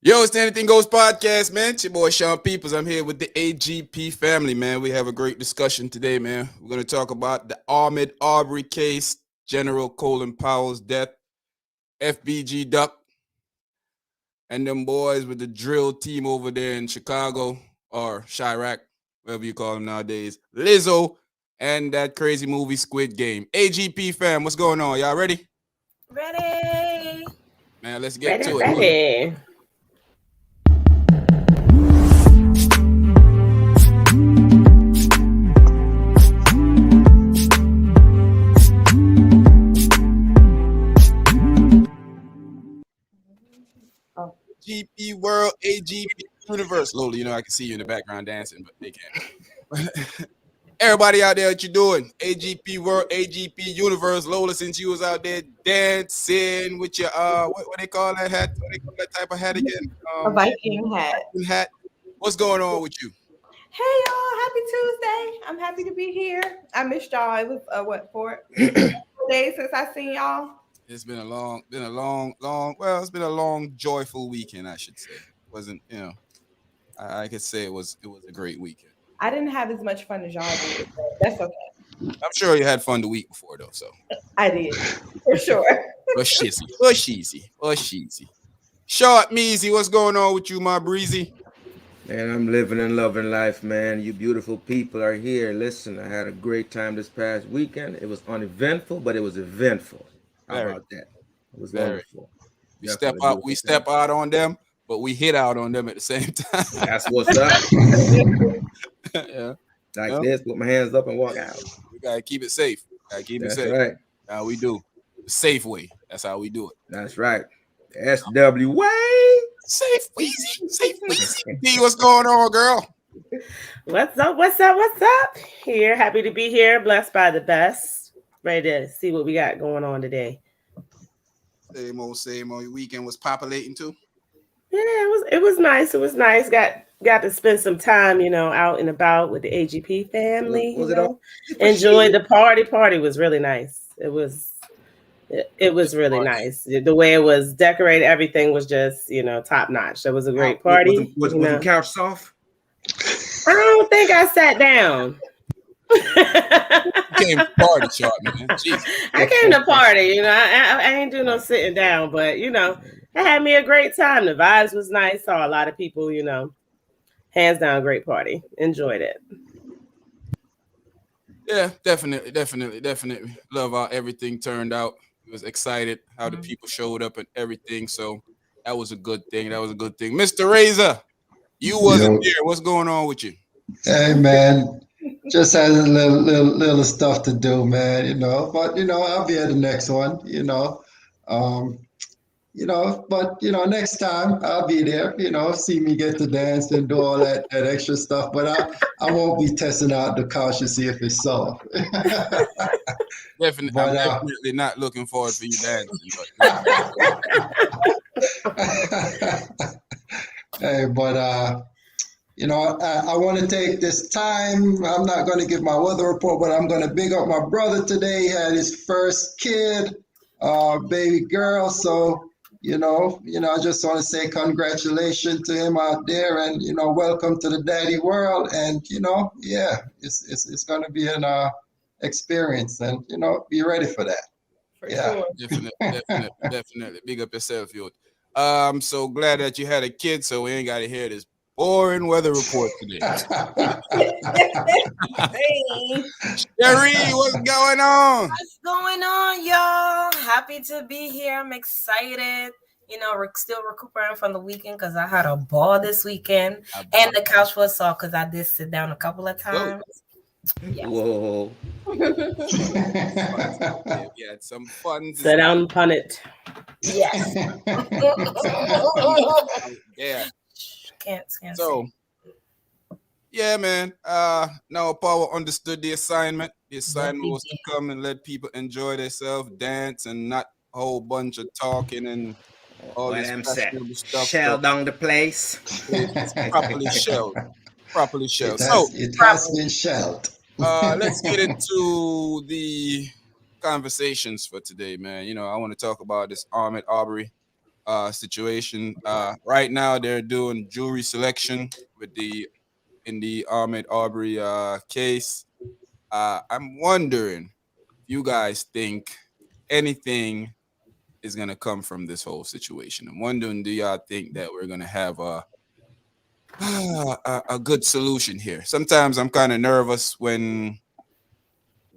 Yo, it's the Anything Goes podcast, man. It's your boy Sean Peoples. I'm here with the AGP family, man. We have a great discussion today, man. We're going to talk about the Ahmaud Arbery case, General Colin Powell's death, FBG Duck, and them boys with the drill team over there in Chicago, or Chirac, whatever you call them nowadays, Lizzo, and that crazy movie Squid Game. AGP fam, what's going on? Y'all ready? Ready. Man, let's get to it. Ready. GP World, AGP Universe. Lola, you know I can see you in the background dancing, but they can't. Everybody out there, what you doing? AGP World, AGP Universe. Lola, since you was out there dancing with your what they call that hat? What they call that type of hat again? A Viking hat. Hat. What's going on with you? Hey y'all, happy Tuesday. I'm happy to be here. I missed y'all. It was 4 days since I seen y'all. It's been a long, it's been a long, joyful weekend, I should say. It wasn't, I could say it was a great weekend. I didn't have as much fun as y'all did, but that's okay. I'm sure you had fun the week before though, so. I did, for sure. Hush easy. Short Measy, what's going on with you, my breezy? Man, I'm living and loving life, man. You beautiful people are here. Listen, I had a great time this past weekend. It was uneventful, but it was eventful. How about that? It was wonderful. We step out on them, but we hit out on them at the same time. That's what's up. Yeah. Like this, put my hands up and walk out. We gotta keep it safe. That's right. How we do. The safe way. That's how we do it. That's right. SW way. Safe Weezy. D, what's going on, girl? What's up? Here, happy to be here. Blessed by the best. Ready to see what we got going on today. Same old. Your weekend was populating too. Yeah, it was nice. It was nice. Got to spend some time, out and about with the AGP family. Enjoyed the party. Party was really nice. It was really nice. The way it was decorated, everything was just, top notch. It was a great party. Was the couch soft? I don't think I sat down. Came to party, short man. Jesus. I came to party, I ain't do no sitting down, but I had me a great time. The vibes was nice. Saw a lot of people, hands down, great party. Enjoyed it. Yeah, definitely. Love how everything turned out. Was excited how the people showed up and everything. So that was a good thing. Mr. Razor, you wasn't here. What's going on with you? Hey man, just had a little stuff to do, man. But I'll be at the next one. But next time I'll be there. See me get to dance and do all that extra stuff. But I won't be testing out the couch to see if it's soft. Definitely, I'm definitely not looking forward to you dancing. Hey, but I want to take this time. I'm not going to give my weather report, but I'm going to big up my brother today. He had his first kid, baby girl. So, I just want to say congratulations to him out there, and welcome to the daddy world. And it's going to be an experience, and be ready for that. Sure. Definitely. Big up yourself, yo. I'm so glad that you had a kid, so we ain't got to hear this boring weather report today. Hey. Sherry, what's going on? What's going on, y'all? Happy to be here. I'm excited. We're still recuperating from the weekend because I had a ball this weekend. And the couch was soft because I did sit down a couple of times. Yes. Whoa. Yeah, some fun. Sit down, pun it. Yes. Yeah. Can't so, yeah, man. Now Power understood the assignment. The assignment was to come and let people enjoy themselves, dance, and not a whole bunch of talking and all this stuff. Shell down the place. It's properly shelled. It has been shelled. Let's get into the conversations for today, man. I want to talk about this Ahmaud Arbery situation. Right now, they're doing jury selection in the Ahmaud Arbery case. I'm wondering if you guys think anything is gonna come from this whole situation. I'm wondering, do y'all think that we're gonna have a good solution here? Sometimes I'm kind of nervous when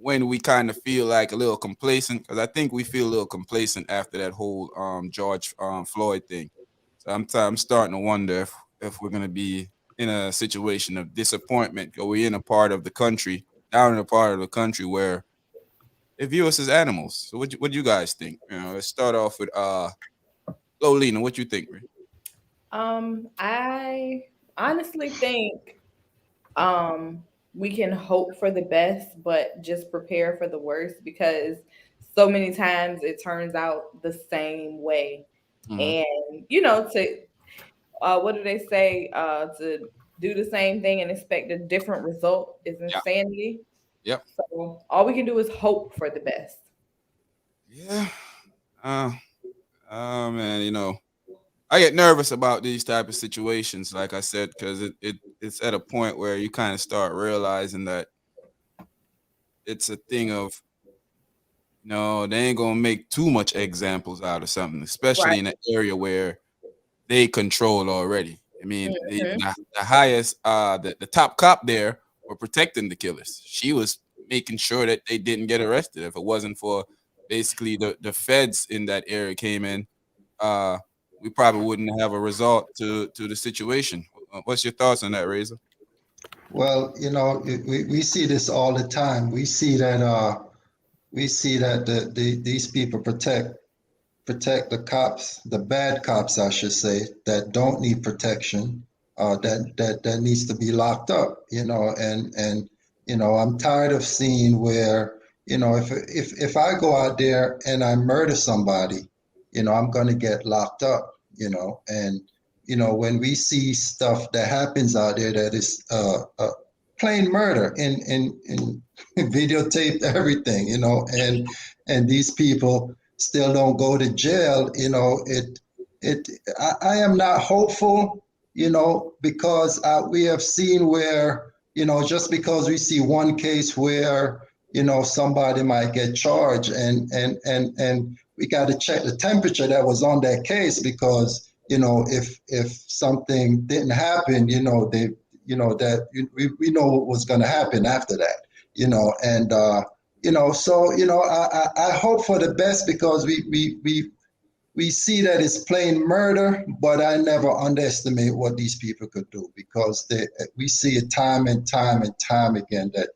we kind of feel like a little complacent, because I think we feel a little complacent after that whole George Floyd thing. So I'm starting to wonder if we're gonna be in a situation of disappointment, or we're in a part of the country, down in a part of the country where they view us as animals. So what do you guys think? Let's start off with Lolina. What you think, Ray? I honestly think we can hope for the best, but just prepare for the worst, because so many times it turns out the same way. Mm-hmm. And to what do they say? To do the same thing and expect a different result is Yeah. insanity. Yep. So all we can do is hope for the best. Yeah. Man, I get nervous about these type of situations, like I said, because it's at a point where you kind of start realizing that it's a thing of, no, they ain't gonna make too much examples out of something, especially Right. in an area where they control already. I mean, Mhm. the highest, the top cop there were protecting the killers. She was making sure that they didn't get arrested. If it wasn't for basically the feds in that area came in, uh, we probably wouldn't have a result to the situation. What's your thoughts on that, Razor? Well, we see this all the time. We see that these people protect the cops, the bad cops, I should say, that don't need protection, that needs to be locked up, and I'm tired of seeing where, if I go out there and I murder somebody, I'm gonna get locked up, and when we see stuff that happens out there that is plain murder in videotaped everything, and these people still don't go to jail, I am not hopeful, because we have seen where, just because we see one case where, somebody might get charged, and we got to check the temperature that was on that case, because, if something didn't happen, that we know what was going to happen after that, and so I hope for the best, because we see that it's plain murder, but I never underestimate what these people could do, because we see it time and time and time again that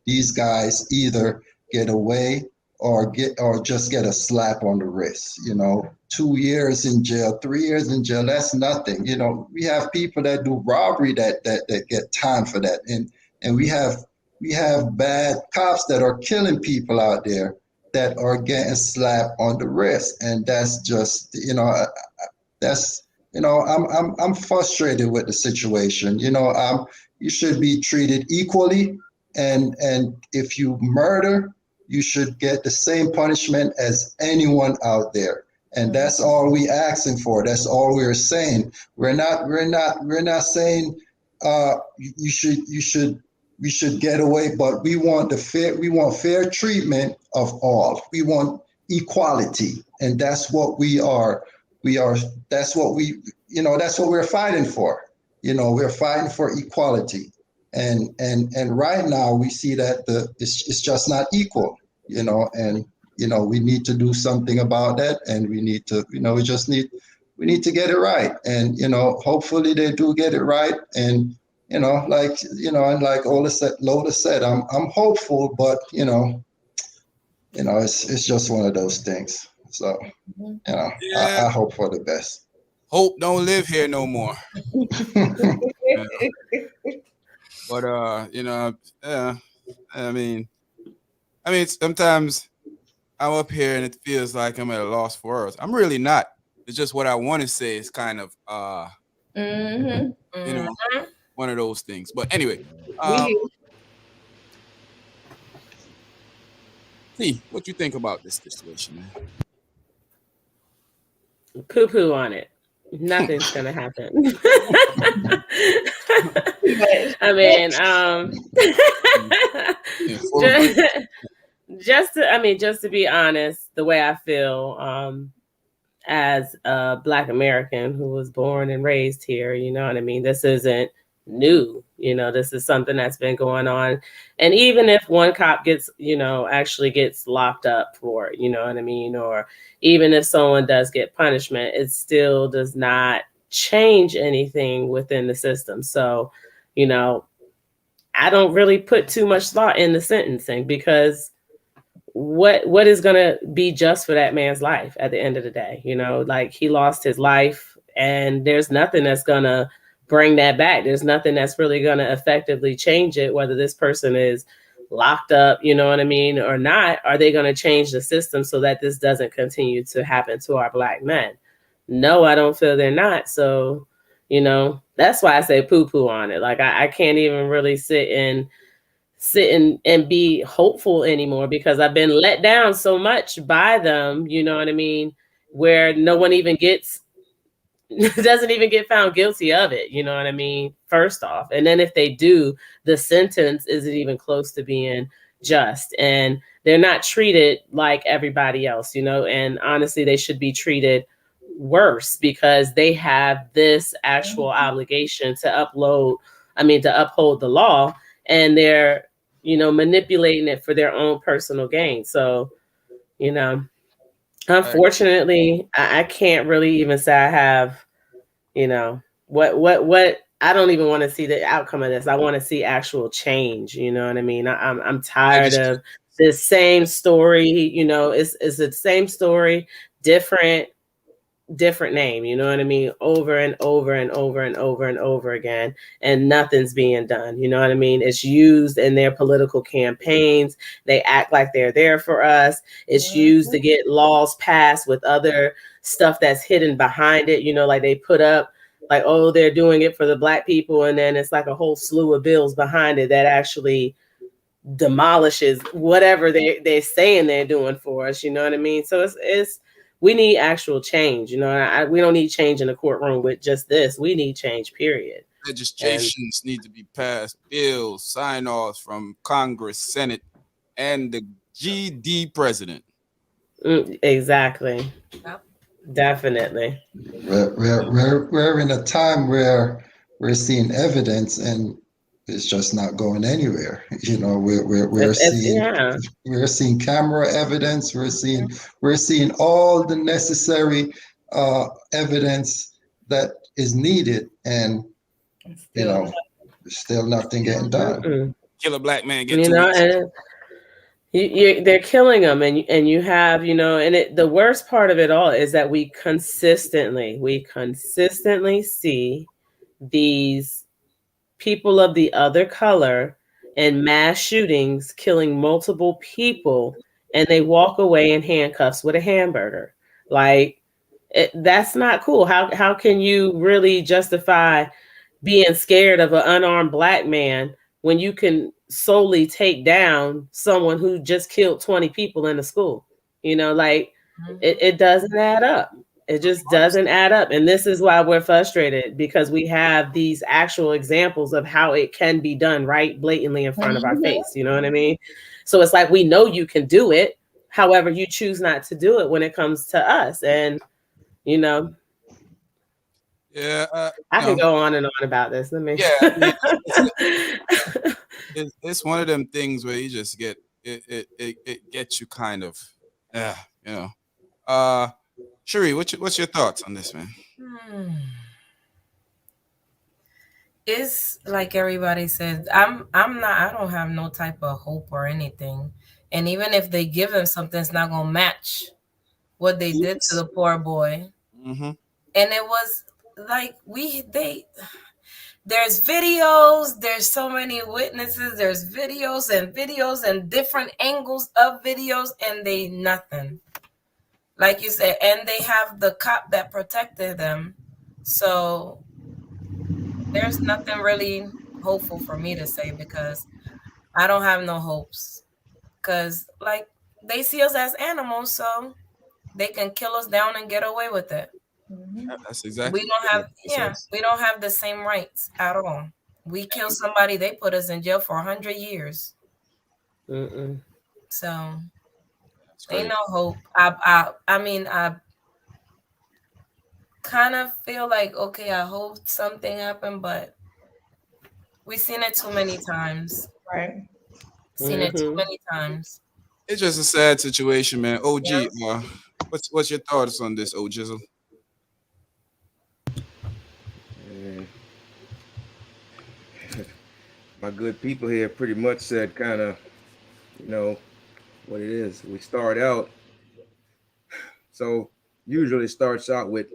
these guys either get away or just get a slap on the wrist. 2 years in jail, 3 years in jail, that's nothing. We have people that do robbery that get time for that, and we have bad cops that are killing people out there that are getting slapped on the wrist, and that's just, that's, I'm frustrated with the situation. You should be treated equally, and if you murder, you should get the same punishment as anyone out there. And that's all we asking for. That's all we're saying. We're not saying you should get away, but we want fair treatment of all. We want equality, and that's what we are. That's what we're fighting for. We're fighting for equality, and right now we see that it's just not equal. And we need to do something about that, and we need to, we need to get it right, and hopefully they do get it right. And and like Lola said, I'm hopeful, but it's just one of those things. So Yeah, I hope for the best. hope don't live here no more. Yeah. But yeah, I mean, sometimes I'm up here and it feels like I'm at a loss for words. I'm really not. It's just what I want to say is kind of you know, one of those things. But anyway, um, see what you think about this situation, man. poo poo on it. Nothing's gonna happen. I mean, just, just to be honest, the way I feel, as a Black American who was born and raised here, you know what I mean? This isn't new. You know, this is something that's been going on. And even if one cop gets, actually gets locked up for it, you know what I mean? Or even if someone does get punishment, it still does not change anything within the system. So, you know, I don't really put too much thought in the sentencing, because what is going to be just for that man's life at the end of the day? You know, like, he lost his life, and there's nothing that's going to bring that back. There's nothing that's really going to effectively change it, whether this person is locked up, you know what I mean, or not. Are they going to change the system so that this doesn't continue to happen to our Black men? No, I don't feel they're not. So, that's why I say poo poo on it. Like, I can't even really sit and be hopeful anymore, because I've been let down so much by them, you know what I mean, where no one even doesn't even get found guilty of it, you know what I mean, first off. And then if they do, the sentence isn't even close to being just, and they're not treated like everybody else, and honestly, they should be treated worse, because they have this actual obligation to uphold the law, and they're manipulating it for their own personal gain. So, unfortunately, I can't really even say I have, what I don't even want to see the outcome of this. I want to see actual change. You know what I mean? I'm tired of the same story. It's the same story, different name, you know what I mean, over and over and over and over and over again, and nothing's being done. You know what I mean? It's used in their political campaigns. They act like they're there for us. It's used to get laws passed with other stuff that's hidden behind it. Like, they put up like, oh, they're doing it for the Black people, and then it's like a whole slew of bills behind it that actually demolishes whatever they're saying they're doing for us. You know what I mean? So it's we need actual change. We don't need change in the courtroom with just this. We need change, period. Legislations need to be passed, bills, sign-offs from Congress, Senate, and the GD president. Exactly. Yep. Definitely. We're in a time where we're seeing evidence, and it's just not going anywhere. We're seeing camera evidence. We're seeing all the necessary evidence that is needed, and still nothing getting done. Kill a Black man, get 2 weeks. And they're killing them, and you have, and the worst part of it all is that we consistently see these people of the other color in mass shootings killing multiple people, and they walk away in handcuffs with a hamburger. Like, that's not cool. How can you really justify being scared of an unarmed Black man when you can solely take down someone who just killed 20 people in a school? It doesn't add up. It just doesn't add up. And this is why we're frustrated, because we have these actual examples of how it can be done right blatantly in front of our face. You know what I mean? So it's like, we know you can do it. However, you choose not to do it when it comes to us. And, I can go on and on about this. It's one of them things where you just get it gets you kind of, Cherie, what's your thoughts on this, man? It's like everybody said. I don't have no type of hope or anything. And even if they give him something, it's not gonna match what they did to the poor boy. Mm-hmm. And it was like there's videos, there's so many witnesses, there's videos and different angles of videos, and they nothing. Like you said, and they have the cop that protected them. So there's nothing really hopeful for me to say, because I don't have no hopes. Because, like, they see us as animals, so they can kill us down and get away with it. That's exactly. We don't have the same rights at all. We kill somebody, they put us in jail for 100 years. So ain't no hope. I mean, I kind of feel like, okay, I hope something happened, but we've seen it too many times. Right. Seen it too many times. It's just a sad situation, man. OG, what's your thoughts on this, Jizzle? My good people here pretty much said kind of, what it is. We start out, so usually it starts out with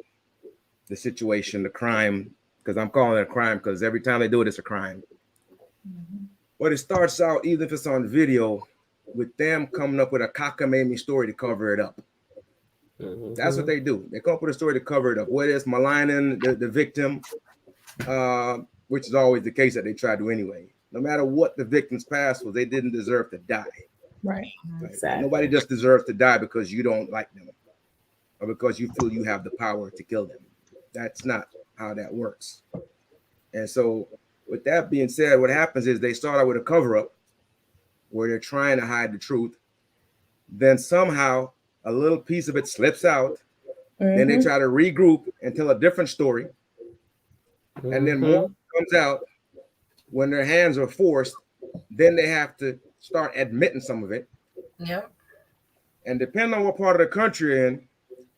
the situation, the crime, because I'm calling it a crime because every time they do it, it's a crime. But it starts out, even if it's on video, with them coming up with a cockamamie story to cover it up. That's what they do. They come up with a story to cover it up, whether it's maligning the victim, which is always the case that they try to anyway. No matter what the victim's past was, they didn't deserve to die. Right. Exactly. Nobody just deserves to die because you don't like them or because you feel you have the power to kill them. That's not how that works. And so with that being said, what happens is they start out with a cover-up where they're trying to hide the truth. Then somehow a little piece of it slips out. Then they try to regroup and tell a different story. And then more comes out when their hands are forced. Then they have to start admitting some of it. Yeah. And depending on what part of the country you're in,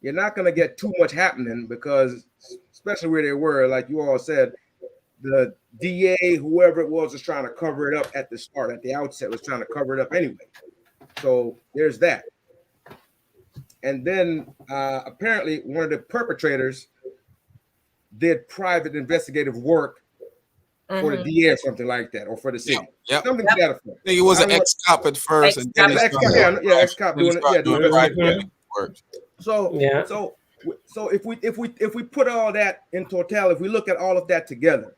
you're not going to get too much happening because, especially where they were, like you all said, the DA, whoever it was trying to cover it up at the start, at the outset, was trying to cover it up anyway. So there's that. And then apparently one of the perpetrators did private investigative work for the DA or something like that, or for the city. Something to that effect. I think it was an ex-cop at first. Ex-cop doing private work. So if we put all that in total, if we look at all of that together,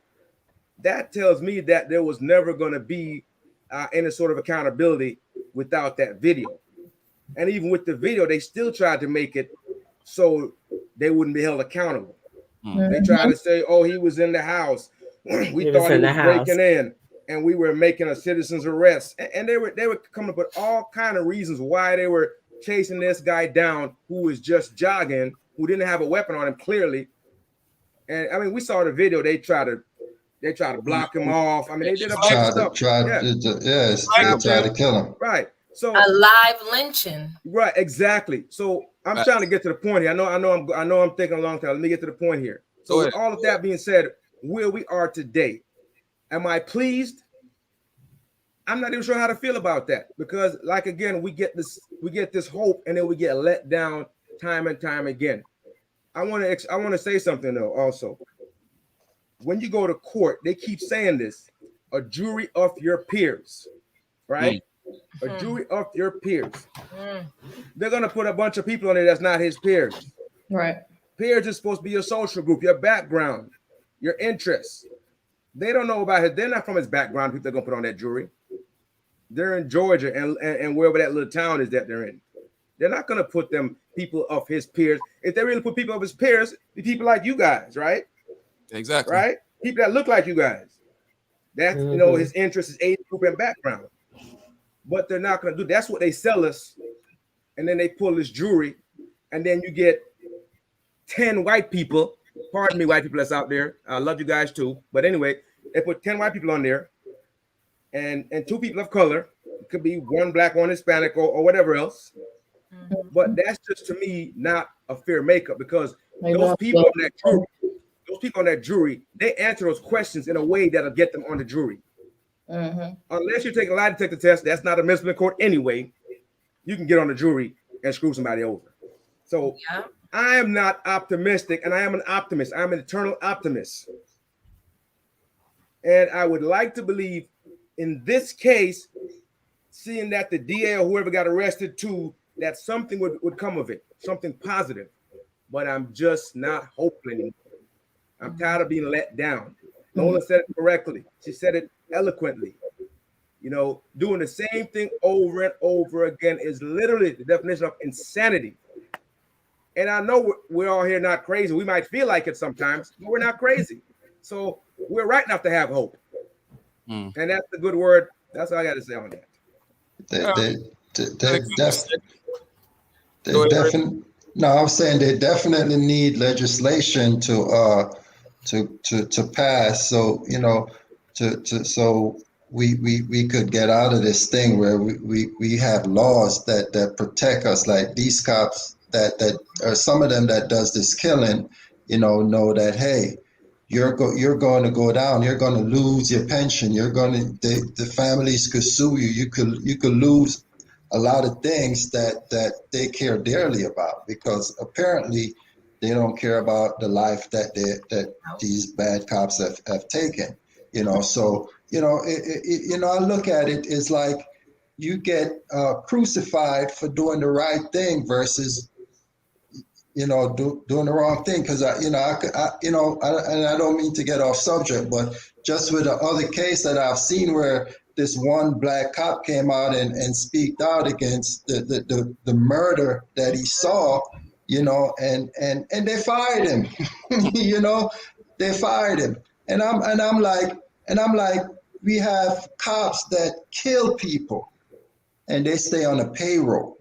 that tells me that there was never going to be any sort of accountability without that video. And even with the video, they still tried to make it so they wouldn't be held accountable. They tried to say, "Oh, he was in the house. We thought he was breaking in, and we were making a citizen's arrest." And they were coming up with all kind of reasons why they were chasing this guy down who was just jogging, who didn't have a weapon on him clearly. And I mean, we saw the video. They try to block him off. I mean, they did a bunch of stuff. Try to kill him. Right. So a live lynching. Right. Exactly. So I'm trying to get to the point here. I know I'm taking a long time. Let me get to the point here. So with all of that being said, where we are today, am I pleased? I'm not even sure how to feel about that because, like, again, we get this hope, and then we get let down time and time again. I want to say something though. Also, when you go to court, they keep saying this: a jury of your peers, right? A jury of your peers. They're gonna put a bunch of people on there that's not his peers. Right. Peers is supposed to be your social group, your background, your interests. They don't know about his. They're not from his background. People they're gonna put on that jury. They're in Georgia and wherever that little town is that they're in. They're not gonna put them people of his peers. If they really put people of his peers, the people like you guys, right? Exactly. Right? People that look like you guys. That's his interest, his age group, and background. But they're not gonna do. That's what they sell us, and then they pull this jury, and then you get 10 white people. Pardon me, white people that's out there. I love you guys too. But anyway, they put 10 white people on there, and 2 people of color. It could be 1 black, 1 Hispanic, or whatever else. But that's just, to me, not a fair makeup because those people on that jury, they answer those questions in a way that'll get them on the jury. Unless you take a lie detector test, that's not admissible in court anyway. You can get on the jury and screw somebody over. So I am not optimistic, and I am an optimist. I'm an eternal optimist. And I would like to believe in this case, seeing that the DA or whoever got arrested too, that something would come of it, something positive. But I'm just not hopeful anymore. I'm tired of being let down. Lola said it correctly. She said it eloquently. Doing the same thing over and over again is literally the definition of insanity. And I know we're all here not crazy. We might feel like it sometimes, but we're not crazy. So we're right enough to have hope. And that's the good word. That's all I got to say on that. No, I'm saying they definitely need legislation to pass. So so we could get out of this thing where we have laws that protect us, like these cops that are some of them that does this killing, know that, hey, you're going to go down, you're going to lose your pension, the families could sue you, you could lose a lot of things that they care dearly about, because apparently they don't care about the life that these bad cops have taken. So I look at it as like you get crucified for doing the right thing versus doing the wrong thing. Because and I don't mean to get off subject, but just with the other case that I've seen where this one black cop came out and speaked out against the murder that he saw, and they fired him. They fired him, and I'm like, we have cops that kill people, and they stay on a payroll.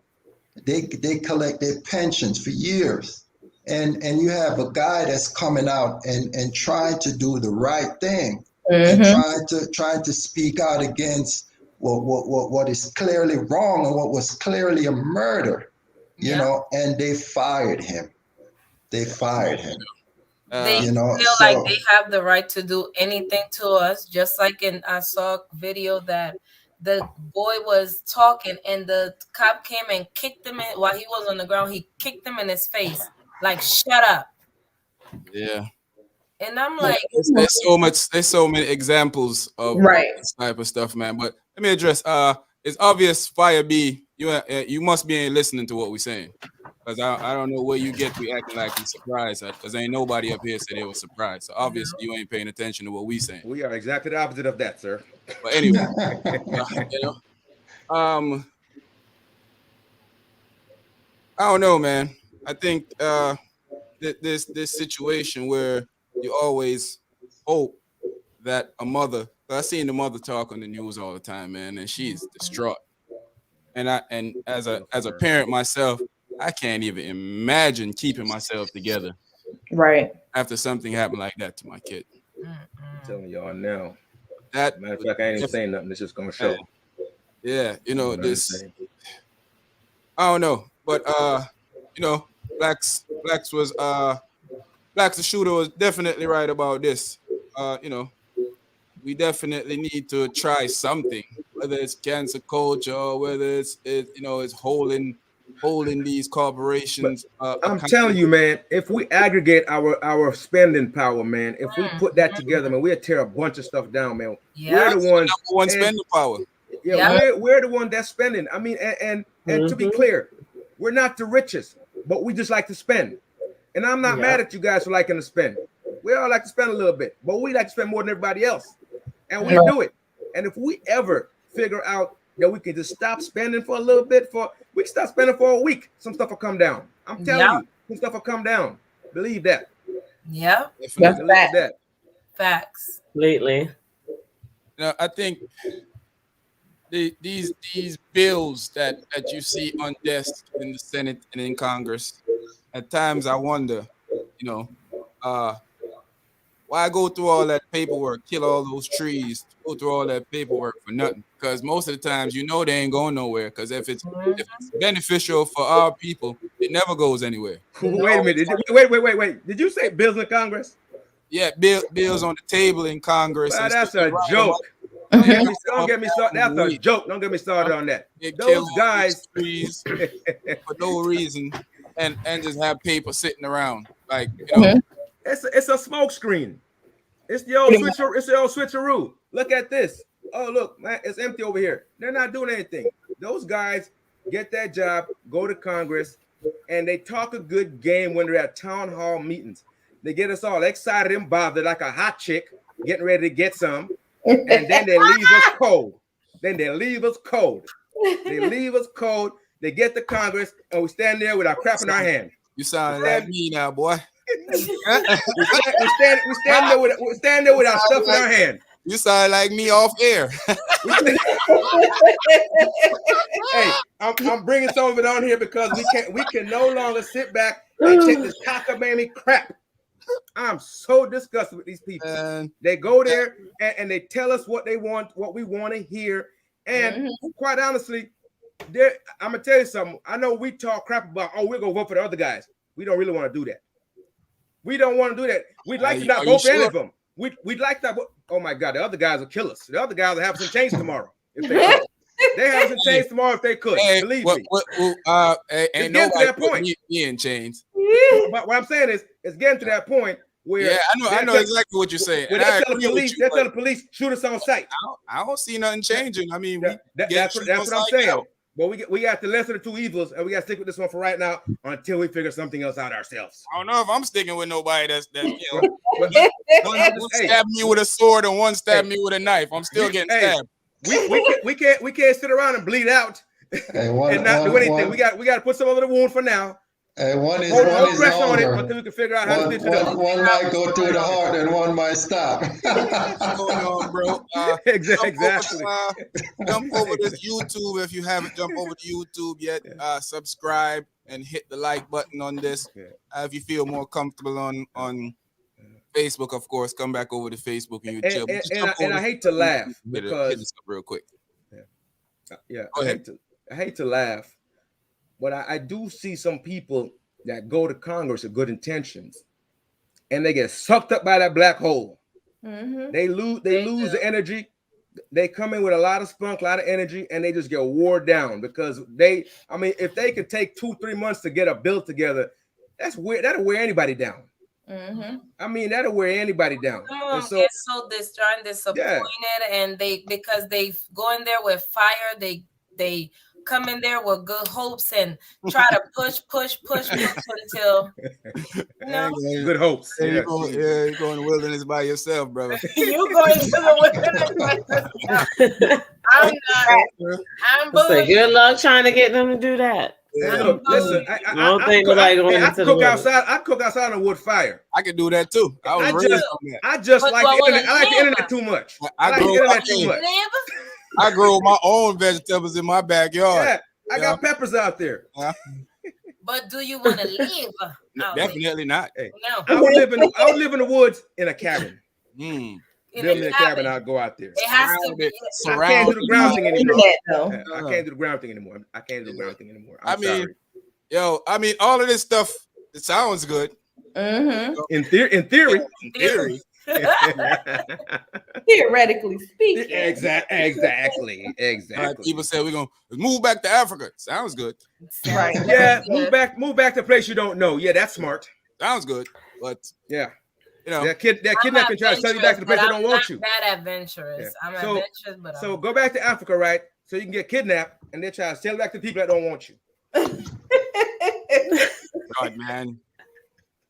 They collect their pensions for years, and you have a guy that's coming out and trying to do the right thing, and trying to speak out against what is clearly wrong and what was clearly a murder, and they fired him. They fired him. They feel like they have the right to do anything to us, just like I saw a video that the boy was talking and the cop came and kicked him while he was on the ground. He kicked him in his face, like, shut up. Yeah. And I'm like, there's so many examples of this type of stuff, man. But let me address, it's obvious, Fire B, you must be listening to what we're saying. Because I don't know where you get we acting like you're surprised at, because ain't nobody up here said they were surprised. So obviously you ain't paying attention to what we saying. We are exactly the opposite of that, sir. But anyway, I don't know, man. I think this situation where you always hope that a mother, I seen the mother talk on the news all the time, man, and she's distraught. And as a parent myself, I can't even imagine keeping myself together. Right. After something happened like that to my kid. I'm telling y'all now. That matter of fact, I ain't even saying nothing. It's just gonna show. Yeah, this. I don't know, but Blacks the shooter was definitely right about this. We definitely need to try something, whether it's cancel culture or whether it's holding these corporations. I'm telling you, man, if we aggregate our spending power, man, if we put that together, man, we'll tear a bunch of stuff down, man. Yeah. We're the ones one spending power. Yeah, we're the one that's spending. I mean, and to be clear, we're not the richest, but we just like to spend. And I'm not mad at you guys for liking to spend. We all like to spend a little bit, but we like to spend more than everybody else. And we do it. And if we ever figure out that we can just stop spending for a little bit, we can stop spending for a week, some stuff will come down. I'm telling you, some stuff will come down. Believe that. Yeah. That's that. Facts. Completely. I think these bills that you see on desks in the Senate and in Congress, at times I wonder, why go through all that paperwork, kill all those trees, go through all that paperwork for nothing? Because most of the times, they ain't going nowhere. Because if it's beneficial for our people, it never goes anywhere. Wait a minute. Wait. Did you say bills in Congress? Yeah, bills on the table in Congress. Well, that's a joke. Don't get me started. That's a joke. Don't get me started on that. Those guys trees for no reason and just have paper sitting around. Like, it's a smoke screen. It's the old switcheroo. Look at this. Oh, look, man, it's empty over here. They're not doing anything. Those guys get that job, go to Congress, and they talk a good game when they're at town hall meetings. They get us all excited and bothered like a hot chick getting ready to get some, and then they leave us cold. They leave us cold. They get to Congress, and we stand there with our crap in our hand. You sound like me now, boy. we stand there with our stuff in our hand. You sound like me off air. Hey, I'm bringing some of it on here because we can no longer sit back and take this cockamamie crap. I'm so disgusted with these people. They go there and they tell us what they want, what we want to hear. And quite honestly, I'm gonna tell you something. I know we talk crap about, oh, we're gonna vote for the other guys. We don't really want to do that. We don't want to do that. We'd like to not vote for any of them. We'd like that. Oh my God, the other guys will kill us. The other guys will have some change tomorrow if they could. They have some change tomorrow if they could. Believe me. Ain't nobody put me in chains. But what I'm saying is, it's getting to that point where I know exactly what you're saying. Where they're telling the police, shoot us on sight. I don't see nothing changing. I mean, that's what I'm saying. But we got the lesser of the two evils, and we got to stick with this one for right now until we figure something else out ourselves. I don't know if I'm sticking with nobody that's one stabbed me with a sword and one stabbed me with a knife. I'm still getting stabbed. We can't sit around and bleed out and not do anything. We got to put some over the wound for now. One is on it until we can figure out how to fix it up. One might go through the heart and one might stop. What's going on, bro? Exactly. Jump over to YouTube if you haven't jumped over to YouTube yet. Subscribe and hit the like button on this. If you feel more comfortable on Facebook, of course, come back over to Facebook and YouTube. And I hate to laugh because hit this up real quick. I hate to laugh. But I do see some people that go to Congress with good intentions, and they get sucked up by that black hole. They lose the energy. They come in with a lot of spunk, a lot of energy, and they just get wore down because if they could take 2-3 months to get a bill together, that'll wear anybody down. That'll wear anybody down. Get so disappointed, and because they go in there with fire, they come in there with good hopes and try to push until good hopes. You're going to the wilderness by yourself, brother. You going to the wilderness by yourself. I'm good luck trying to get them to do that. Listen, I don't think nobody going to cook outside. I cook outside on a wood fire. I can do that too. I like the internet. I like the internet too much. I grow my own vegetables in my backyard. Yeah, I got peppers out there. But do you want to live? Definitely not. Hey, no. I would live in the woods in a cabin. Building a cabin, I'll go out there. It has to be. I can't do the ground thing anymore. I can't do the ground thing anymore. I'm sorry. All of this stuff, it sounds good. In theory. Theoretically speaking. Exactly. People say we're gonna move back to Africa. Sounds good. Right. Yeah, move back to a place you don't know. Yeah, that's smart. Sounds good. But that kidnapping trying to sell you back to the place they don't want you. That adventurous. I'm adventurous, but so go back to Africa, right? So you can get kidnapped and they try to sell you back to people that don't want you. God, man.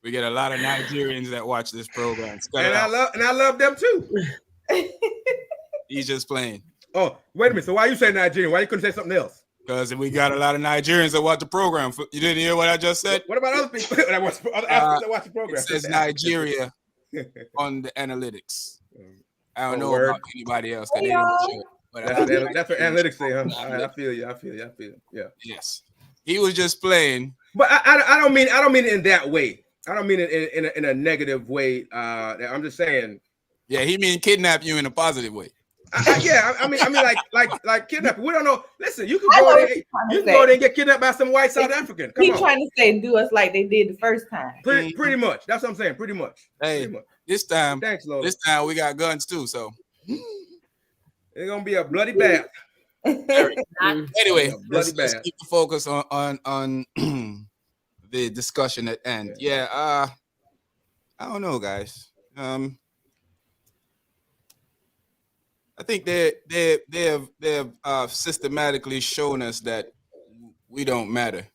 We get a lot of Nigerians that watch this program. I love them too. He's just playing. Oh, wait a minute. So why you say Nigerian? Why you couldn't say something else? Because we got a lot of Nigerians that watch the program. You didn't hear what I just said? What about other people that watch the program? It says Nigeria on the analytics. I don't know about anybody else. That's what analytics say, huh? I feel you. Yeah. Yes. He was just playing. But I don't mean it in that way. I don't mean it in a negative way. I'm just saying. Yeah, he mean kidnap you in a positive way. I mean like kidnapping. We don't know. Listen, you can go there and get kidnapped by some white South African. He's trying to say do us like they did the first time. Pretty much. That's what I'm saying. Pretty much. Hey, this time, thanks, Lola. This time we got guns too. So it's gonna be a bloody bath. Anyway, let's keep the focus on the discussion at end. I don't know, guys. I think they have systematically shown us that we don't matter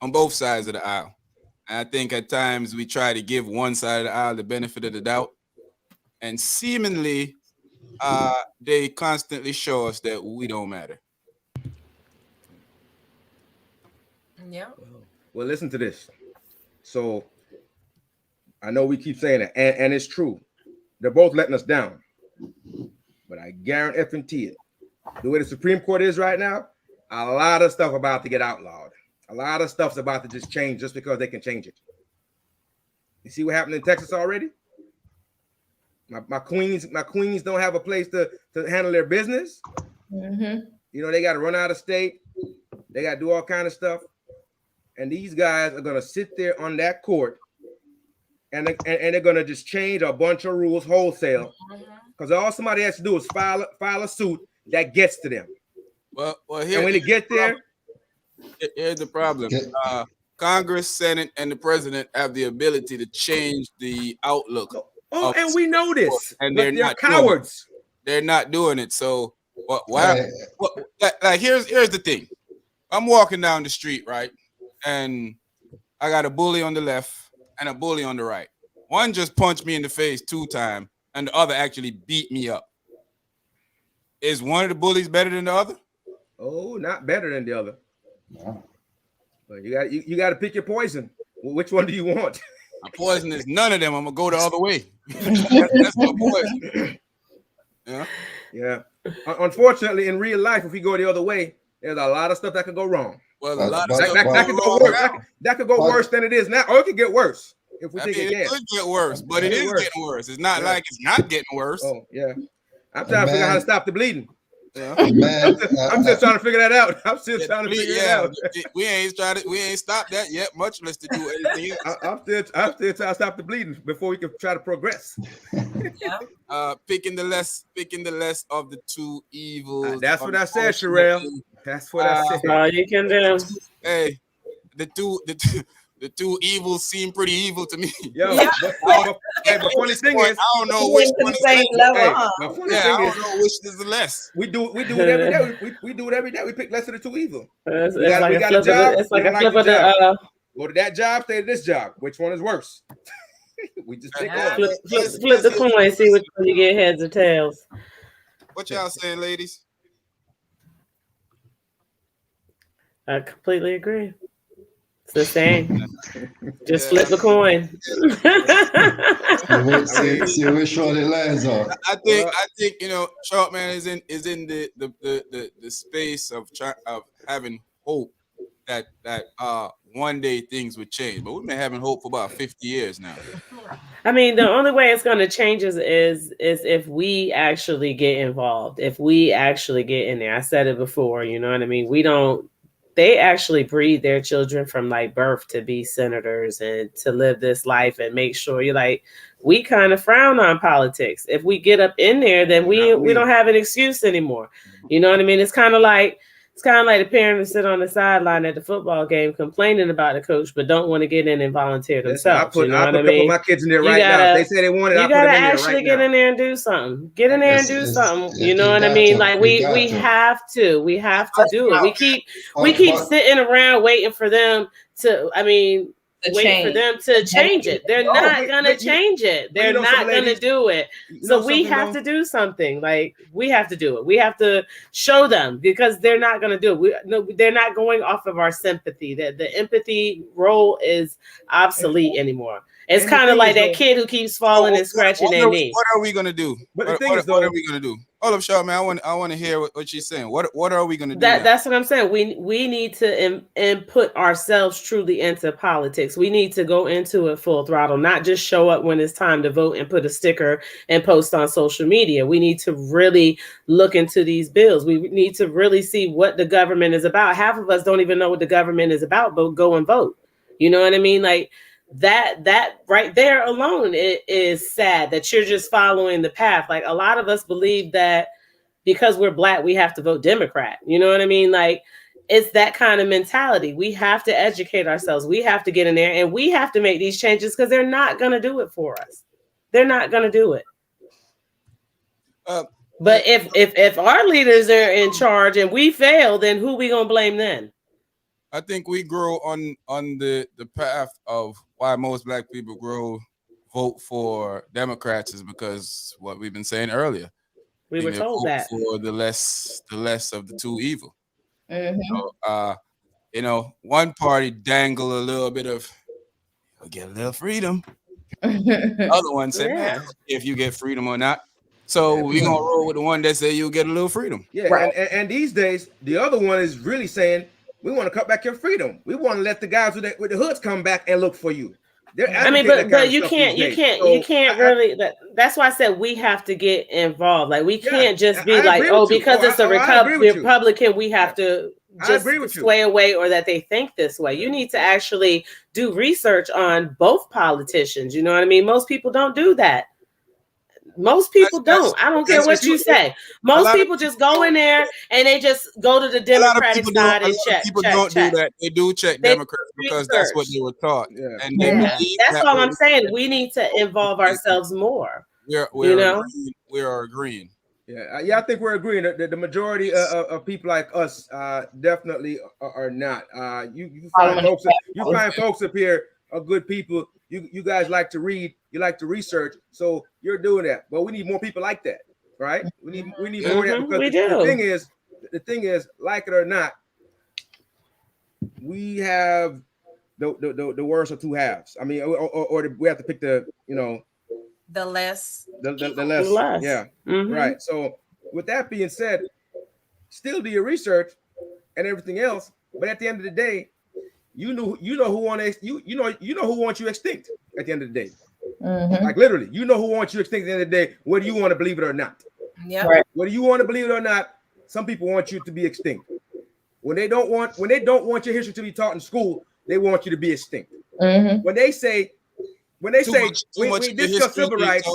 on both sides of the aisle. And I think at times we try to give one side of the aisle the benefit of the doubt, and seemingly they constantly show us that we don't matter. Yeah. Well, listen to this. So I know we keep saying it, and it's true. They're both letting us down. But I guarantee it. The way the Supreme Court is right now, a lot of stuff about to get outlawed. A lot of stuff's about to just change just because they can change it. You see what happened in Texas already? My queens don't have a place to handle their business. Mm-hmm. You know, they got to run out of state. They got to do all kind of stuff. And these guys are going to sit there on that court and they're going to just change a bunch of rules wholesale. Because all somebody has to do is file a suit that gets to them. Well, and when it gets there, here's the problem. Congress, Senate, and the president have the ability to change the outlook. Oh, and we know this, and but they're cowards. They're not doing it. So, here's the thing. I'm walking down the street, right, and I got a bully on the left and a bully on the right. One just punched me in the face 2 times, and the other actually beat me up. Is one of the bullies better than the other? Oh, not better than the other. No. But you got to pick your poison. Which one do you want? My poison is none of them. I'm gonna go the other way. That's my poison. Yeah. Unfortunately, in real life, if we go the other way, there's a lot of stuff that could go wrong. Well, a lot of that could go worse. That could go worse than it is now, or it could get worse. If we think it could get worse, but it is getting worse. It's not like it's not getting worse. Oh yeah. I'm trying to figure out how to stop the bleeding. Man, I'm still trying to figure that out. I'm still trying to figure it out. We ain't stopped that yet, much less to do anything else. I'm still trying to stop the bleeding before we can try to progress. Picking the less of the two evils. That's what I said, Sherelle. That's what I said. All you can do. Hey, the two evils seem pretty evil to me. Yo, but funny thing is, I don't know which one is less. I don't know which is the less. We do it every day. We do it every day. We pick less of the two evil. It's like a flip of the. Go to that job, stay to this job. Which one is worse? We just pick one. Flip the coin, see which one you get, heads or tails. What y'all saying, ladies? I completely agree. It's the same. Just flip the coin. see which one it lands on. I think Short Man is in the space of having hope that one day things would change. But we've been having hope for about 50 years now. I mean, the only way it's going to change is if we actually get involved. If we actually get in there. I said it before, you know what I mean? They actually breed their children from like birth to be senators and to live this life and make sure we kind of frown on politics. If we get up in there, then we don't have an excuse anymore. You know what I mean? It's kind of like the parent who sit on the sideline at the football game complaining about the coach, but don't want to get in and volunteer themselves. I put my kids in there now. If they say they want it, you gotta actually get in there and do something. Get in there and do something. You know what I mean? Like we have to do it. We keep sitting around waiting for them to. I mean. For them to change it. They're not gonna change it. They're not gonna do it. So we have to do something. Like we have to do it. We have to show them because they're not gonna do it. They're not going off of our sympathy. The empathy role is obsolete anymore. It's kind of like that kid who keeps falling and scratching their knee. What are we gonna do? What are we gonna do? Hold up, Shaw, man. I want to hear what she's saying. What are we gonna do? That's what I'm saying. We need to input ourselves truly into politics. We need to go into it full throttle, not just show up when it's time to vote and put a sticker and post on social media. We need to really look into these bills. We need to really see what the government is about. Half of us don't even know what the government is about, but go and vote. You know what I mean? Like that right there alone, it is sad that you're just following the path. Like a lot of us believe that because we're Black, we have to vote Democrat. You know what I mean? Like it's that kind of mentality. We have to educate ourselves. We have to get in there and we have to make these changes because they're not going to do it for us. They're not going to do it. But if our leaders are in charge and we fail, then who we going to blame then? I think we grow on the path of why most Black people vote for Democrats is because what we've been saying earlier. We were told that for the less of the two evil. Mm-hmm. So, one party dangle a little bit of you'll get a little freedom. Other one said, man, if you get freedom or not. So we're gonna roll with the one that say you'll get a little freedom. Yeah, right. and these days, the other one is really saying we want to cut back your freedom. We want to let the guys with the hoods come back and look for you. I mean, but you can't really. That's why I said we have to get involved. Like we can't just be like, oh, because it's a Republican, we have to just sway away, or that they think this way. You need to actually do research on both politicians. You know what I mean? Most people don't do that. Most people don't. I don't care what you say. Most people just go in there and they just go to the Democratic side and check. People don't do that. They do check Democrats because that's what they were taught. Yeah. And that's all I'm saying. We need to involve ourselves more. We are agreeing. Yeah, I think we're agreeing that the majority of people like us definitely are not. You find folks up here are good people. You guys like to read, you like to research, so you're doing that. But we need more people like that, right? We need more of that, because the thing is, like it or not, we have the worst of two halves. I mean, or we have to pick the less. Yeah, right. So with that being said, still do your research and everything else, but at the end of the day, you know who wants who wants you extinct at the end of the day. Like literally, you know who wants you extinct at the end of the day, whether you want to believe it or not. Yeah. Right. Whether you want to believe it or not, some people want you to be extinct. When they don't want your history to be taught in school, they want you to be extinct. When they say we discuss civil rights,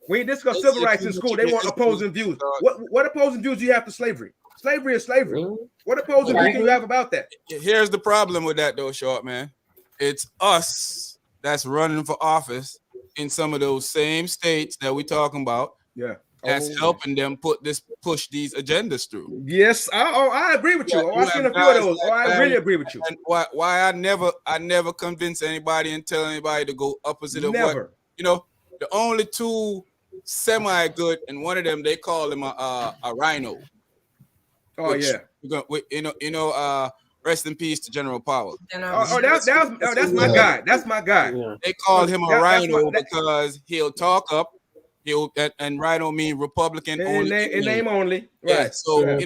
when you discuss civil rights in school, they want opposing views. What opposing views do you have to slavery? Slavery is slavery. What opposing views do you have about that? Here's the problem with that, though, Short Man. It's us that's running for office in some of those same states that we're talking about. Yeah, that's helping them push these agendas through. Yes, I agree with you. I've seen a few of those. I really agree with you. And why I never convince anybody and tell anybody to go opposite of what the only two semi-good, and one of them they call him a rhino. Oh yeah. Rest in peace to General Powell. That's my guy. That's my guy. They called him a rhino because he'll talk up. And rhino mean Republican only. In name only. Right. Right. So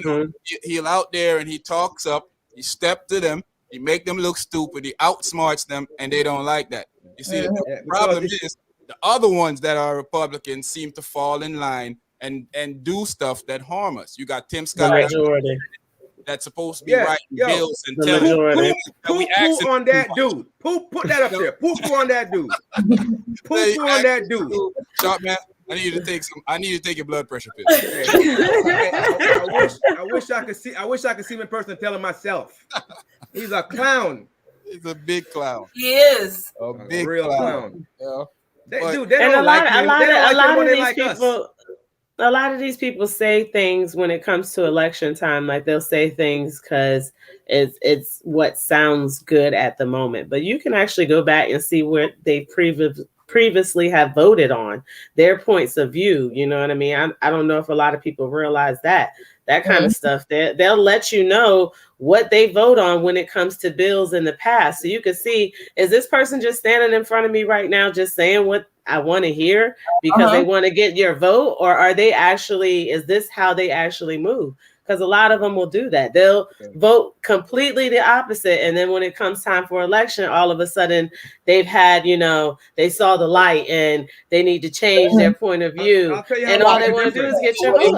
he'll out there and he talks up. He step to them. He make them look stupid. He outsmarts them, and they don't like that. You see, the problem is the other ones that are Republicans seem to fall in line and do stuff that harm us. You got Tim Scott that's supposed to be writing bills and telling poo on that dude. Put that up there. Poo on that dude. Poo on that dude. Sharp Man, I need you to take your blood pressure pill. I wish I could see him in person and tell him myself. He's a clown. He's a big clown. He is a big real clown. A lot of these people say things when it comes to election time, like they'll say things because it's what sounds good at the moment. But you can actually go back and see where they previously have voted on their points of view. You know what I mean? I don't know if a lot of people realize that kind of stuff. They'll let you know what they vote on when it comes to bills in the past. So you can see, is this person just standing in front of me right now just saying what I want to hear because they want to get your vote, or is this how they actually move? Because a lot of them will do that. They'll vote completely the opposite. And then when it comes time for election, all of a sudden they've had, they saw the light and they need to change their point of view. And all they want to do is get your vote.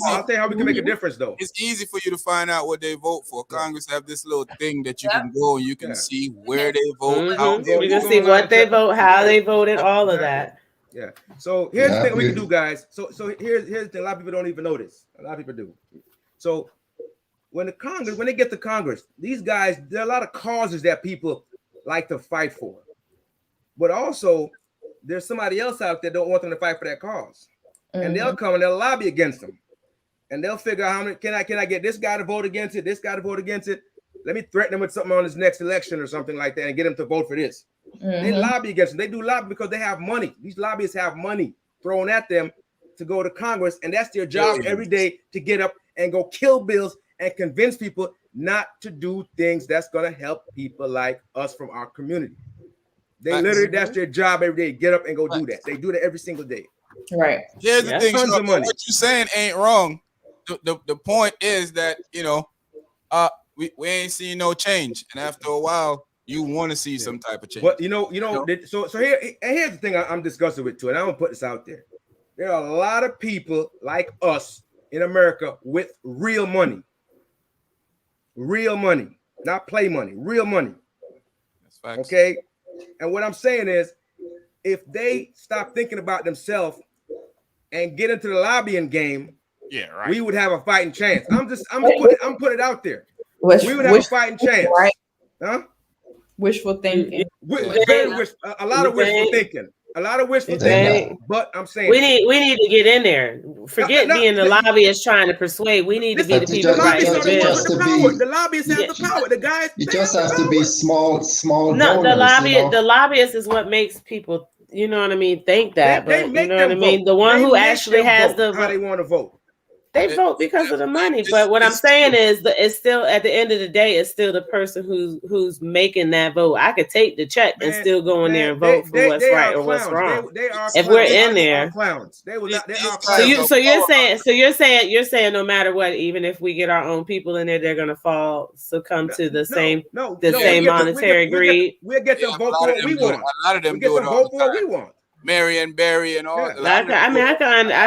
I'll tell you how we can make a difference, though. It's easy for you to find out what they vote for. Congress have this little thing that you can go and you can see where they vote. How they you can see what they vote, how they voted, all of that. Yeah. So here's the thing we can do, guys. So here's the thing. A lot of people don't even know this. A lot of people do. So when they get to Congress, these guys, there are a lot of causes that people like to fight for. But also, there's somebody else out there don't want them to fight for that cause. And they'll come and they'll lobby against them. And they'll figure out how many can I get this guy to vote against it, this guy to vote against it. Let me threaten them with something on his next election or something like that and get them to vote for this. They lobby against them. They do lobby because they have money. These lobbyists have money thrown at them to go to Congress, and that's their job every day, to get up and go kill bills and convince people not to do things that's going to help people like us from our community. They literally, that's their job every day. Get up and go do that. They do that every single day. Right. Here's the thing, tons of money. What you're saying ain't wrong. The point is that, we ain't seen no change. And after a while, you want to see some type of change. But so here's the thing I'm discussing with too, and I'm gonna put this out there. There are a lot of people like us in America with real money. Real money, not play money, real money. That's facts. Okay. And what I'm saying is, if they stop thinking about themselves and get into the lobbying game, we would have a fighting chance. I'm putting it out there. We would have a fighting chance. Right. Huh? Wishful thinking. A lot of wishful thinking. A lot of wishful thinking. But I'm saying we need to get in there. Forget being the lobbyists trying to persuade. We need to be the people writing the bill. The lobbyists have the power. The guys. You just have to be small. No, the lobbyist is what makes people. You know what I mean? Think that, but you know what I mean. The one who actually has the how they want to vote. They vote because of the money, but what I'm saying is that it's still at the end of the day, it's still the person who's making that vote. I could take the check and still go in there and vote for what's right or what's wrong. If we're in there, clowns. They are clowns. So you're saying no matter what, even if we get our own people in there, they're gonna succumb to the same monetary greed. We'll get them vote for what we want. A lot of them do it all the time. What we want. Marion Barry and all. I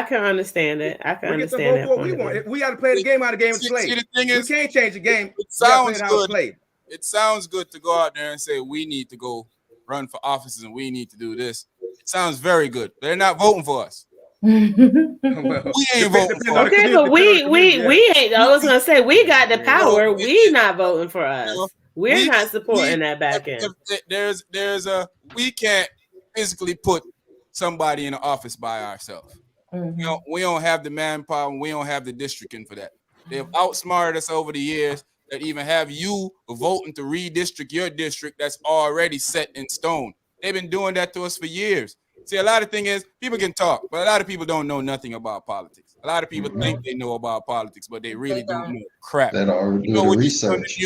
can understand it. I can understand that. What we want. If we got to play the game out of game of play. The thing is, we can't change the game. It sounds good. It sounds good to go out there and say we need to go run for offices and we need to do this. It sounds very good. They're not voting for us. We ain't voting for us. Okay, but we ain't. I was gonna say we got the power. We not voting for us. We're not supporting that back end. We can't physically put somebody in the office by ourselves. We don't have the manpower and we don't have the districting for that. They've outsmarted us over the years that even have you voting to redistrict your district that's already set in stone. They've been doing that to us for years. See, a lot of thing is people can talk, but a lot of people don't know nothing about politics. A lot of people think they know about politics, but they really don't know crap. They don't do the research.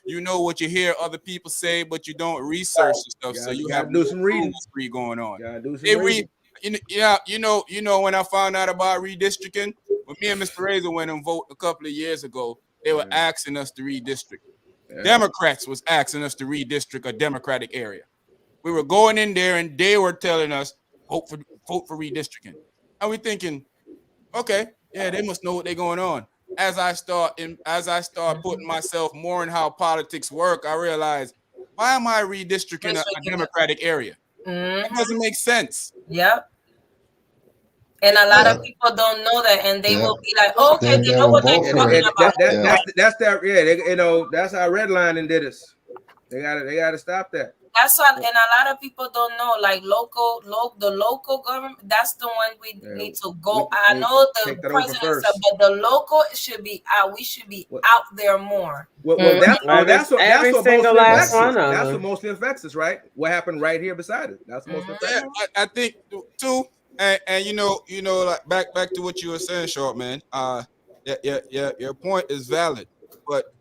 You know what you hear other people say, but you don't research the stuff. So you have to do some reading going on. You know when I found out about redistricting, when me and Mr. Razor went and voted a couple of years ago, they were asking us to redistrict. Democrats was asking us to redistrict a Democratic area. We were going in there and they were telling us vote for redistricting. And we're thinking, okay, yeah, they must know what they're going on. As I start putting myself more in how politics work, I realize, why am I redistricting a Democratic area? It doesn't make sense. Yep. And a lot of people don't know that, and they will be like, oh, "Okay, they know what they're talking about." That's how redlining did us. They gotta stop that. That's why, and a lot of people don't know, like the local government. That's the one we need to go. I know the president said, but the local should be out. We should be out there more. That's what mostly affects us, right? What happened right here beside it. That's what mostly affects us. I think too, and you know, like back to what you were saying, Short Man. Your point is valid, but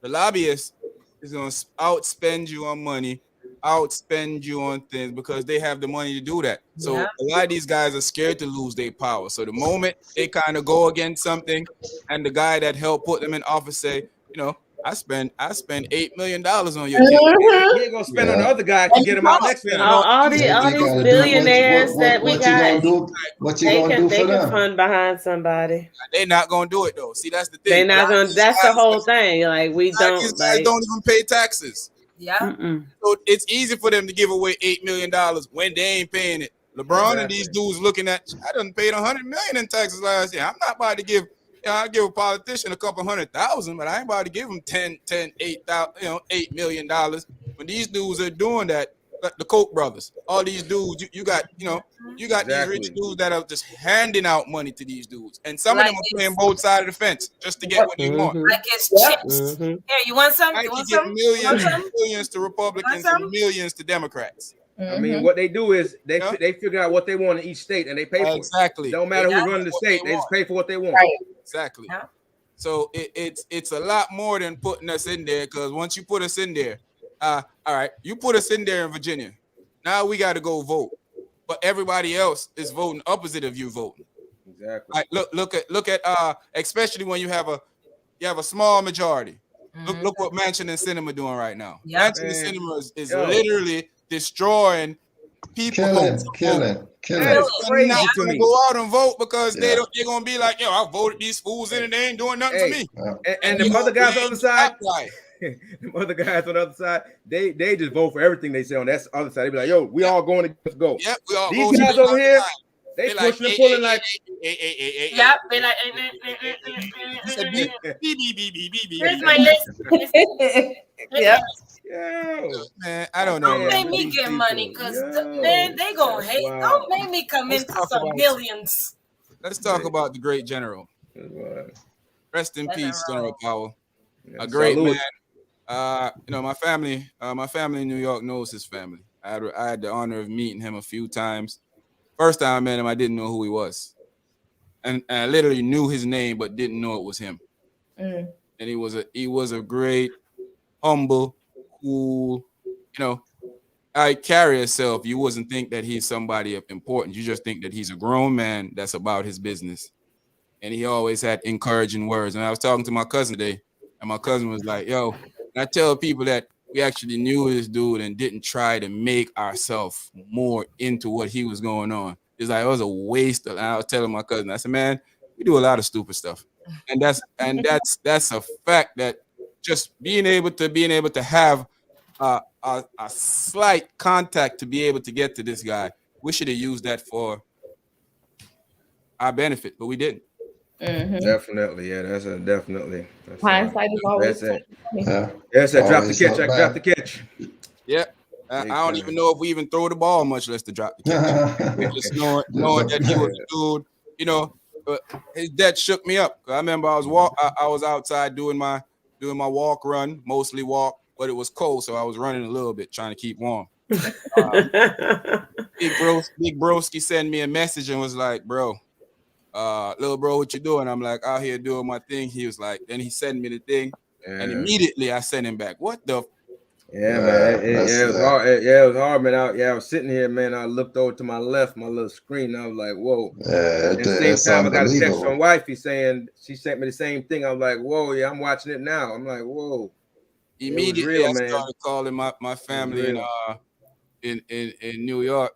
the lobbyist is gonna outspend you on money, outspend you on things because they have the money to do that. So a lot of these guys are scared to lose their power. So the moment they kind of go against something, and the guy that helped put them in office say, I spent $8 million on your team. He ain't gonna spend on the other guy to get him out next year. All these billionaires that we got, what you gonna do for them? They can fund behind somebody. They're not gonna do it though. See, that's the thing. They're not gonna. That's the whole thing. Like we don't. These guys don't even pay taxes. Yeah. So it's easy for them to give away $8 million when they ain't paying it. LeBron and these dudes looking at, I done paid $100 million in taxes last year. I'm not about to give. I give a politician a couple $100,000, but I ain't about to give them $8 million. When these dudes are doing that, like the Koch brothers, all these dudes, you got these rich dudes that are just handing out money to these dudes, and some of them are playing both sides of the fence just to get what they want. Like it's chips. Here, you want some? You want some? Millions to Republicans and millions to Democrats. I mean, what they do is they figure out what they want in each state and they pay for it. Exactly. Don't matter who's running the state, they just pay for what they want. Right. Exactly. Yeah. So it's a lot more than putting us in there, because once you put us in there, all right, you put us in there in Virginia. Now we got to go vote, but everybody else is voting opposite of you voting. Exactly. Like, look at especially when you have a small majority. Look what Mansion and Cinema doing right now. Yep. Mansion and Cinema is literally destroying people. Killing. That is crazy not to gonna me. go out and vote because they're gonna be like, yo, I voted these fools in and they ain't doing nothing for me. And the other guys on the other side, the other guys on the other side, they just vote for everything they say on that other side. They be like, yo, we all going to go. Yep, we all these guys over here, they pushing and pulling like. Yep, they like. Here's my list. Yep. Man, I don't know. Don't make me get money, because man, they gonna hate. Don't make me come into some millions. Let's talk about the great general. Rest in peace, General Powell. A great man. My family in New York knows his family. I had the honor of meeting him a few times. First time I met him, I didn't know who he was, and I literally knew his name but didn't know it was him. And he was a great, humble, cool. I carry himself. You wouldn't think that he's somebody of importance. You just think that he's a grown man that's about his business. And he always had encouraging words. And I was talking to my cousin today, and my cousin was like, yo, and I tell people that we actually knew this dude and didn't try to make ourselves more into what he was going on. It's like, it was a waste. And I was telling my cousin, I said, man, we do a lot of stupid stuff. And that's a fact, that just being able to have a slight contact to be able to get to this guy, we should have used that for our benefit, but we didn't. Definitely, yeah, that's definitely. Hindsight is always. That's it. Drop the catch. Drop the catch. Yeah, I don't even know if we even throw the ball, much less to drop the catch. Just knowing that he was a dude, but his death shook me up. I remember I was outside doing my walk run, mostly walk, but it was cold, so I was running a little bit, trying to keep warm. Big broski sent me a message and was like, bro, little bro, what you doing? I'm like, out here doing my thing. He was like, then he sent me the thing, and immediately I sent him back. What the? Man. It was hard. It was hard, man. I was sitting here, man. I looked over to my left, my little screen. And I was like, whoa. At the same time, I got a text from wifey saying she sent me the same thing. I was like, whoa, yeah, I'm watching it now. I'm like, whoa. Immediately, I started calling my family in New York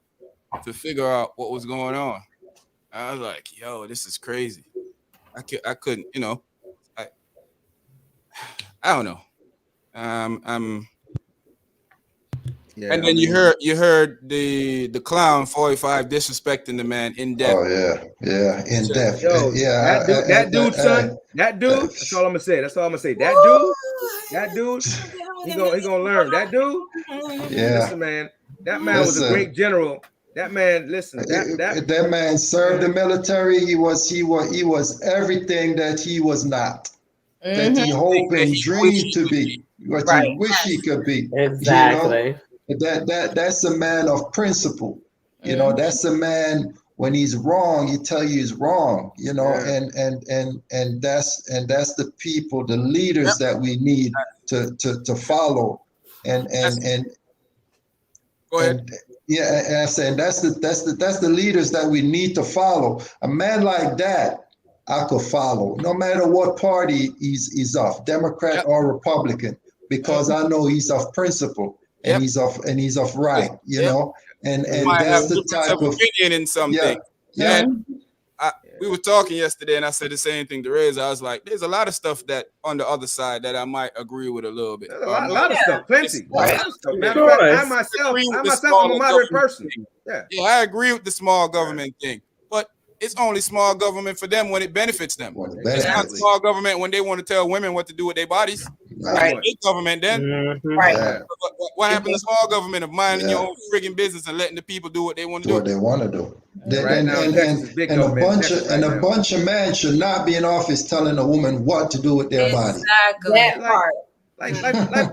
to figure out what was going on. I was like, yo, this is crazy. I couldn't, I don't know. And then you heard the clown 45 disrespecting the man in depth. Oh yeah, in depth. Yo, yeah, that dude, son. That dude. That's all I'm gonna say. That dude. He gonna learn. That dude. Yeah. Listen, man. That man was a great general. That man, listen. That man served the military. He was everything that he was not. That he hoped and dreamed to be. What he wish he could be. Exactly. That's a man of principle. That's a man, when he's wrong, he tell you he's wrong, and that's the people, the leaders that we need to follow. And go ahead. And I said that's the leaders that we need to follow. A man like that, I could follow, no matter what party he's of, Democrat or Republican, because I know he's of principle. And he's of right, and that's the type of opinion in something. Yeah. We were talking yesterday, and I said the same thing to Reza. I was like, "There's a lot of stuff that on the other side that I might agree with a little bit. A lot of stuff, plenty. Matter of fact, I myself, I'm a moderate person. Yeah, I agree with the small government thing, but it's only small government for them when it benefits them. It's not small government when they want to tell women what to do with their bodies. Right. Big government then. Right. What happened to small government of minding your own frigging business and letting the people do what they want to do? What they want to do. And a bunch of men should not be in office telling a woman what to do with their body. Exactly. That part.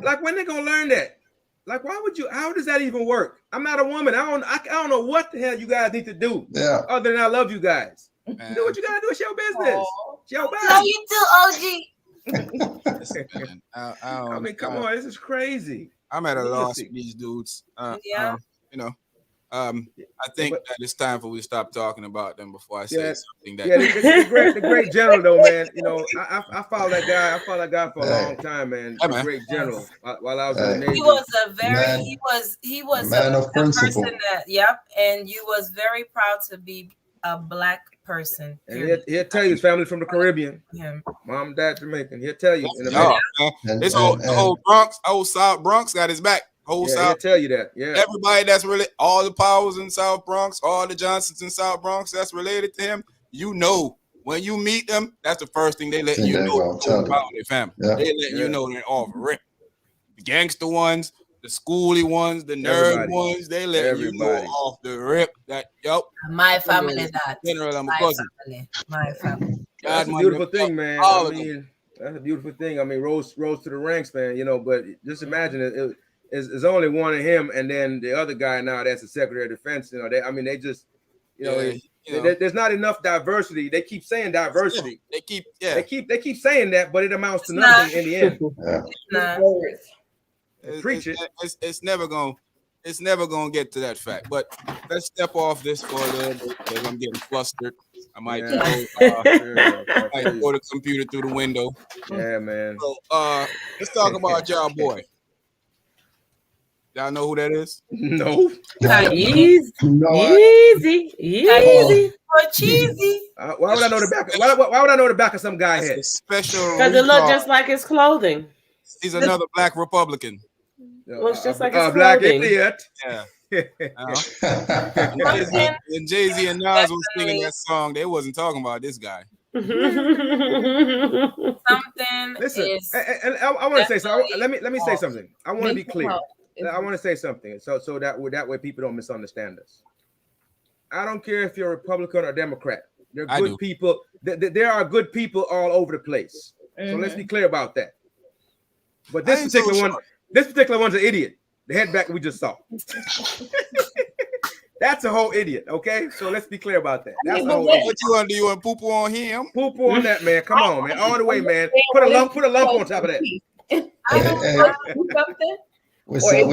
Like when they gonna learn that? Like, how does that even work? I'm not a woman. I don't know what the hell you guys need to do. Yeah. Other than I love you guys. Do what you gotta do. It's your business. It's your body. Love you too, OG. I mean, come on, this is crazy. I'm at a loss with these dudes. I think that it's time for we to stop talking about them before I say something that. Yeah, the great general though, man. You know, I follow that guy. I follow that guy for a long time, man. The great general. While I was in the Navy, he was a very he was man of principle. person that and you was very proud to be a black person. And he'll tell you his family from the Caribbean. Mom, dad Jamaican. He'll tell you in a minute. This whole Bronx, South Bronx got his back. South. He'll tell you that. Yeah. Everybody that's really all the Powells in South Bronx, all the Johnsons in South Bronx that's related to him, you know, when you meet them, that's the first thing they let you know about their family. Yeah. They let you know they're all rip. The gangster ones, the schooly ones, the nerd ones, they let you know off the rip that my family that. General, I'm a cousin. My family. That's a beautiful thing, man. I mean, that's a beautiful thing. I mean, rose to the ranks, man. You know, but just imagine it's only one of him, and then the other guy now that's the Secretary of Defense. You know, they just, there's not enough diversity. They keep saying diversity. They keep saying that, but it amounts to nothing in the end. Preach it. It's never gonna get to that fact. But let's step off this for a little bit because I'm getting flustered. I might throw the computer through the window. Yeah, man. So let's talk about y'all boy. Y'all know who that is? No. Easy. Cheesy. Why would I know the back? Why would I know the back of some guy head? Special. Because it looked just like his clothing. He's another black Republican. Looks just like his clothing. Black idiot. Yeah. When Jay-Z and Nas was singing that song, they wasn't talking about this guy. Something. Listen, and I want to say something. Let me say something. I want to be clear. I want to say something so that way people don't misunderstand us. I don't care if you're a Republican or Democrat. They're good people. There are good people all over the place. So let's be clear about that. But this particular one's an idiot. The head back we just saw. That's a whole idiot, okay? So let's be clear about that. That's a whole idiot. What you want to do? You want poo-poo on him? Poo-poo on that, man. Come on, man. All the way, man. Put a lump on top of that.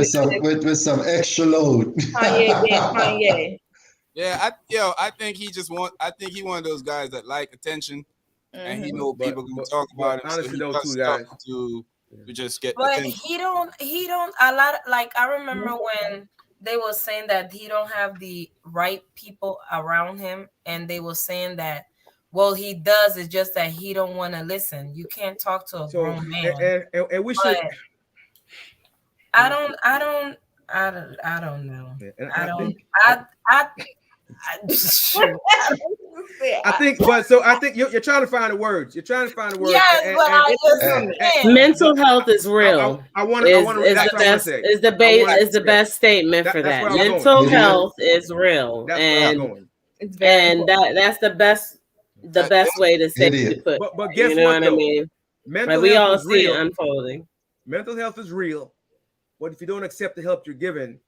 Something. With some extra load. Kanye. Yeah, I think he one of those guys that like attention, and he know people gonna talk about him. Honestly, those two guys to just get. But attention. he don't a lot. Like I remember when they were saying that he don't have the right people around him, and they were saying that. Well, he does. It's just that he don't want to listen. You can't talk to a grown man. And we should. I don't know. I think you're trying to find the words. You're trying to find the words. Yes, mental health is real. Is the best statement for that. Mental health is real, and that's the best way to say to put. But guess what? I mean? We all see it unfolding. Mental health is real. But if you don't accept the help you're given,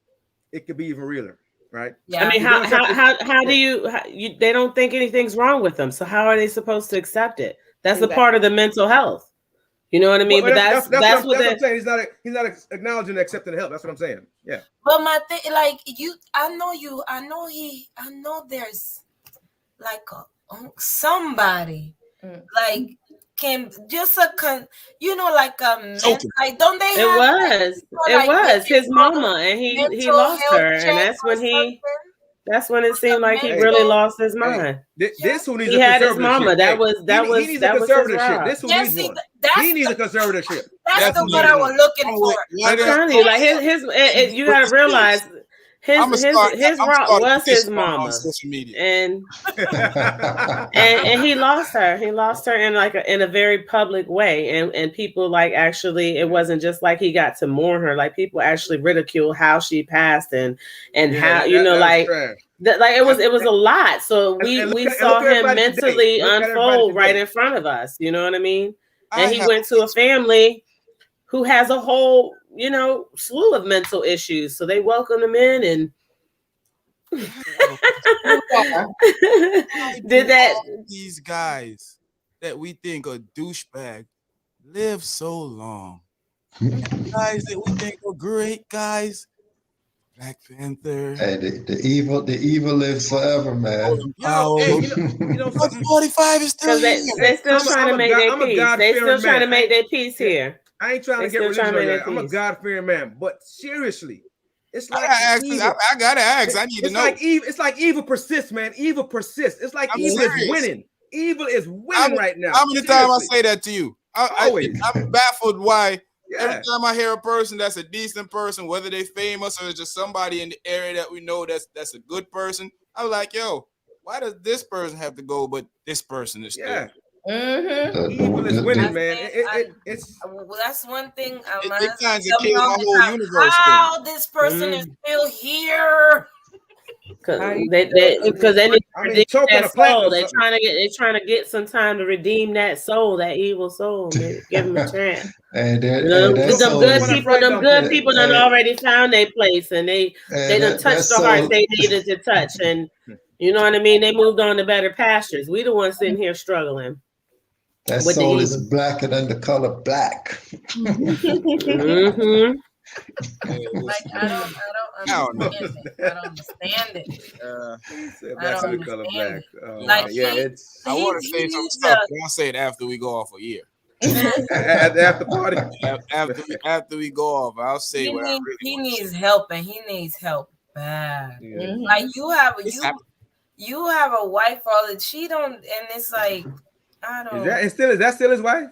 it could be even realer, right? Yeah. I mean, how do you? They don't think anything's wrong with them, so how are they supposed to accept it? That's a part of the mental health. You know what I mean? But that's what I'm saying. He's not acknowledging and accepting the help. That's what I'm saying. Yeah. But my thing, like I know there's like somebody like. Came just like like don't they? It was his mama, and he lost her, and that's when it seemed like he really lost his mind. This who needs he had his mama. That was he needs a conservatorship. This who needs one. He needs a conservatorship. That's the what I was looking for. I'm telling you, like his you gotta realize. His rock was his mama, and he lost her. He lost her in a very public way, and people like actually it wasn't just like he got to mourn her. Like people actually ridiculed how she passed and how it was a lot. So we saw him mentally unfold right in front of us. You know what I mean? And he went to a family who has a whole, slew of mental issues. So they welcomed him in and did that. These guys that we think are douchebag live so long. Guys that we think are great guys, Black Panther. Hey, the evil lives forever, man. You know something. 45 is still Because here. they're still trying to make their peace. They still trying to make their peace here. I ain't trying to get religious on you. I'm a God-fearing man. But seriously, it's like I gotta ask. I need to know. It's like evil persists, man. Evil persists. It's like evil is winning. Evil is winning right now. How many times I say that to you? Always. I'm baffled why every time I hear a person that's a decent person, whether they famous or it's just somebody in the area that we know that's a good person, I'm like, yo, why does this person have to go, but this person is still? Evil is winning, man. Well, that's one thing. It kind of came my whole universe. How this person is still here? Because they need to redeem that soul. They're trying to get some time to redeem that soul, that evil soul. Maybe give them a chance. Them good people done already found their place, and they done touched the hearts they needed to touch, and you know what I mean. They moved on to better pastures. We the ones sitting here struggling. That soul is blacker than the color black. Like I don't understand it. That's the color black. Like I want to say some stuff. I want to say it after we go off a year. After party. After we go off, I'll say what I really he needs help, and he needs help bad. Like you have a wife, all that she don't, and it's like I don't. Is that still his wife?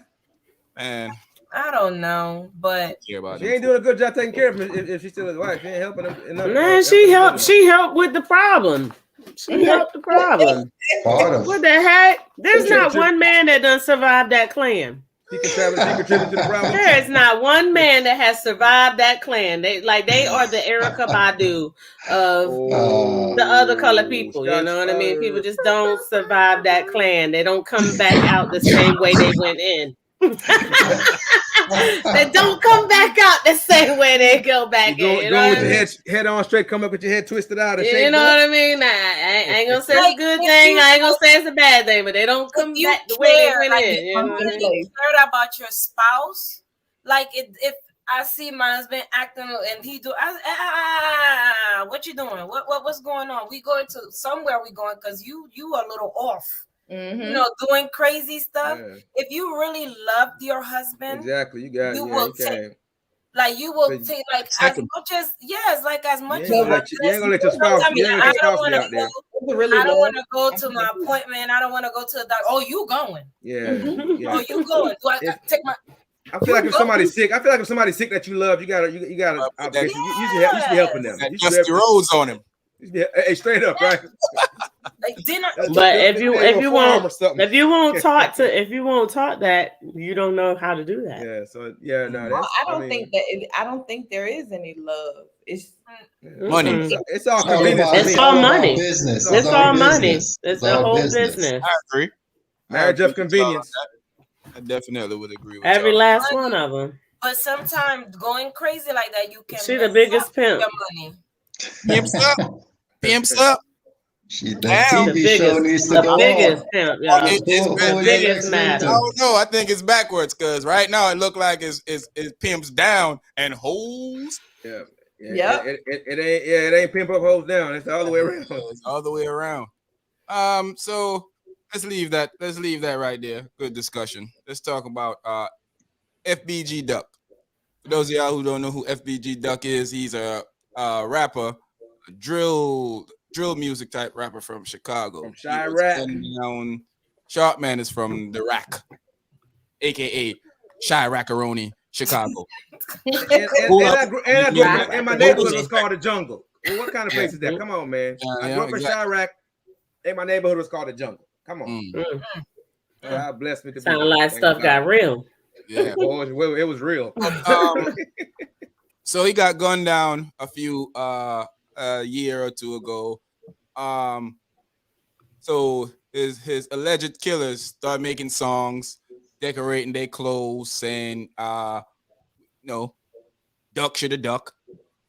Man, I don't know, but she ain't doing a good job taking care of him if she's still his wife. She ain't helping him. Man, she helped with the problem. She helped the problem. What the heck? There's not one man that done survived that clan. He contributed to the problem. There is not one man that has survived that clan. They are the Erykah Badu of the other color people. You know what I mean? People just don't survive that clan. They don't come back out the same way they went in. They don't come back out the same way they go back in. You know with your head on straight, come up with your head twisted out. You know what I mean? I ain't gonna say it's a good thing. I ain't gonna say it's a bad thing, but they don't come back the way they went in. You know what I mean? You cared about your spouse. Like if I see my husband acting and he do, what you doing? What's going on? We going to somewhere. We going because you a little off. You know, doing crazy stuff. Yeah. If you really loved your husband, exactly, you got. You will take, like you will take, like as much as as much as you ain't gonna let your spouse. I mean, I don't want to go to my appointment. I don't want to go to the doctor. Oh, you going? Yeah. Oh, you going? Do I take my? I feel like if somebody's sick, that you love, you gotta. You should be helping them. You should the roads on him. Hey, straight up, right? Like dinner. But if you won't talk that, you don't know how to do that. Yeah. So no. I don't think there is any love. It's money. It's all convenience. It's all money. Business. It's all money. It's the whole business. I agree. Marriage of convenience. I definitely would agree with every last one of them. But sometimes going crazy like that, you can. She the biggest pimp. Your money. Pimps up. Pimps up. That TV show needs to go biggest on. Pimp, yeah. The biggest matter. I don't know. I think it's backwards because right now it look like it's pimps down and hoes. Yeah. It ain't pimp up, hoes down. It's all the way around. It's all the way around. So let's leave that right there. Good discussion. Let's talk about FBG Duck. For those of y'all who don't know who FBG Duck is, he's a rapper, a drill music type rapper from Chicago. From Chirac. Sharpman is from the Rack, aka Chiracaroni, Chicago. and my neighborhood was called the Jungle. Well, what kind of place is that? Come on, man. I grew up in Chirac, and my neighborhood was called the Jungle. Come on. God bless me. Sound like stuff got real. Yeah, it was real. So he got gunned down a year or two ago. So his alleged killers start making songs, decorating their clothes, saying, duck should have duck.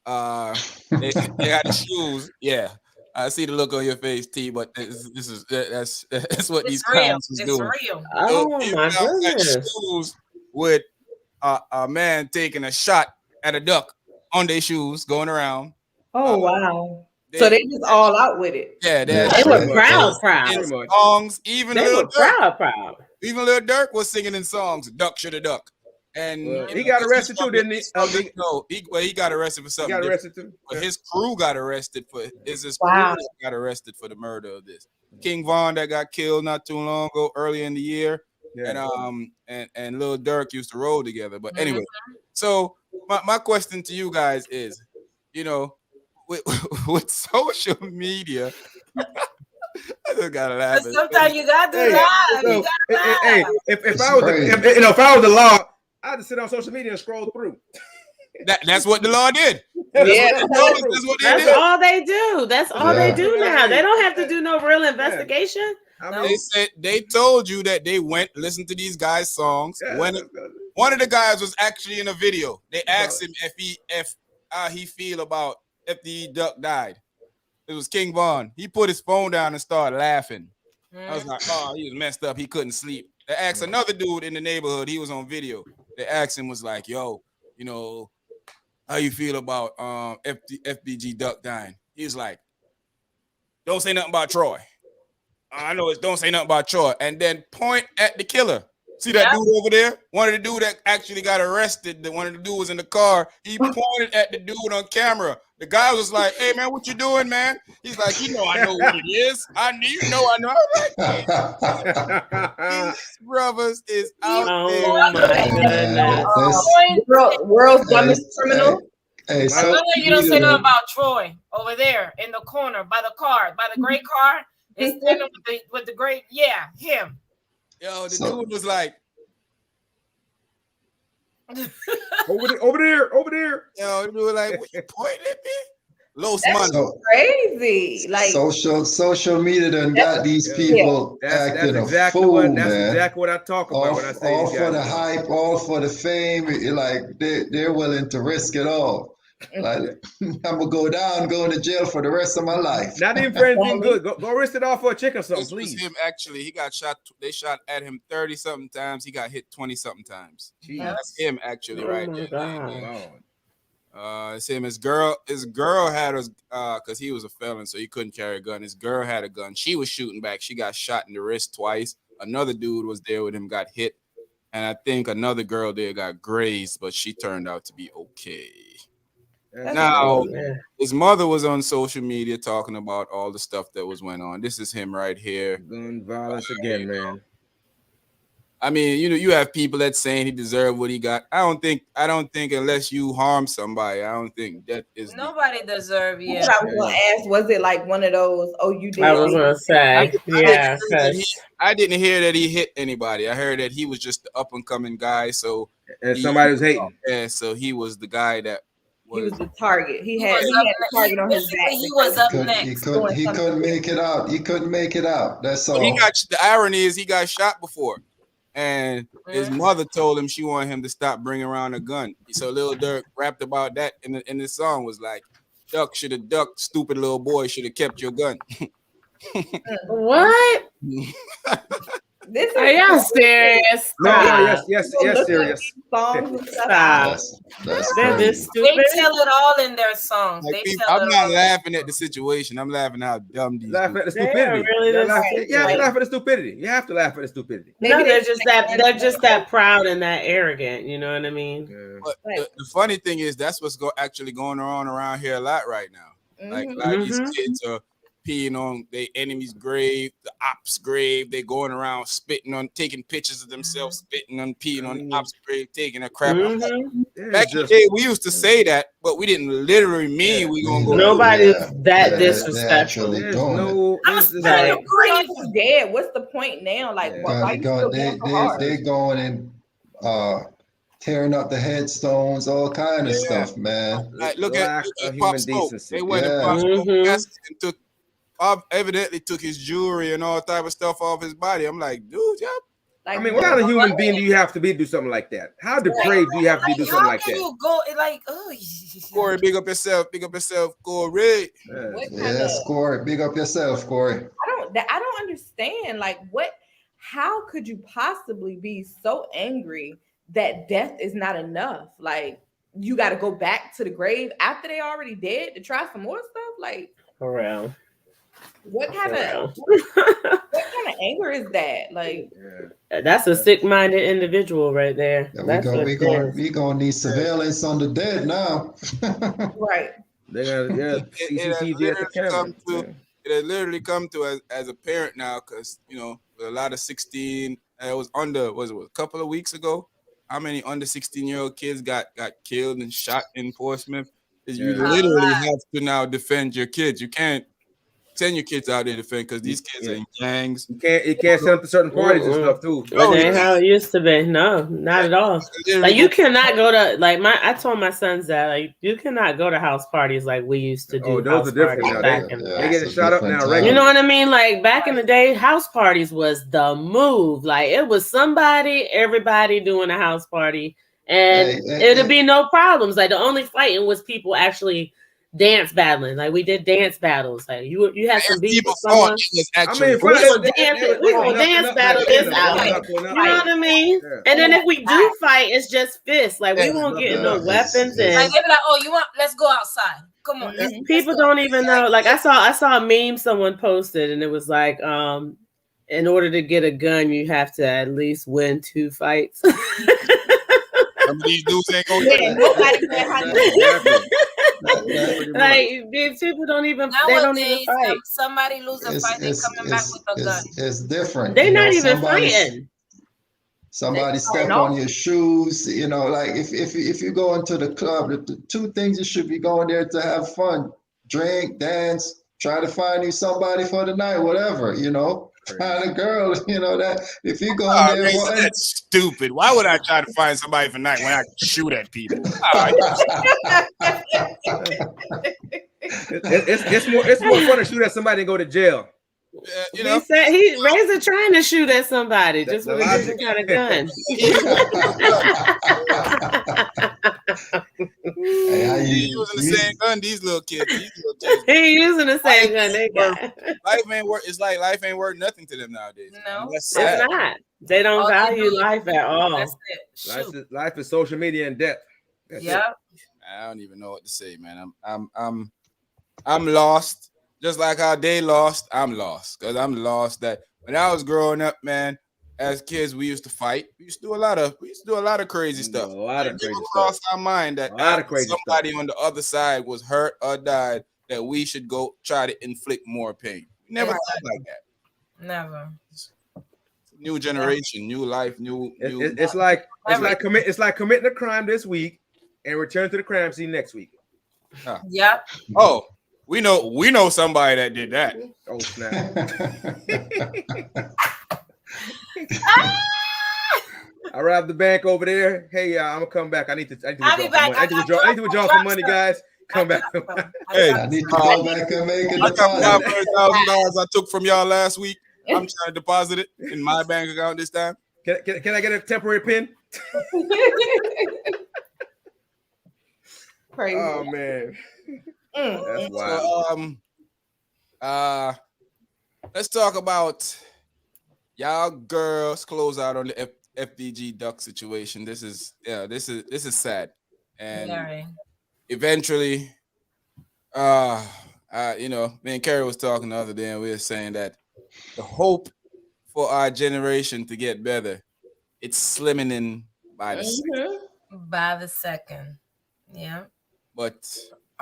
They had the shoes. Yeah, I see the look on your face, T. But that's what these clowns is doing. Real. Oh my goodness! Shoes with a man taking a shot at a duck on their shoes, going around. Oh wow! So they just all out with it. Yeah, they were proud. In songs. Even they Lil were Durk, proud. even Lil Durk was singing in songs. Duck shoulda duck. And he got arrested too, didn't he? He got arrested for something. He got arrested too. But his crew got arrested for his Wow. crew got arrested for the murder of this King Von that got killed not too long ago, early in the year. Yeah. And Lil Durk used to roll together. But anyway, so my question to you guys is, you know, with social media, I just gotta laugh. Sometimes you gotta do live. You gotta laugh. Hey, if I was the law, I'd just sit on social media and scroll through. That's what the law did. Yeah, that's all they do. That's all they do now. They don't have to do no real investigation. They said they told you that they went listen to these guys' songs. When one of the guys was actually in a video, they asked him if how he feel about if the duck died. It was King Von. He put his phone down and started laughing. I was like, oh, he was messed up. He couldn't sleep. They asked another dude in the neighborhood. He was on video. They asked him, was like, yo, you know, how you feel about FBG duck dying? He was like, don't say nothing about Troy. I know it's don't say nothing about Troy. And then point at the killer. See that dude over there? One of the dude that actually got arrested. One of the dude was in the car. He pointed at the dude on camera. The guy was like, "Hey man, what you doing, man?" He's like, I know what it is. I know." These brothers is out there. Oh my goodness! World's dumbest criminal. Hey, you don't say nothing about Troy over there in the corner by the car, by the gray car. It's with the great, him. Yo, the dude was like, over there. Yo, the dude was like, what you pointing at me? Los money. Crazy. Like social media done got these people acting a fool, man. That's exactly what I talk about when I say all for the hype, all for the fame. Like they're willing to risk it all. Like I'm gonna go into jail for the rest of my life. Not even for anything good. Go risk it all for a chick or something, please. Was him actually. He got shot. They shot at him 30-something times. He got hit 20-something times. That's him actually, right there. It's him. His girl had us because he was a felon, so he couldn't carry a gun. His girl had a gun. She was shooting back. She got shot in the wrist twice. Another dude was there with him, got hit, and I think another girl there got grazed, but she turned out to be okay. Now, his mother was on social media talking about all the stuff that was went on. This is him right here. Gun violence again, man. I mean, you have people that saying he deserved what he got. I don't think unless you harm somebody, I don't think that is nobody deserve you. I was gonna ask, was it like one of those? Oh, you did. I was gonna say, I didn't hear that he hit anybody. I heard that he was just the up and coming guy. So somebody was hating. Yeah, so he was the guy that. He was the target. He had the target on his back. He was up next. He couldn't make it out. He couldn't make it out. That's all. The irony is he got shot before, and his mother told him she wanted him to stop bringing around a gun. So Lil Durk rapped about that in the song was like, "Duck should have ducked. Stupid little boy should have kept your gun." What? Are y'all serious? No, yes, serious. They're this stupid. They tell it all in their songs. I'm not laughing at the situation. I'm laughing how dumb these. Laugh at the stupidity. You have to laugh at the stupidity. You have to laugh at the stupidity. No, they're just that proud and that arrogant. You know what I mean? Yeah. But the funny thing is, that's what's actually going on around here a lot right now. Like these kids are peeing on their enemy's grave, the ops' grave. They going around taking pictures of themselves, spitting on, peeing on the ops' grave, taking a crap. Back in the day, we used to say that, but we didn't literally mean we gonna go. Nobody's that disrespectful. I'm dead. What's the point now? Like, they're going and tearing up the headstones, all kind of stuff, man. Like, look at human decency. They went to Pop Smoke and evidently took his jewelry and all type of stuff off his body. I'm like, dude, I mean, what kind of human being do you have to be to do something like that? How depraved do you have to be to do something like that? You go like, Corey, big up yourself, Corey. Corey, big up yourself, Corey. I don't understand. Like, how could you possibly be so angry that death is not enough? Like, you got to go back to the grave after they already dead to try some more stuff. Like, around. What kind of anger is that? Like, that's a sick-minded individual right there. Yeah, that's we gonna need surveillance on the dead now. Right. They got CCTV at the camera. It has literally come to as a parent now, because with a lot of 16. It was a couple of weeks ago. How many under 16-year-old kids got killed and shot in Portsmouth? You literally have to now defend your kids. You can't send your kids out there to defend, because these kids are in gangs. You can't send them to certain parties and stuff too. That ain't how it used to be. No, not at all. Like, you cannot go to, like, I told my sons that, like, you cannot go to house parties like we used to do. Oh, those are different now. They getting shot up now. You know what I mean? Like, back in the day, house parties was the move. Like, it was everybody doing a house party, and it'd be no problems. Like, the only fighting was people actually dance battling. Like, we did dance battles. Like, you had some beef with someone. We gonna dance battle this out. You know what I mean? And then if we do fight, it's just fists. Like, we won't get no weapons. And they be like, "Oh, you want? Let's go outside. Come on." People don't even know. Like, I saw a meme someone posted, and it was like, in order to get a gun, you have to at least win 2 fights. Some of these dudes ain't gonna like, people don't even. Nowadays, they don't even fight. Somebody lose a fight, they coming back with a gun. It's different. They're not even fighting. Somebody step on your shoes. Like if you go into the club, the 2 things you should be going there to have fun: drink, dance, try to find you somebody for the night, whatever. Find a girl. That if you go in there, that's stupid. Why would I try to find somebody for night when I can shoot at people? It's more fun to shoot at somebody than go to jail. He said Razor trying to shoot at somebody just with a different kind of gun. He's using the same gun. These little kids. He using the same gun they got. Life ain't worth. It's like life ain't worth nothing to them nowadays. No, it's not. They don't value life at all. That's it. Life is social media and death. Yep. I don't even know what to say, man. I'm lost. Just like how they lost, I'm lost. Because I'm lost that when I was growing up, man, as kids, we used to fight. We used to do a lot of crazy stuff. A lot of crazy stuff. Crossed our mind that somebody on the other side was hurt or died, that we should go try to inflict more pain. We never thought like that. Never. New generation, new life, new. It's like committing a crime this week and return to the crime scene next week. Yep. Oh. We know somebody that did that. Oh snap! I robbed the bank over there. Hey, I'm gonna come back. I need to withdraw some money, guys. Come back. Hey, I need to go back and make it. I got $100,000 I took from y'all last week. I'm trying to deposit it in my bank account this time. Can I get a temporary pin? Crazy. Oh man. That's wild. So, let's talk about y'all girls close out on the FBG duck situation. This is sad, and eventually, me and Carrie was talking the other day, and we were saying that the hope for our generation to get better, it's slimming in by the second. Yeah, but.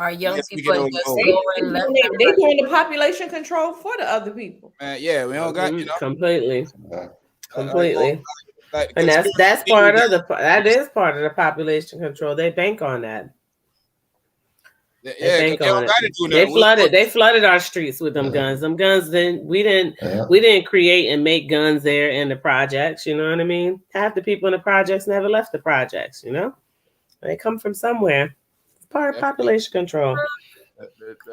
Our young people are just going left. They're doing the population control for the other people. Yeah, we don't got completely. And that's part of the population control. They bank on that. They bank on it. They flooded our streets with them guns. Them guns. We didn't create and make guns there in the projects. You know what I mean? Half the people in the projects never left the projects. They come from somewhere. Part of population control.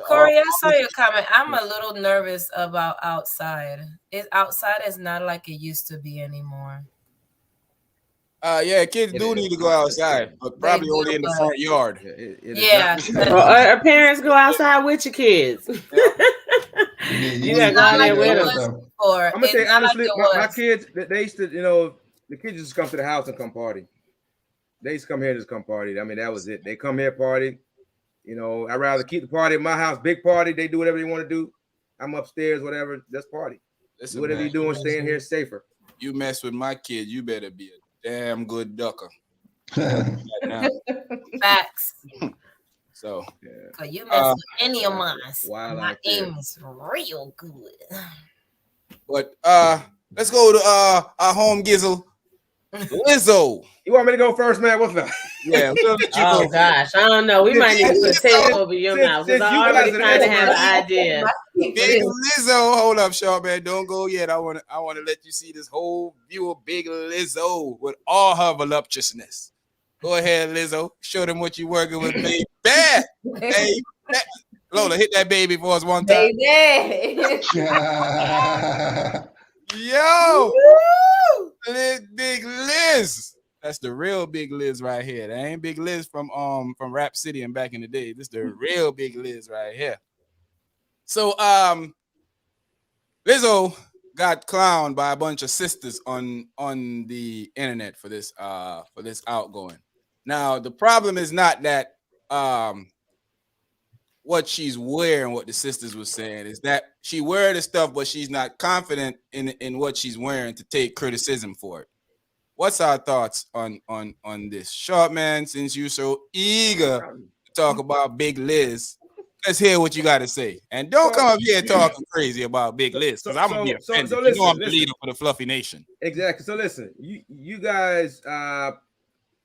Corey, I saw your comment. I'm a little nervous about outside. Outside is not like it used to be anymore. Kids do need to go outside, but probably only in the front yard. Or parents go outside with your kids. You gotta go out there with them. I'm gonna say honestly, my kids, they used to, the kids just come to the house and come party. They used to come here and just come party. I mean, that was it. They come here party. You know, I'd rather keep the party at my house, big party. They do whatever they want to do. I'm upstairs, whatever. Just party. Listen, do whatever you're doing. Staying here is safer. You mess with my kid, you better be a damn good ducker. Facts. So, yeah. You mess with any of mine. My aim is real good. But let's go to our home gizzle, Lizzo. You want me to go first, man? What's that? Yeah. Oh gosh, I don't know. We might need to put tape over your mouth because I already kind of have an idea. Big Lizzo, hold up, Shaw, man. Don't go yet. I want to let you see this whole view of Big Lizzo with all her voluptuousness. Go ahead, Lizzo. Show them what you're working with, baby. Hey, Lola, hit that baby for us one time. Baby. Yo, Big Liz. That's the real Big Liz right here. That ain't Big Liz from Rap City and back in the day. This is the real Big Liz right here. So Lizzo got clowned by a bunch of sisters on the internet for this outgoing. Now the problem is not that what she's wearing, what the sisters were saying, is that she wear the stuff, but she's not confident in what she's wearing to take criticism for it. What's our thoughts on this? Short man, since you're so eager to talk about Big Liz, let's hear what you got to say. And don't come up here talking crazy about Big Liz, because I'm going to be offended. So listen, I'm the leader for the Fluffy Nation. Exactly. So listen, you guys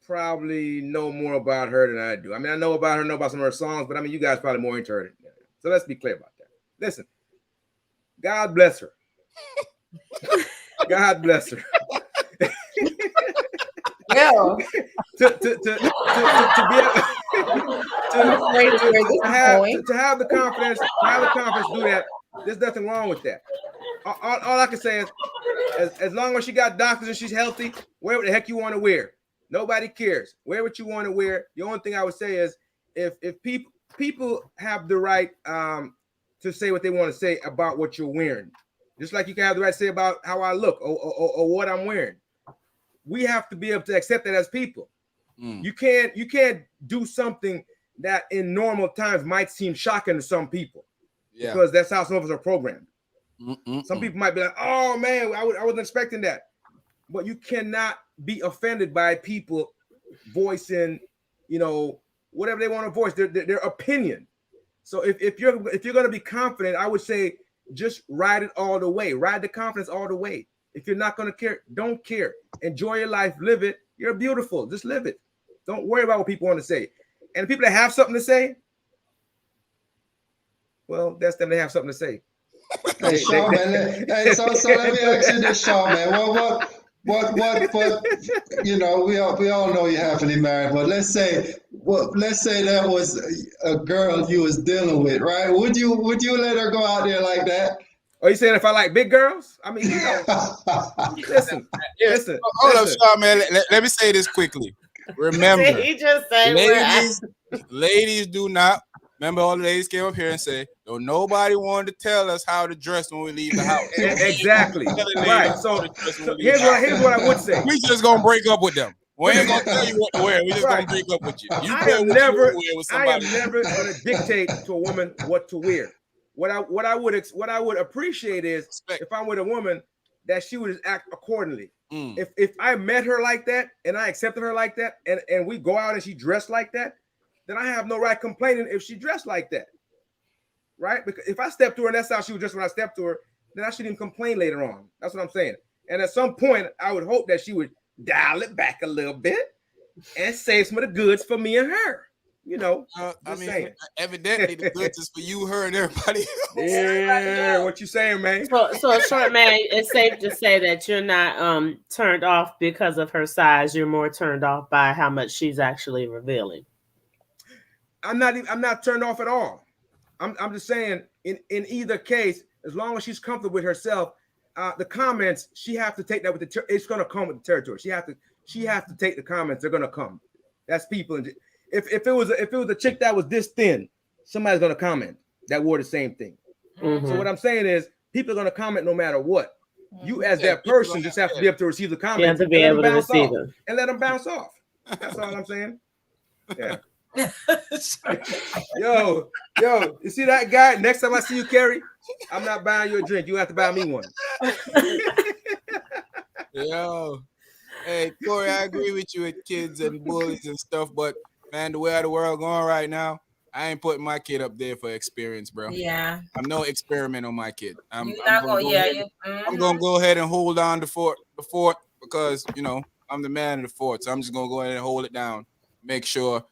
probably know more about her than I do. I mean, I know about her, know about some of her songs, but I mean, you guys probably more into her. So let's be clear about that. Listen, God bless her. God bless her. Yeah. to have the confidence to do that. There's nothing wrong with that. All I can say is, as long as she got doctors and she's healthy, wear what the heck you want to wear. Nobody cares. Wear what you want to wear. The only thing I would say is, if people have the right to say what they want to say about what you're wearing, just like you can have the right to say about how I look or what I'm wearing. We have to be able to accept that as people. You can't do something that in normal times might seem shocking to some people, because that's how some of us are programmed. Some people might be like, "Oh man, I wasn't expecting that," but you cannot be offended by people voicing, whatever they want to voice, their opinion. So if you're going to be confident, I would say just ride it all the way. Ride the confidence all the way. If you're not going to care, don't care. Enjoy your life, live it. You're beautiful. Just live it. Don't worry about what people want to say. And the people that have something to say, well, that's them. They have something to say. Hey, Shaw, man. Hey, so let me ask you this, Shaw, man. What? We all know you're happily married, but let's say that was a girl you was dealing with, right? Would you let her go out there like that? Are you saying if I like big girls? I mean, listen. Hold up, Shaw, man. Let me say this quickly. Remember, he just said, ladies do not. Remember, all the ladies came up here and say, "Don't nobody want to tell us how to dress when we leave the house." Exactly. Right. So here's what I would say. We just gonna break up with them. We ain't gonna tell you what to wear. We just gonna break up with you. I am never gonna dictate to a woman what to wear. What I would appreciate is if I'm with a woman that she would just act accordingly. If I met her like that and I accepted her like that and we go out and she dressed like that, then I have no right complaining if she dressed like that. Right? Because if I stepped to her and that's how she was dressed when I stepped to her, then I shouldn't even complain later on. That's what I'm saying. And at some point, I would hope that she would dial it back a little bit and save some of the goods for me and her. Evidently the goods is for you, her, and everybody else. Yeah, what you saying, man? So short man, it's safe to say that you're not turned off because of her size. You're more turned off by how much she's actually revealing. I'm not turned off at all. I'm just saying in either case, as long as she's comfortable with herself, the comments she have to take that with it's gonna come with the territory. She have to take the comments. They're gonna come. That's people. If it was a chick that was this thin, somebody's gonna comment that wore the same thing. So what I'm saying is, people are gonna comment no matter what. You as that person just have to be able to receive the comments. You have to be able to receive them and let them bounce off. That's all I'm saying. Yeah. Yo, you see that guy? Next time I see you, Kerry, I'm not buying you a drink. You have to buy me one. Yo, hey Corey, I agree with you with kids and bullies and stuff, but man, the way the world going right now, I ain't putting my kid up there for experience, bro. Yeah, I'm no experiment on my kid. I'm gonna go ahead and hold on the fort because I'm the man of the fort. So I'm just gonna go ahead and hold it down. Make sure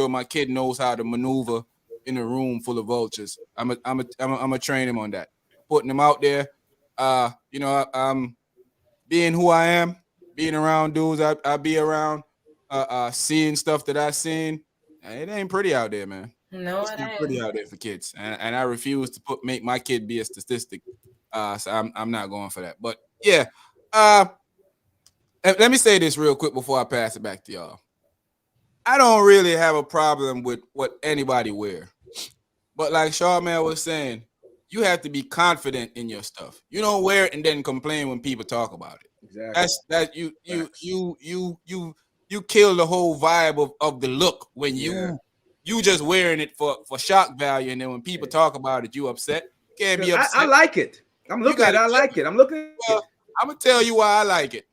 my kid knows how to maneuver in a room full of vultures. I'm a train him on that. Putting him out there. I'm being who I am, being around dudes I be around, seeing stuff that I've seen. It ain't pretty out there, man. No, it ain't pretty out there for kids, and I refuse to make my kid be a statistic. So I'm not going for that. But yeah, let me say this real quick before I pass it back to y'all. I don't really have a problem with what anybody wear, but like Charmaine was saying, you have to be confident in your stuff. You don't wear it and then complain when people talk about it. Exactly. You kill the whole vibe of the look when you just wearing it for shock value, and then when people talk about it, you upset. You can't be upset. I like it. I'm looking at it. I like it. I'm looking at it. I'm gonna tell you why I like it.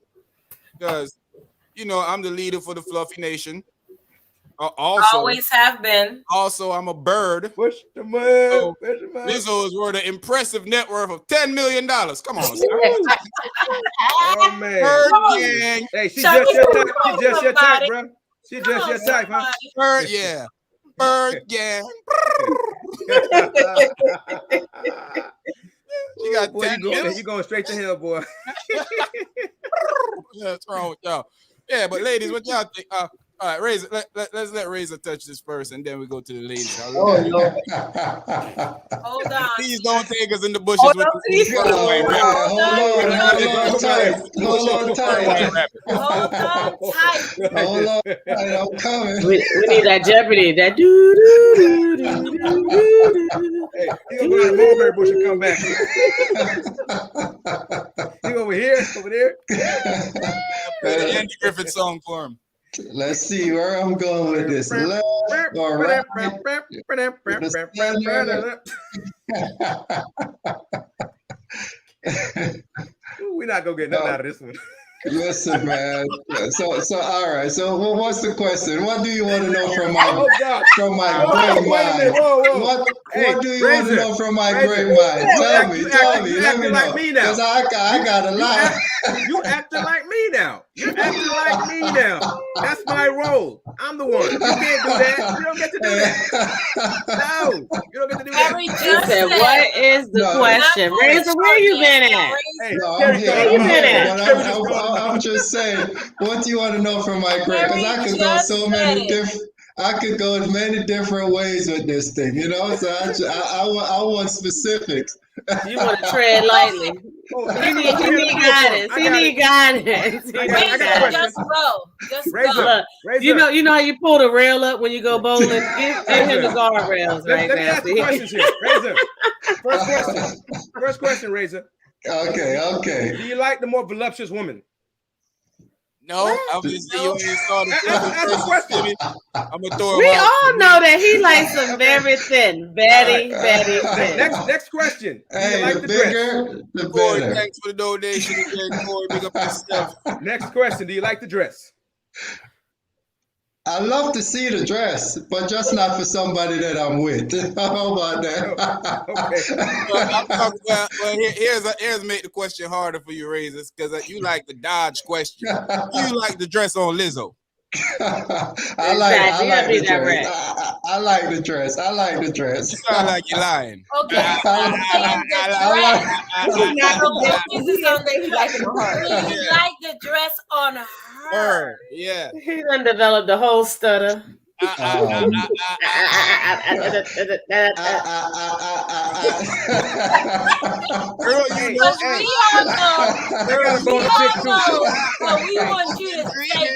Because I'm the leader for the Fluffy Nation. Always have been. Also, I'm a bird. Push the mud. So Lizzo is worth an impressive net worth of $10 million. Come on, son. Oh man. Bird gang. Hey, she just your type. She just your type, bro. She just your type, huh? Bird, yeah. Bird gang. You got boy, you going straight to hell, boy. What's wrong with y'all? Yeah, but ladies, what y'all think? All right, Razor. Let's let Razor touch this first, and then we go to the ladies. Hold on. Please don't take us in the bushes with this. Hold on tight. I'm coming. We need that Jeopardy. That do. Hey, he gonna go to the mulberry bush and come back. He over here, over there. The Andy Griffith song for him. Let's see where I'm going with this. Left or right? We're not gonna get nothing out of this one. Listen, man. So all right. So what's the question? What do you want to know from my great mind? What do you want to know from my great mind? Tell me. Let me know. Because I got a lot. You acting like me now. That's my role. I'm the one. You can't do that. You don't get to do that. No, you don't get to do that. He said, what is the question? Razor, where you been at? Hey, I'm here. Where you been at? I'm just saying, what do you want to know from my great? Because I could go so many different. I could go in many different ways with this thing, So I want specifics. You want to tread lightly. He need guidance. Just go. Razor. You know how you pull the rail up when you go bowling? Give him the guardrails right now. Let me ask the questions here. Razor. First question, Razor. Okay. Do you like the more voluptuous woman? No, obviously you ain't saw the first question. I'm gonna throw. We all know that he likes them very thin, very thin. Next question. Do you like the bigger, dress? the Corey, better. thanks for the donation again, Corey. Big up yourself. Next question. Do you like the dress? I love to see the dress, but just not for somebody that I'm with. How about that? Okay. Here's make the question harder for you, Razors, because you like the dodge question. You like the dress on Lizzo. I like the dress. I like the dress. You sound like you're lying. Okay. This is something you like in the heart. You like the dress on her. Yeah. He done developed the whole stutter. Girl, you know. We all know. But we want you to say.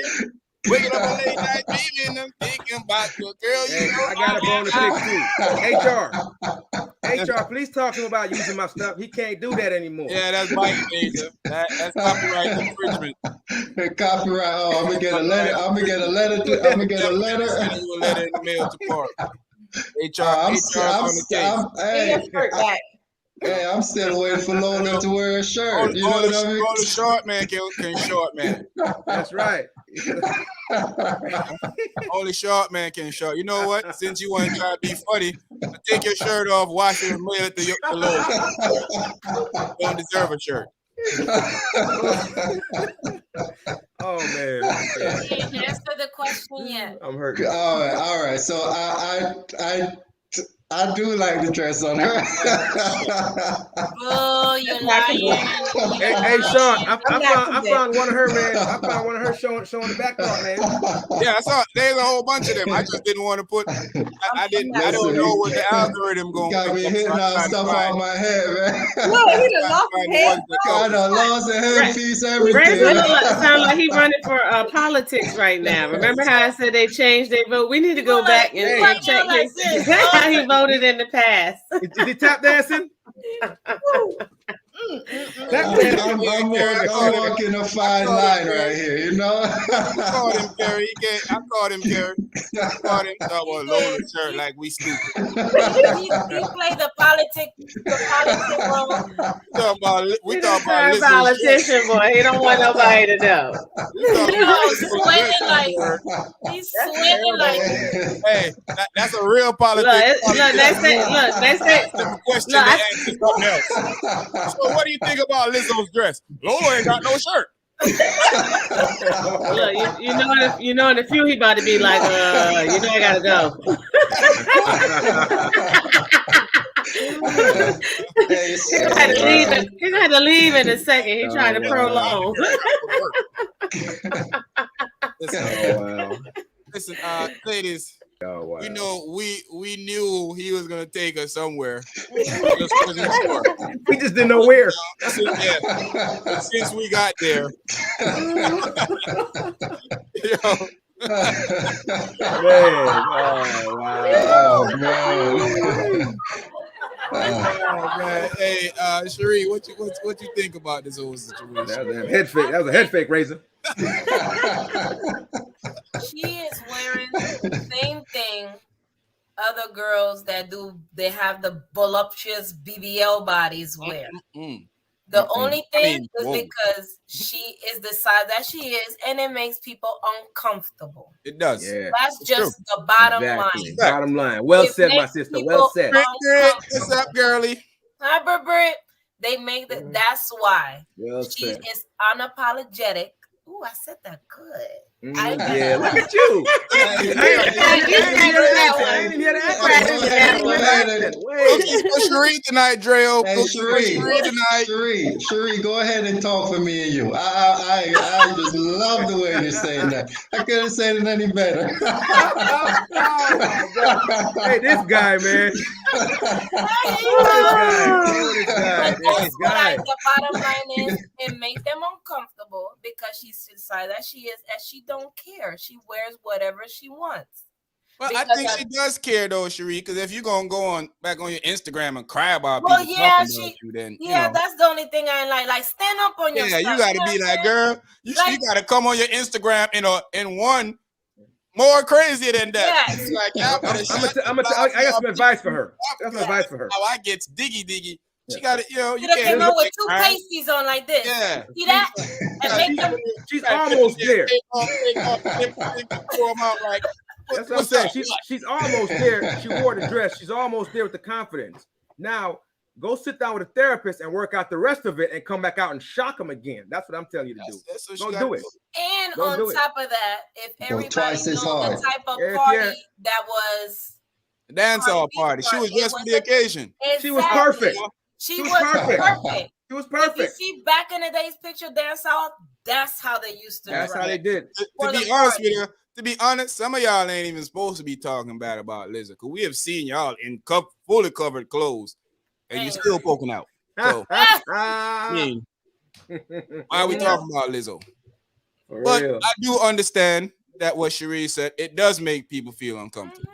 Waking up a late night dreaming, I'm thinking about your girl. I got a bone to pick too. HR. HR, please talk to him about using my stuff. He can't do that anymore. Yeah, that's Mike Major. That's copyright infringement. Copyright. Oh, I'm gonna get a letter. I'm gonna get a letter. I'm gonna get a letter. Sending you a letter in the mail tomorrow. HR's on the case. Hey, I'm still waiting for Lola to wear a shirt. You know what I mean? Only short man can short man. That's right. Only short man can short. You know what? Since you want to try to be funny, take your shirt off, wash it, and mail it to Lola. You don't deserve a shirt. Oh man. You didn't answer the question yet. I'm hurt. All right. So I do like the dress on her. Oh, you're lying. Hey, Sean, I found one of her, man. I found one of her showing the back part, man. Yeah, I saw there's a whole bunch of them. I just didn't want to put. I don't know what the algorithm going. Got me hitting all stuff on my head, man. Look, he done lost his head. I done lost a headpiece, everything. Brandon sounds like he running for politics right now. Remember how I said they changed their vote? We need to go back and check how he voted in the past. Is he tap dancing? I'm walking a fine line right here, you know. I called him Gary. I called him Gary. I called him Lola shirt like we stupid. He played the politic role. We talk about politician boy. He don't want nobody to know. He's sweating like. Hey, that's a real politics. Look, they say. Question to ask is something else. So what do you think about Lizzo's dress? Lola ain't got no shirt. Look, you know in a few he about to be like, I gotta go. He's had to leave in a second. He's trying to prolong. Listen, ladies. Oh, wow. You know, we knew he was gonna take us somewhere. We just didn't know where. Since we got there, man, oh wow, oh man. Oh man, hey, Cherie, what you think about this whole situation? That was a head fake. That was a head fake, Razor. She is wearing the same thing other girls they have the voluptuous BBL bodies wear. The only thing is because she is the size that she is, and it makes people uncomfortable. It does. Yeah. That's just the bottom line. Bottom line. Well said, my sister. Well said. What's up, girly? Hi, Britt. They make that. That's why she is unapologetic. Ooh, I said that good. Yeah, look at you. Cherie tonight, Dreo. Hey, Cherie, go ahead and talk for me and you. I just love the way you're saying that. I couldn't say it any better. Hey, this guy, man. This guy. The bottom line is it makes them uncomfortable because she's decided that she is, and she don't care. She wears whatever she wants. Well, I think she does care though, Cherie, because if you're gonna go back on your Instagram and cry about people talking about you, then that's the only thing I like. Like stand up on your stuff. You gotta be like, girl, you gotta come on your Instagram in one more crazier than that. Yes. Like, I got some advice for her. That's my advice for her. How I gets diggy. She got it, you can't go with two pasties on like this. Yeah. See that? And make them. She's almost there. That's what I'm saying. She's almost there. She wore the dress. She's almost there with the confidence. Now, go sit down with a therapist and work out the rest of it and come back out and shock them again. That's what I'm telling you to do. Don't do it. And on top of that, if everybody knows the type of party that was a dance hall party, she was just for the occasion. Exactly. She was perfect. She was perfect. She was perfect. If you see back in the days picture dance hall, that's how they used to. That's how they did. To be honest with you, to be honest, some of y'all ain't even supposed to be talking bad about Lizzo, because we have seen y'all in fully covered clothes, and you're still poking out. So, why are we talking about Lizzo? But I do understand that what Cherie said, it does make people feel uncomfortable.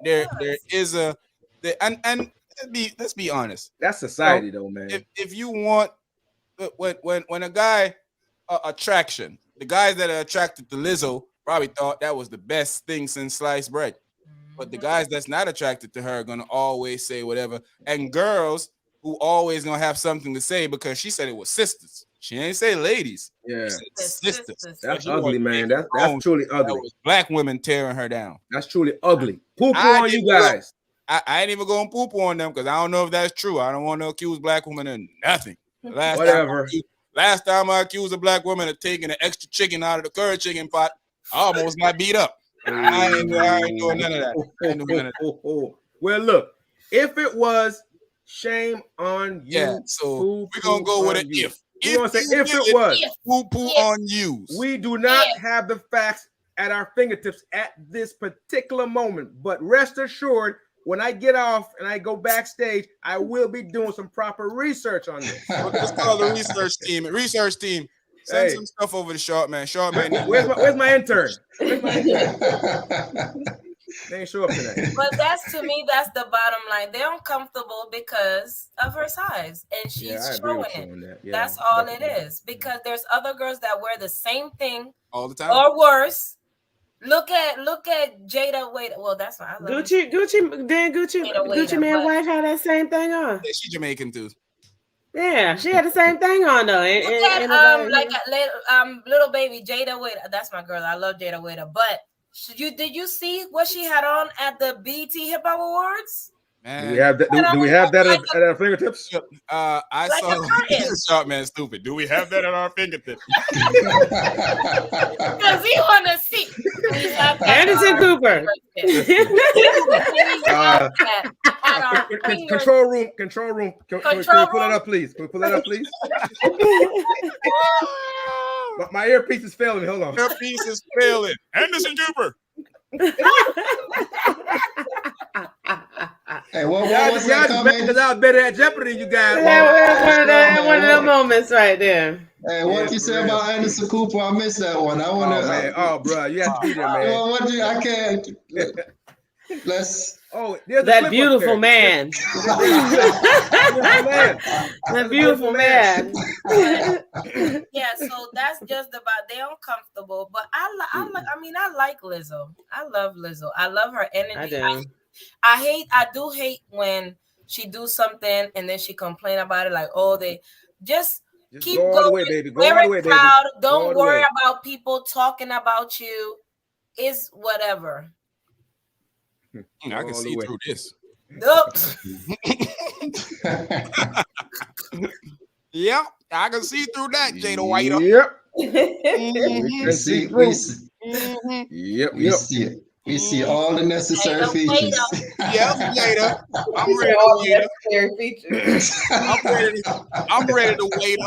There is and let's be honest. That's society, though, man. If you want, when a guy attraction, the guys that are attracted to Lizzo probably thought that was the best thing since sliced bread. But the guys that's not attracted to her are gonna always say whatever. And girls who always gonna have something to say because she said it was sisters. She ain't say ladies. Yeah, sisters. That's ugly, man. That's truly ugly. That was black women tearing her down. That's truly ugly. Poo-poo on you guys. I ain't even going poo-poo on them because I don't know if that's true. I don't want to accuse black women of nothing. Last time I accused a black woman of taking an extra chicken out of the curry chicken pot, I almost got beat up. I ain't doing none of that. Well, look, if it was shame on you, yeah, so we're gonna go with an if. We're gonna say if it was poo-poo on you. We do not have the facts at our fingertips at this particular moment, but rest assured, when I get off and I go backstage, I will be doing some proper research on this. Let's call the research team. Research team, send some stuff over to Short Man. Short Man, where's my intern? Where's my intern? They ain't show up tonight. But that's the bottom line. They're uncomfortable because of her size, and she's showing it. Yeah, that's all it is. Because there's other girls that wear the same thing all the time or worse. Look at Jada Waiter. Well, that's what I love. Gucci Mane wife had that same thing on. Yeah, she Jamaican too. Yeah, she had the same thing on though. Little baby Jada Waiter. That's my girl. I love Jada Waiter. But did you see what she had on at the BET Hip Hop Awards? Man. Do we have that? Do we have that at our fingertips? I saw Short Man stupid. Do we have that at our fingertips? Because we want to see. Anderson Cooper. Control room. Can we pull that up, please? Can we pull that up, please? My earpiece is failing. Hold on. Earpiece is failing. Anderson Cooper. Hey, what was that comment? Because I was better at Jeopardy, you guys. One of the moments right there. Hey, what you say about Anderson Cooper? I missed that one. I want to. Oh, bro, you have to be there, man. I can't. Let's. Oh, that beautiful man. That beautiful man. Yeah, so that's just about they're uncomfortable. But I like Lizzo. I love Lizzo. I love her energy. I do hate when she do something and then she complain about it like, oh, they just keep go going. All the way, baby. Go very all the way, proud. Baby. Don't worry about people talking about you. It's whatever. I can see through this. Yeah, I can see through that, Jada White. Yep. We see. Yep. We see it. We see all the necessary features. Yep, later. I'm ready to wait. Necessary features. I'm ready to wait.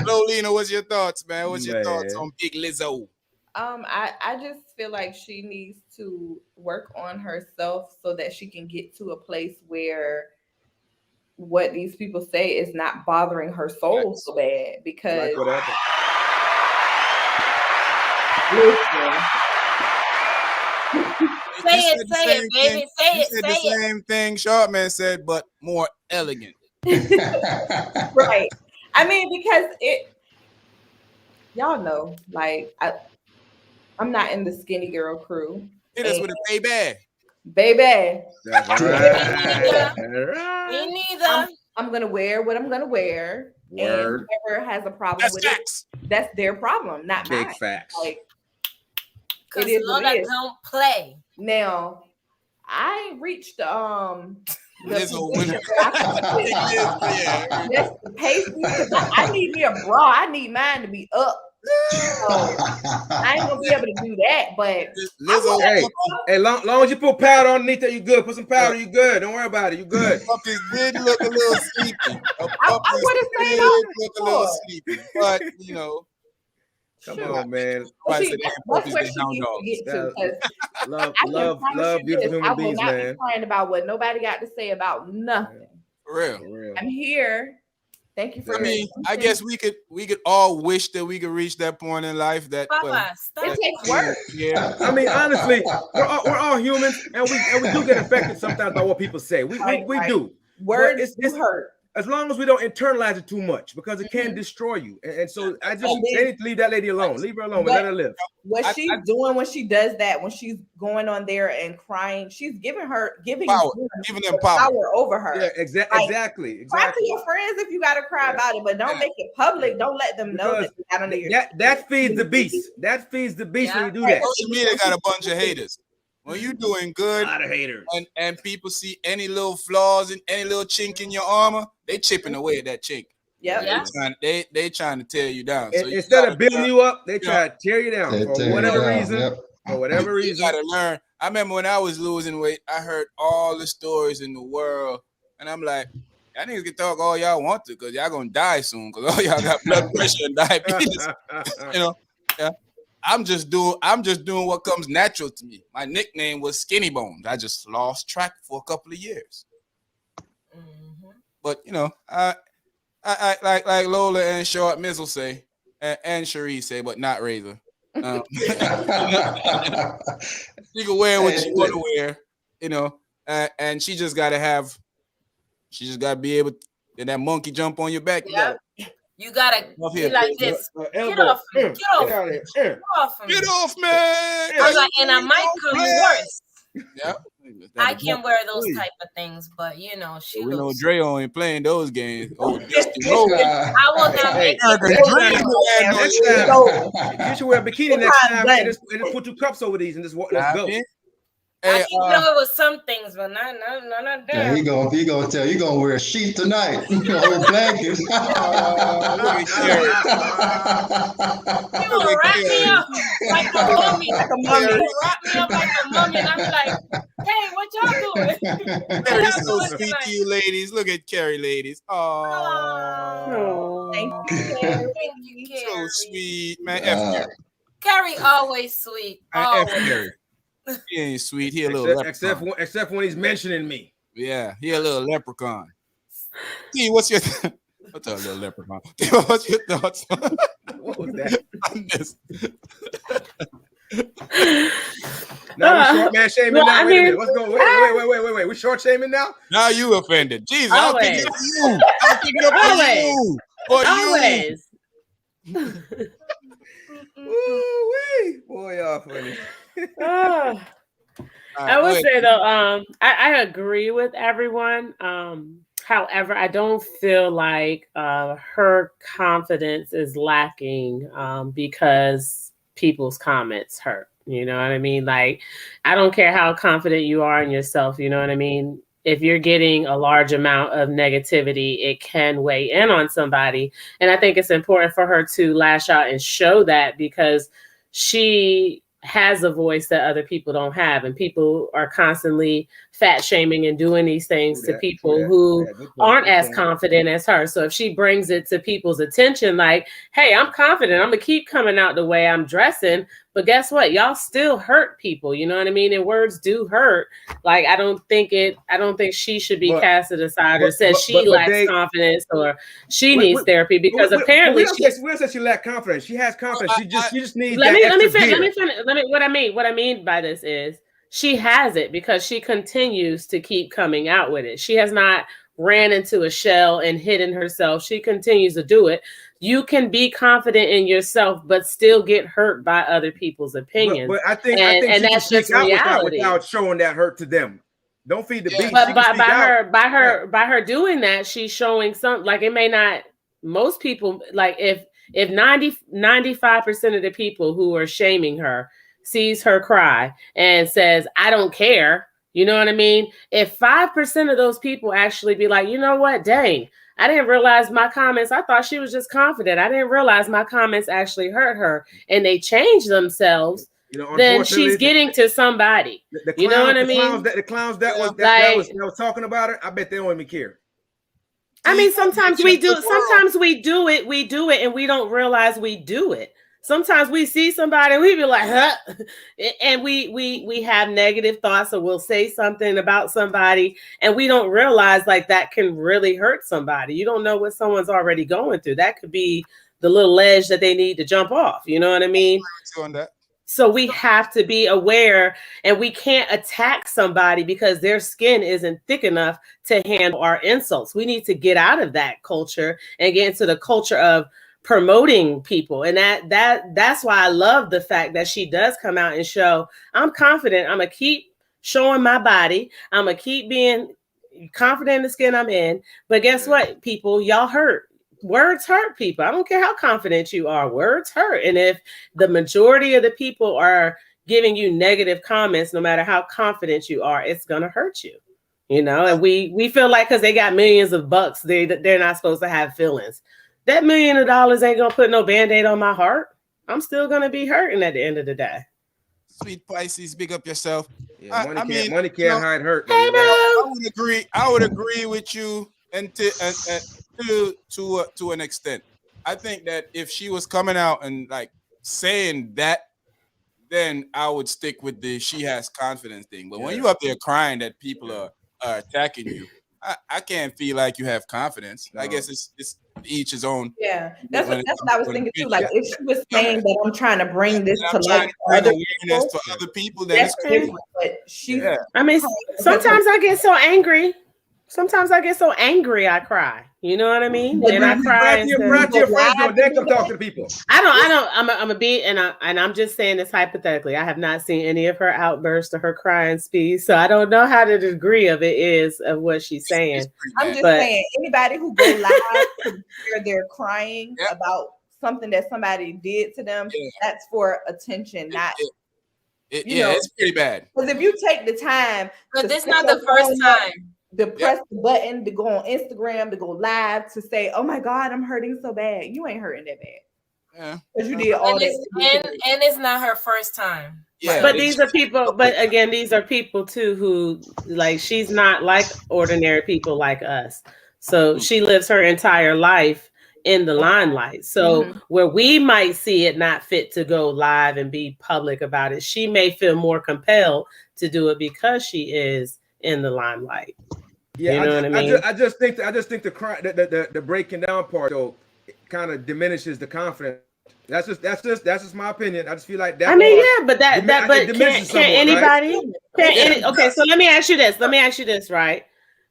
Lolina, what's your thoughts, man? What's your thoughts on Big Lizzo? I just feel like she needs to work on herself so that she can get to a place where what these people say is not bothering her soul so bad. Because say it, baby. Say it. The same thing Short Man said, but more elegant. Right. I mean, because y'all know, like I'm not in the skinny girl crew. Hit us with a baby. Baby. Me neither. I'm gonna wear what I'm gonna wear. Word. And whoever has a problem with facts. it, that's their problem, not big mine. Facts. Like, it is what it is. Don't play. Now, I reached Lizzo I need me a bra. I need mine to be up. So I ain't gonna be able to do that, but Lizzo, hey, long as you put powder underneath that, you good. Put some powder, you good. Don't worry about it, you good. Puppies did look a little sleepy. I would have said look a little sleepy, but you know. Come on, man. That's what she needs to get to. Love beautiful human beings, man. I will not be crying about what nobody got to say about nothing. For real. I'm here Thank you for. I mean, I guess we could all wish that we could reach that point in life that it takes work. Yeah. I mean, honestly, we're all humans, and we do get affected sometimes by what people say. We do. Words do hurt. As long as we don't internalize it too much, because it can destroy you. And so they need to leave that lady alone. Leave her alone and let her live. What she's doing when she does that, when she's going on there and crying, she's giving them power over her. Yeah, exactly. Cry to your friends if you got to cry about it, but don't make it public. Don't let them know that you got under your. That feeds the beast. That feeds the beast when you do that. Social media got a bunch of haters. When you're doing good, a lot of haters, and people see any little flaws and any little chink in your armor, they chipping away at that chink. Yeah, they trying to tear you down. So instead of building you up, they try to tear you down for whatever reason. For whatever reason, you gotta learn. I remember when I was losing weight, I heard all the stories in the world, and I'm like, y'all niggas can talk all y'all want to, because y'all gonna die soon, because all y'all got blood pressure and diabetes. Yeah. I'm just doing what comes natural to me. My nickname was Skinny Bones. I just lost track for a couple of years. But I like Lola and Short Mizzle say, and Cherie say, but not Razor. You can wear what you want to wear, and she just gotta be able to get that monkey jump on your back. You gotta be like this. Get off me. Get off, man. And I might come worse. Yeah. I can wear those type of things, but she we know Dre only playing those games. I will not make You should wear a bikini next time and just put 2 cups over these and just let's go. I can go with some things, but not that. Yeah, he gonna tell you gonna wear a sheet tonight. Old blanket. You gonna wrap me up like a mummy. You gonna wrap me up like a mummy, and I'm like, hey, what y'all doing? Carrie's so sweet to you, ladies. Look at Carrie, ladies. Oh, thank you, Carrie. So sweet, man. Carrie always sweet. Always. He ain't sweet. He a little except when he's mentioning me. Yeah, he a little leprechaun. See, what's your little leprechaun? What's your thoughts? What was that? On this? Now we short man shaming now. Let's go. Wait. We short shaming now? Now you offended. Jesus, I'll pick it up for you. I'll pick it up for you. Ooh-wee. Boy, y'all funny. I would say though, I agree with everyone. However, I don't feel like her confidence is lacking because people's comments hurt. You know what I mean? Like, I don't care how confident you are in yourself. You know what I mean? If you're getting a large amount of negativity, it can weigh in on somebody. And I think it's important for her to lash out and show that, because she has a voice that other people don't have, and people are constantly fat shaming and doing these things to people who aren't as confident as her. So if she brings it to people's attention, like, hey, I'm confident, I'm gonna keep coming out the way I'm dressing, but guess what? Y'all still hurt people, you know what I mean? And words do hurt. Like, I don't think she should be casted aside or said she lacks confidence or she needs therapy, because apparently we don't say she lacks confidence. She has confidence. She just needs let me finish. What I mean by this is she has it because she continues to keep coming out with it. She has not ran into a shell and hidden herself. She continues to do it. You can be confident in yourself, but still get hurt by other people's opinions. But I think that's just reality. Without showing that hurt to them. Don't feed the beast. But by her doing that, she's showing some, like, it may not, most people, like if 95% of the people who are shaming her sees her cry and says, I don't care, you know what I mean? If 5% of those people actually be like, you know what, dang, I didn't realize my comments, I thought she was just confident, I didn't realize my comments actually hurt her, and they change themselves, then she's getting to somebody. You know what I mean? The clowns that was talking about her, I bet they don't even care. I mean, sometimes we do it, and we don't realize we do it. sometimes we see somebody and we be like, huh? And we have negative thoughts, or we'll say something about somebody and we don't realize like that can really hurt somebody. You don't know what someone's already going through. That could be the little ledge that they need to jump off. You know what I mean? On that. So we have to be aware, and we can't attack somebody because their skin isn't thick enough to handle our insults. We need to get out of that culture and get into the culture of promoting people. And that's why I love the fact that she does come out and show, I'm confident. I'm going to keep showing my body. I'm going to keep being confident in the skin I'm in. But guess what, people? Y'all hurt. Words hurt people. I don't care how confident you are. Words hurt. And if the majority of the people are giving you negative comments, no matter how confident you are, it's going to hurt you. You know, and we feel like because they got millions of bucks, they're not supposed to have feelings. That $1 million ain't going to put no Band-Aid on my heart. I'm still going to be hurting at the end of the day. Sweet Pisces, big up yourself. Yeah, money can't hide hurt. I would agree with you and to an extent. I think that if she was coming out and like saying that, then I would stick with the she has confidence thing. But when you up there crying that people are attacking you, I can't feel like you have confidence. No. I guess it's each his own. Yeah, that's what I was thinking too. Like if she was saying that I'm trying to bring this to life for other people, then it's different. But she, I mean, sometimes I get so angry. Sometimes I get so angry, I cry. You know what I mean? But and I cry. To your friends, then come talk to the people. I don't. I'm a beat, and I'm just saying this hypothetically. I have not seen any of her outbursts or her crying speech, so I don't know how the degree of it is of what she's saying. I'm just saying, anybody who go live to hear they're crying about something that somebody did to them, that's for attention, not. It's pretty bad. Because if you take the time, but this is not the first time. To press the button to go on Instagram, to go live, to say, "Oh my God, I'm hurting so bad." You ain't hurting that bad. Yeah, because you did all that. And it's not her first time. Yeah, but these are people. But again, these are people too who like she's not like ordinary people like us. So she lives her entire life in the limelight. So where we might see it not fit to go live and be public about it, she may feel more compelled to do it because she is in the limelight. Yeah, you know what I mean? I just think the breaking down part though kind of diminishes the confidence. That's just my opinion. I just feel like that. I mean, but can anybody? Right? Okay, so let me ask you this, right?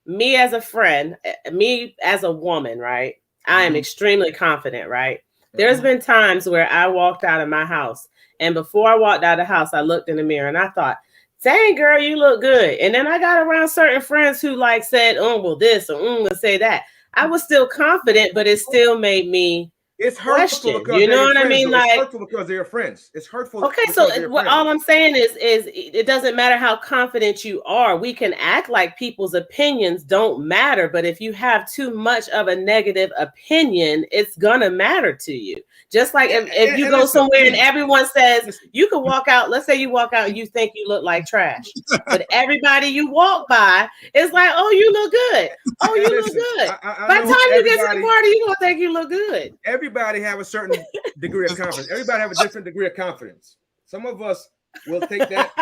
Me as a friend, me as a woman, right? I am extremely confident, right? There's been times where I walked out of my house, and before I walked out of the house, I looked in the mirror and I thought, dang, girl, you look good. And then I got around certain friends who like said, well, this or will say that. I was still confident, but it still made me it's hurtful because you know what I mean? Like, it's hurtful because they're friends. It's hurtful. Okay, so all I'm saying is it doesn't matter how confident you are. We can act like people's opinions don't matter, but if you have too much of a negative opinion, it's gonna matter to you. Just like if you go somewhere and everyone says you can walk out, let's say you walk out and you think you look like trash, but everybody you walk by is like, oh, you look good. Oh, you look good. By the time you get to the party, you're gonna think you look good. Everybody have a certain degree of confidence. Everybody have a different degree of confidence. Some of us will take that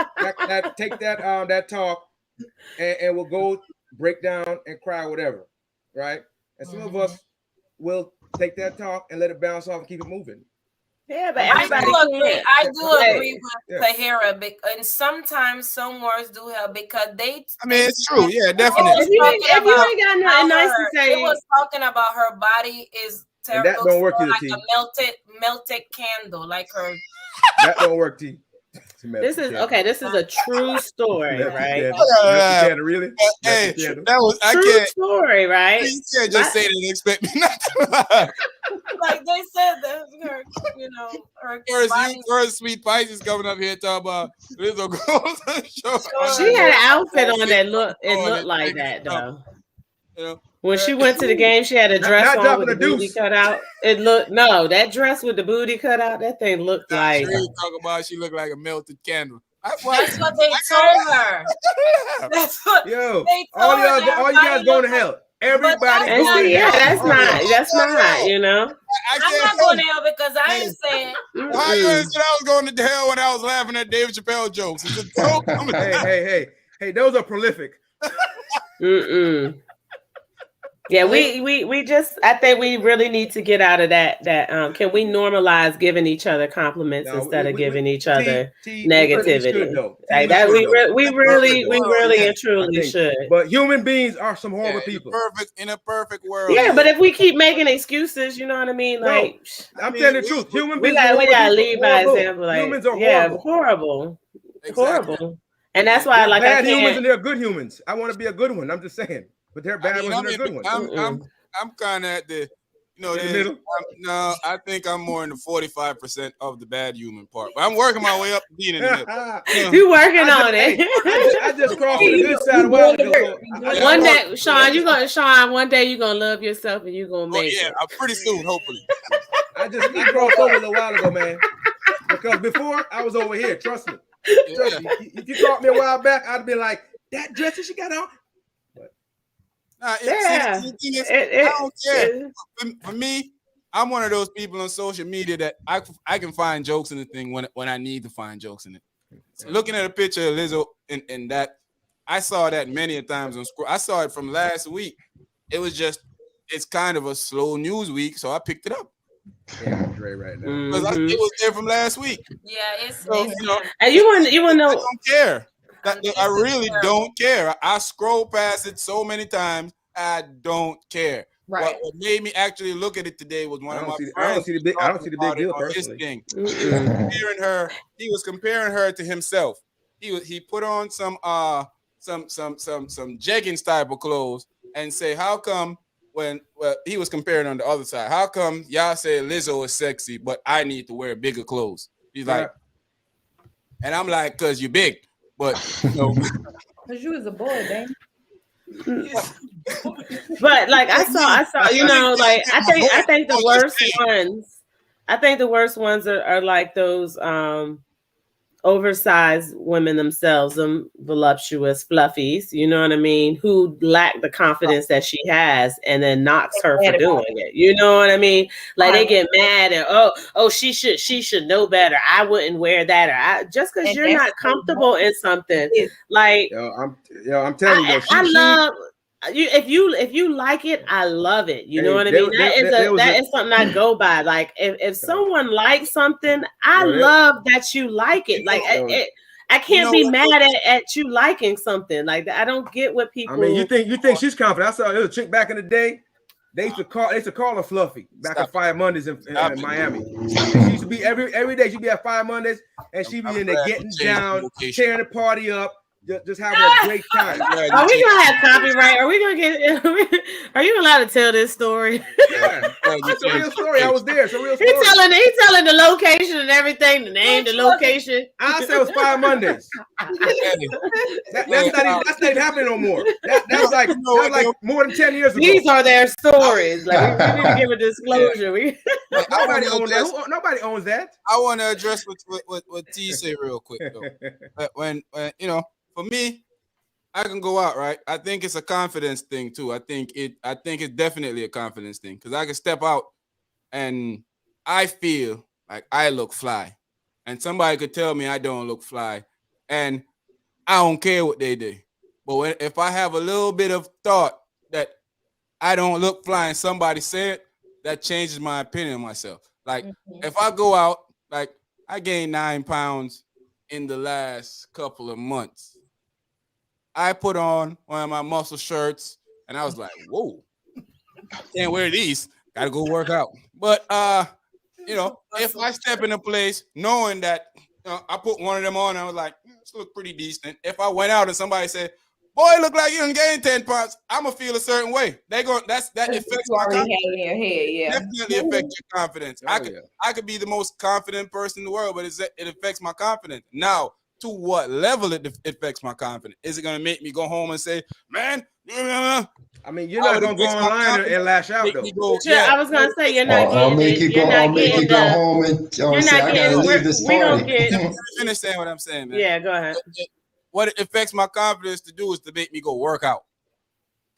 talk and we'll go break down and cry, whatever, right? And some of us will take that talk and let it bounce off and keep it moving. Yeah, but I do agree with Tahira, and sometimes some words do help because they. I mean, it's true. Yeah, definitely. If you ain't got nothing nice to say, it was talking about her body is terrible. And that don't work either, like a melted candle, like her. That don't work, T. This is a true story, right? Really? Hey, that was true story, right? You can't just say that and expect me not to. Like they said that her, her first Sweet Pisces coming up here talking about Lizzo goes. She had an outfit on that looked like that though. You know, when she went to the game, she had a dress on with the booty cut out. That dress with the booty cut out, that thing looked like. Talking about she looked like a melted candle. That's what they told her. That's what they told her. All you guys going to hell. Everybody and going see, yeah, down. that's not, you know. I'm not going to hell because I ain't saying. How you gonna say I was going to hell when I was laughing at Dave Chappelle jokes? It's a joke. Hey, those are prolific. Yeah, we just, I think we really need to get out of that can we normalize giving each other compliments instead of giving each other negativity? Like that, we really and truly should. But human beings are some horrible people. In a perfect world. Yeah, but if we keep making excuses, you know what I mean? Like, no, I'm telling the truth. Human beings we gotta lead by example. Like, humans are horrible. Horrible. And that's why, like, bad humans and they're good humans. I want to be a good one. I'm just saying. But they're bad ones and they're good ones. I'm kind of at the, in the middle. No, I think I'm more in the 45% of the bad human part. But I'm working my way up to being in the middle. You working on it. I just crossed to the good side a while ago. One day, Sean, one day you're gonna love yourself and you're gonna make it. Pretty soon, hopefully. I crossed over a little while ago, man. Because before I was over here. Trust me. If you caught me a while back, I'd be like, that dress that she got on. I don't care. For me, I'm one of those people on social media that I can find jokes in the thing when I need to find jokes in it. So looking at a picture of Lizzo and that, I saw that many a times on scroll. I saw it from last week. It's kind of a slow news week, so I picked it up. Yeah, Dre right now. Because it was there from last week. Yeah, it's and you want to know. I don't care. I really don't care. I scroll past it so many times. I don't care. Right. What made me actually look at it today was one of my friends. I don't see the big deal personally. He was comparing her to himself. He put on some jeggings type of clothes and say, how come he was comparing on the other side? How come y'all say Lizzo is sexy, but I need to wear bigger clothes? He's like, and I'm like, cause you're big. But because you was a boy, dang. But like I saw, you know, like I think the worst ones are like those oversized women themselves, them voluptuous fluffies, you know what I mean, who lack the confidence that she has and then knocks her for doing it. You know what I mean? Like they get mad and she should know better. I wouldn't wear that, or just because you're not comfortable in something. Like I'm telling you, I love you. If you like it, I love it. You know what I mean? That is something I go by. Like if someone likes something, I love that you like it. Like I can't be mad at you liking something. Like I don't get what people. I mean, you think she's confident? I saw there was a chick back in the day. They used to call her Fluffy back at Fire Mondays in Miami. She used to be every day. She'd be at Fire Mondays and she'd be in there getting down, tearing the party up. Just having a great time. Are we gonna have copyright? Are we gonna get? Are you allowed to tell this story? Yeah, it's a real story. I was there. It's a real story. He's telling the location and everything, the name, the location. I said it was Fire Mondays. That's not even happening no more. That's like more than 10 years ago. These are their stories. Like we need to give a disclosure. Nobody owns that. I want to address what T say real quick though. When for me, I can go out, right? I think it's a confidence thing too. I think it's definitely a confidence thing because I can step out and I feel like I look fly, and somebody could tell me I don't look fly, and I don't care what they do. But if I have a little bit of thought that I don't look fly and somebody say it, that changes my opinion of myself. Like if I go out, like I gained 9 pounds in the last couple of months. I put on one of my muscle shirts and I was like, whoa, can't wear these. Gotta go work out. But if I step in a place knowing that I put one of them on, I was like, this look pretty decent. If I went out and somebody said, boy, look like you done gained 10 pounds, I'm gonna feel a certain way. That affects my confidence. Definitely affects your confidence. I could be the most confident person in the world, but it affects my confidence. Now, to what level it affects my confidence? Is it gonna make me go home and say, man? I mean, you're not gonna go online and lash out though. I was gonna say you're not I'll make you go home and say I gotta leave this party. Finish saying what I'm saying, man. Yeah, go ahead. What it affects my confidence to do is to make me go work out.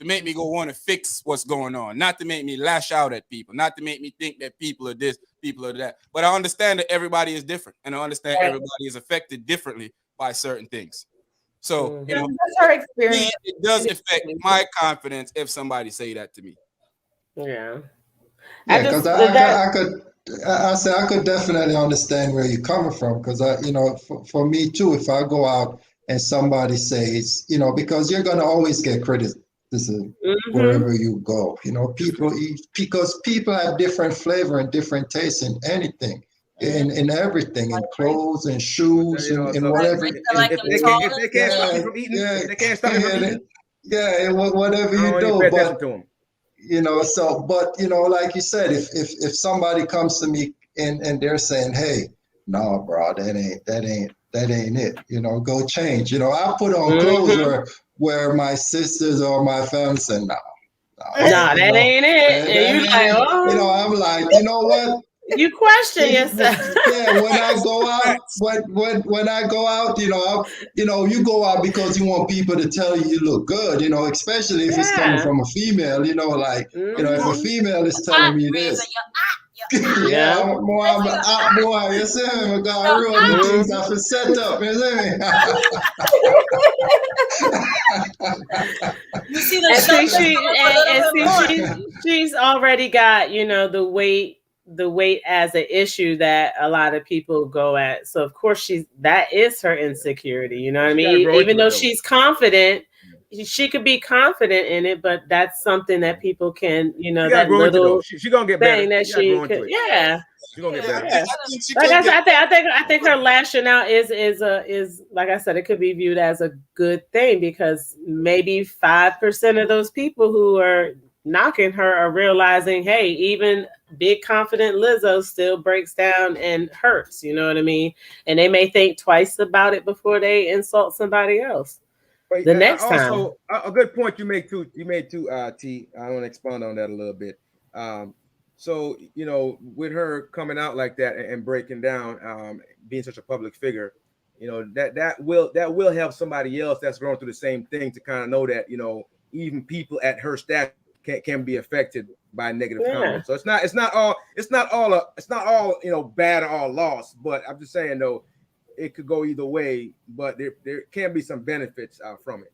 to make me go want to fix what's going on, not to make me lash out at people, not to make me think that people are this, people are that. But I understand that everybody is different, and I understand everybody is affected differently by certain things. So, you know, that's her experience. It does affect my confidence if somebody say that to me. Yeah. Yeah, because I could definitely understand where you're coming from. Because for me too, if I go out and somebody says, because you're gonna always get criticism wherever you go. Because people have different flavor and different tastes in anything. In everything, in clothes and shoes and whatever. If they can't stop you from eating, if they can't stop you from eating, whatever you do, pay attention to them. But like you said, if somebody comes to me and they're saying, hey, no, bro, that ain't it, go change. I put on clothes where my sisters or my family say, no, that ain't it. And you like, oh, I'm like, you know what? You question yourself. Yeah, when I go out, when I go out, you go out because you want people to tell you look good, especially if it's coming from a female, if a female is telling me this. I'm more of an hot boy, you see me? I got real things I have set up, you see me? You see the she's already got, the weight as an issue that a lot of people go at. So of course that is her insecurity. You know what I mean? Even though she's confident, she could be confident in it, but that's something that people can, that little she gonna get better. Thing that she could, she's gonna get better. I think her lashing out is like I said, it could be viewed as a good thing because maybe 5% of those people who are knocking her are realizing, hey, even big confident Lizzo still breaks down and hurts, you know what I mean? And they may think twice about it before they insult somebody else. But the next time. Also, a good point you made too, T. I want to expand on that a little bit. So, with her coming out like that and breaking down, being such a public figure, that will help somebody else that's going through the same thing to kind of know that, even people at her stature can be affected by negative comments. So it's not all bad or all lost, but I'm just saying though, it could go either way, but there can be some benefits from it.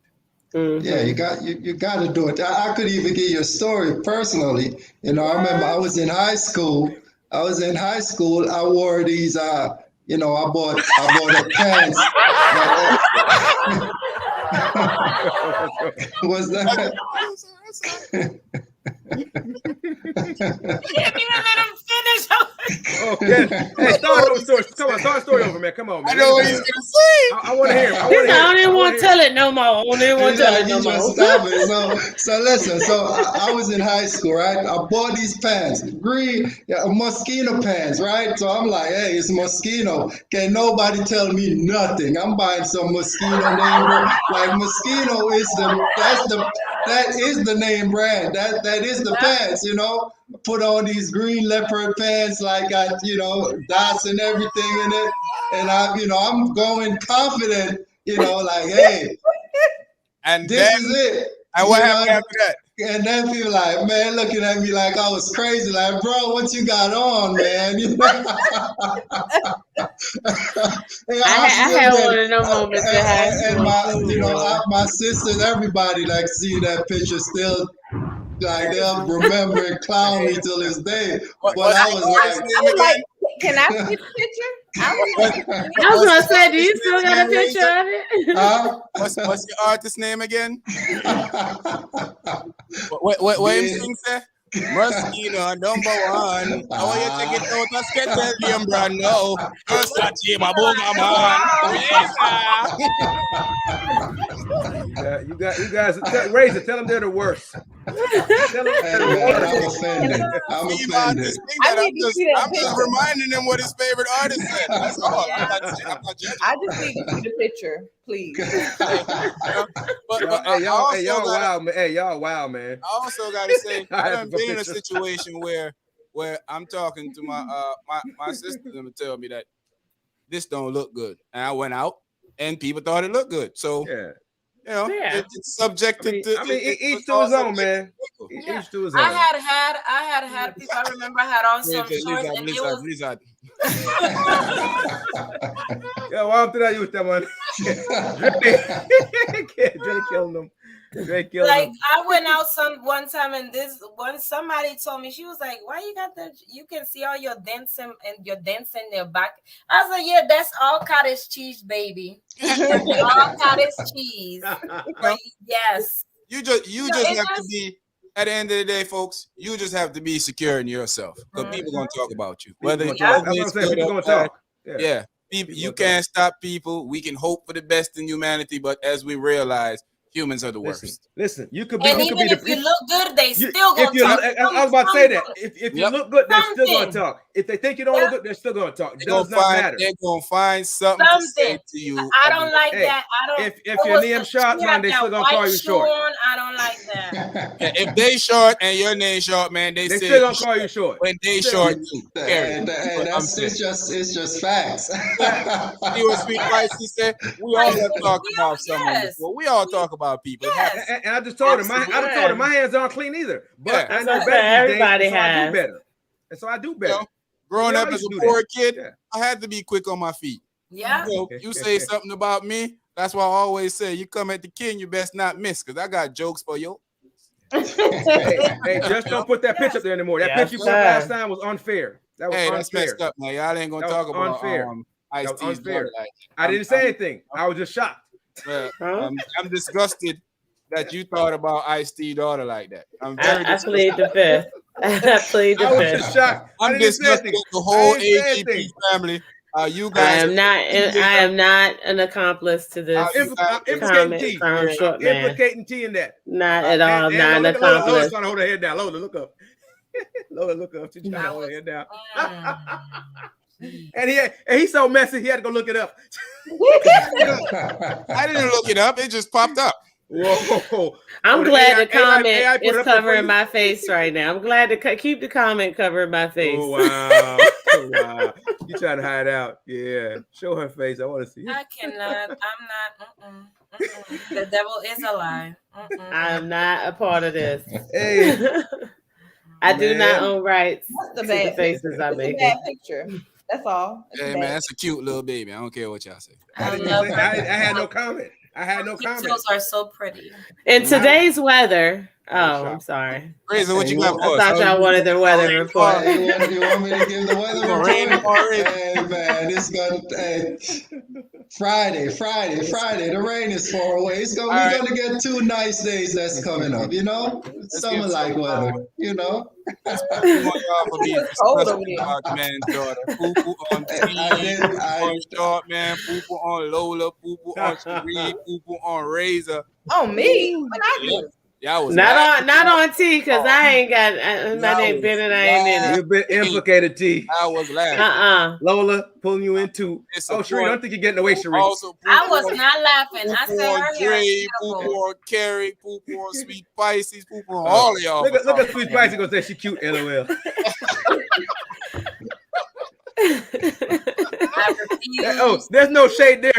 Yeah, you got to do it. I could even give you a story personally. I remember I was in high school. I wore these. I bought a pants. Was that? You can't even let him finish. Okay. Hey, start over story. Come on, start the story over, man. Come on, man. I know what he's gonna say. I want to hear. I don't even want to tell it no more. I don't even want to tell it no more. So listen. So I was in high school, right? I bought these pants, green, mosquito pants, right? So I'm like, hey, it's mosquito. Can nobody tell me nothing? I'm buying some mosquito name. Like mosquito that is the name brand. That is the pants, Put on these green leopard pants, like got dots and everything in it, and I'm going confident, like hey, and this is it. And what happened after that? And then people like, man, looking at me like I was crazy. Like, bro, what you got on, man? I had one of those moments in high school. And my sisters, everybody like see that picture still. Like they'll remember and clown me till this day. But I was like, can I see the picture? I was gonna say, do you still got a picture of it? Huh? What's your artist name again? What him sing say? Mosquito number one. Oh, you take it out of Sketelium brand no. Versace Mabuga man. You guys, Razor, tell them they're the worst. Tell them they're the worst. I'm offended. I'm just reminding them what his favorite artist is. That's all. I'm not judging. I just need to see the picture, please. But y'all wild, man. Hey, y'all wild, man. I also gotta say, I haven't been in a situation where I'm talking to my sister and tell me that this don't look good, and I went out and people thought it looked good. So You know, Yeah. it's subjected to. I mean, each to his own, man. Yeah. Each to his own. I had people. I remember I had on some shorts, and it was. Blizzard. Yeah, why up to that you with that one? Dre killing them. Like I went out one time, and somebody told me, she was like, "Why you got that? You can see all your dents and your dents in their back." I was like, "Yeah, that's all cottage cheese, baby. All cottage cheese." But yes, You just have to be. At the end of the day, folks, you just have to be secure in yourself because people gonna talk about you. Whether that's what I'm saying. People gonna talk. Yeah. People, you can't stop people. We can hope for the best in humanity, but as we realize, humans are the worst. Listen, you could be. And even if you look good, they still gonna talk. I was about to say that. If you look good, they're still gonna talk. If they think you don't look good, they're still gonna talk. It does not matter. They're gonna find something to say to you. I don't like that. I don't. If your name short, man, they still gonna call you short. I don't like that. If they short and your name short, man, they say still gonna call you short. When they short, you. It's just facts. See what Sweet Spicy said? We all have talked about someone before. We all talk about people. And I just told him, my hands aren't clean either. But I know better. Everybody days, so has. I do better. And so I do better. Growing up as a poor kid, I had to be quick on my feet. Yeah. You say something about me, that's why I always say, you come at the king, you best not miss, because I got jokes for you. Hey, just don't put that pitch up there anymore. That pitch you put last time was unfair. That was unfair. That's messed up, man. Y'all ain't gonna talk about unfair. Ice-T's unfair. I didn't say anything. I was just shocked. I'm disgusted that you thought about Ice-T's daughter like that. I plead the fifth. I plead the fifth. I was just shocked. I'm disgusted with the whole AGP family. You guys, I am not an accomplice to this. Implicating T in that. Not at all. I'm not an accomplice. Lola's trying to hold her head down. Lola, look up. Lola, look up. She's trying to hold her head down. And he's so messy, he had to go look it up. I didn't look it up. It just popped up. Whoa! I'm glad the comment is covering my face right now. I'm glad to keep the comment covering my face. Oh wow! Wow! You trying to hide out? Yeah. Show her face. I want to see. I cannot. I'm not. The devil is a lie. I am not a part of this. Hey, I do not own rights to the faces I make. Bad picture. That's all. Hey man, that's a cute little baby. I don't care what y'all say. I had no comment. I had no comment. Those are so pretty. In today's weather, I'm sorry. Razor, what you got for us? I thought y'all wanted the weather report. You want me to give the weather report? Hey man, it's gonna Friday. The rain is far away. We're gonna get 2 nice days that's coming up. You know, summer-like weather. You know. Cold over there. Man's daughter. Poo-poo on Steve, on Short Man, poo-poo on Lola, poo-poo on Sheree, poo-poo on Razor. Oh, me? What I do? Yeah, not on T, because I ain't got my name Bennett. I ain't in it. You've been implicated, T. I was laughing. Lola pulling you into. Sheree, I don't think you're getting away, Sheree. I was not laughing. I said her hair is beautiful. Poo-poo on Carrie, poo-poo on Sweet Pisces, poo-poo on all of y'all. Look at Sweet Pisces gonna say she cute, LOL. There's no shade there.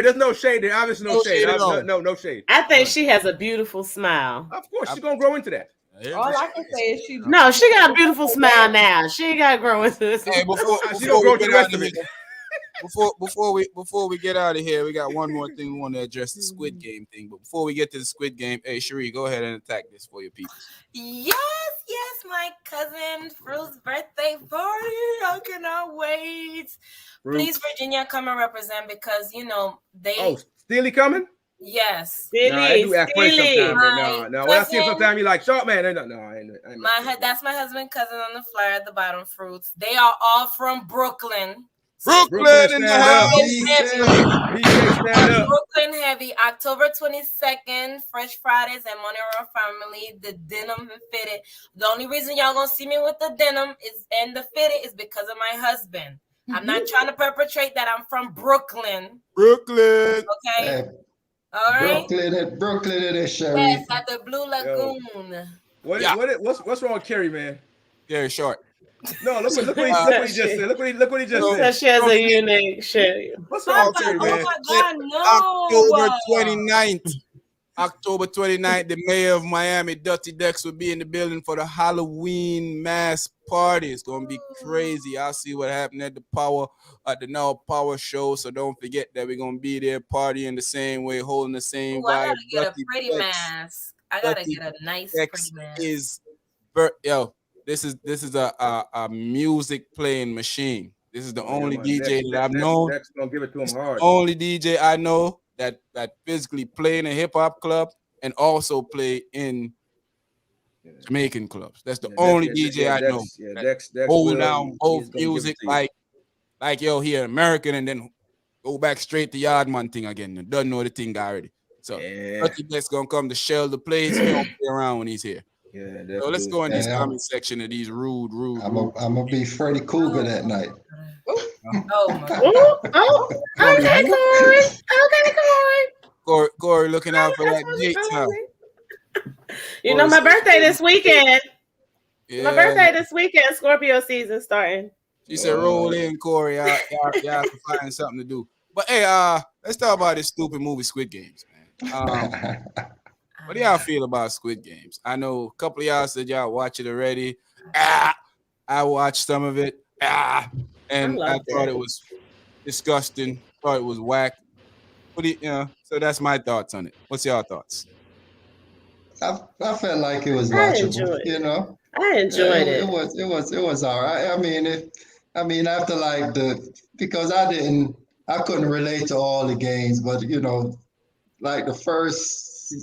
Obviously, no shade. No shade. I think she has a beautiful smile. Of course, she's gonna grow into that. All I can say is she got a beautiful smile now. She ain't got to grow into this. Hey, before we get out of here, we got one more thing we want to address, the Squid Game thing. But before we get to the Squid Game, hey Sheree, go ahead and attack this for your people. Yes, my cousin Fruit's birthday party. I cannot wait. Please, Virginia, come and represent because they. Oh, Steely coming? Yes. I do act funny sometimes. No. When I see him sometimes, you're like, short man. That's my husband, cousin on the flyer at the bottom, Fruits. They are all from Brooklyn. Brooklyn in the house. Brooklyn heavy. October 22nd, Fresh Fridays at Monero Family. The denim and fitted. The only reason y'all gonna see me with the denim and the fitted is because of my husband. I'm not trying to perpetrate that. I'm from Brooklyn. Brooklyn. Okay. All right. Brooklyn it is, Sherry. Yes, at the Blue Lagoon. What's wrong with Carrie, man? Very short. No, look what he just said. Look what he just said. She has a unique shit. What's wrong with Carrie, man? Oh my God, no. October 29th. October 29th, the mayor of Miami, Dutty Dex, will be in the building for the Halloween mass party. It's gonna be crazy. I'll see what happened at the Now Power show. So don't forget that we're gonna be there partying the same way, holding the same vibe. I gotta get Dutty a pretty Dex. mask. I gotta Dutty get a nice Dex pretty mask. This is a music playing machine. This is the only DJ that I've known. Dex gonna give it to him hard. Only DJ I know that physically play in a hip hop club and also play in Jamaican clubs. That's the only DJ I know. Yeah, Dex hold down both music like yo here American and then go back straight to Yardman thing again. You doesn't know the thing already. So Dutty Dex gonna come to shell the place. He don't play around when he's here. Yeah, so let's go in this comment section of these rude. I'm gonna be Freddy Cougar that night. Oh my God. Okay, Corey. Corey looking out for that date time. You know, my birthday this weekend. Yeah. My birthday this weekend, Scorpio season starting. She said, roll in, Corey. Y'all can find something to do. But hey, let's talk about this stupid movie, Squid Games, man. What do y'all feel about Squid Games? I know a couple of y'all said y'all watch it already. I watched some of it. And I thought it was disgusting. Thought it was whack. So that's my thoughts on it. What's y'all thoughts? I felt like it was watchable. You know, I enjoyed it. It was all right. I mean, after like because I couldn't relate to all the games, but you know, like the first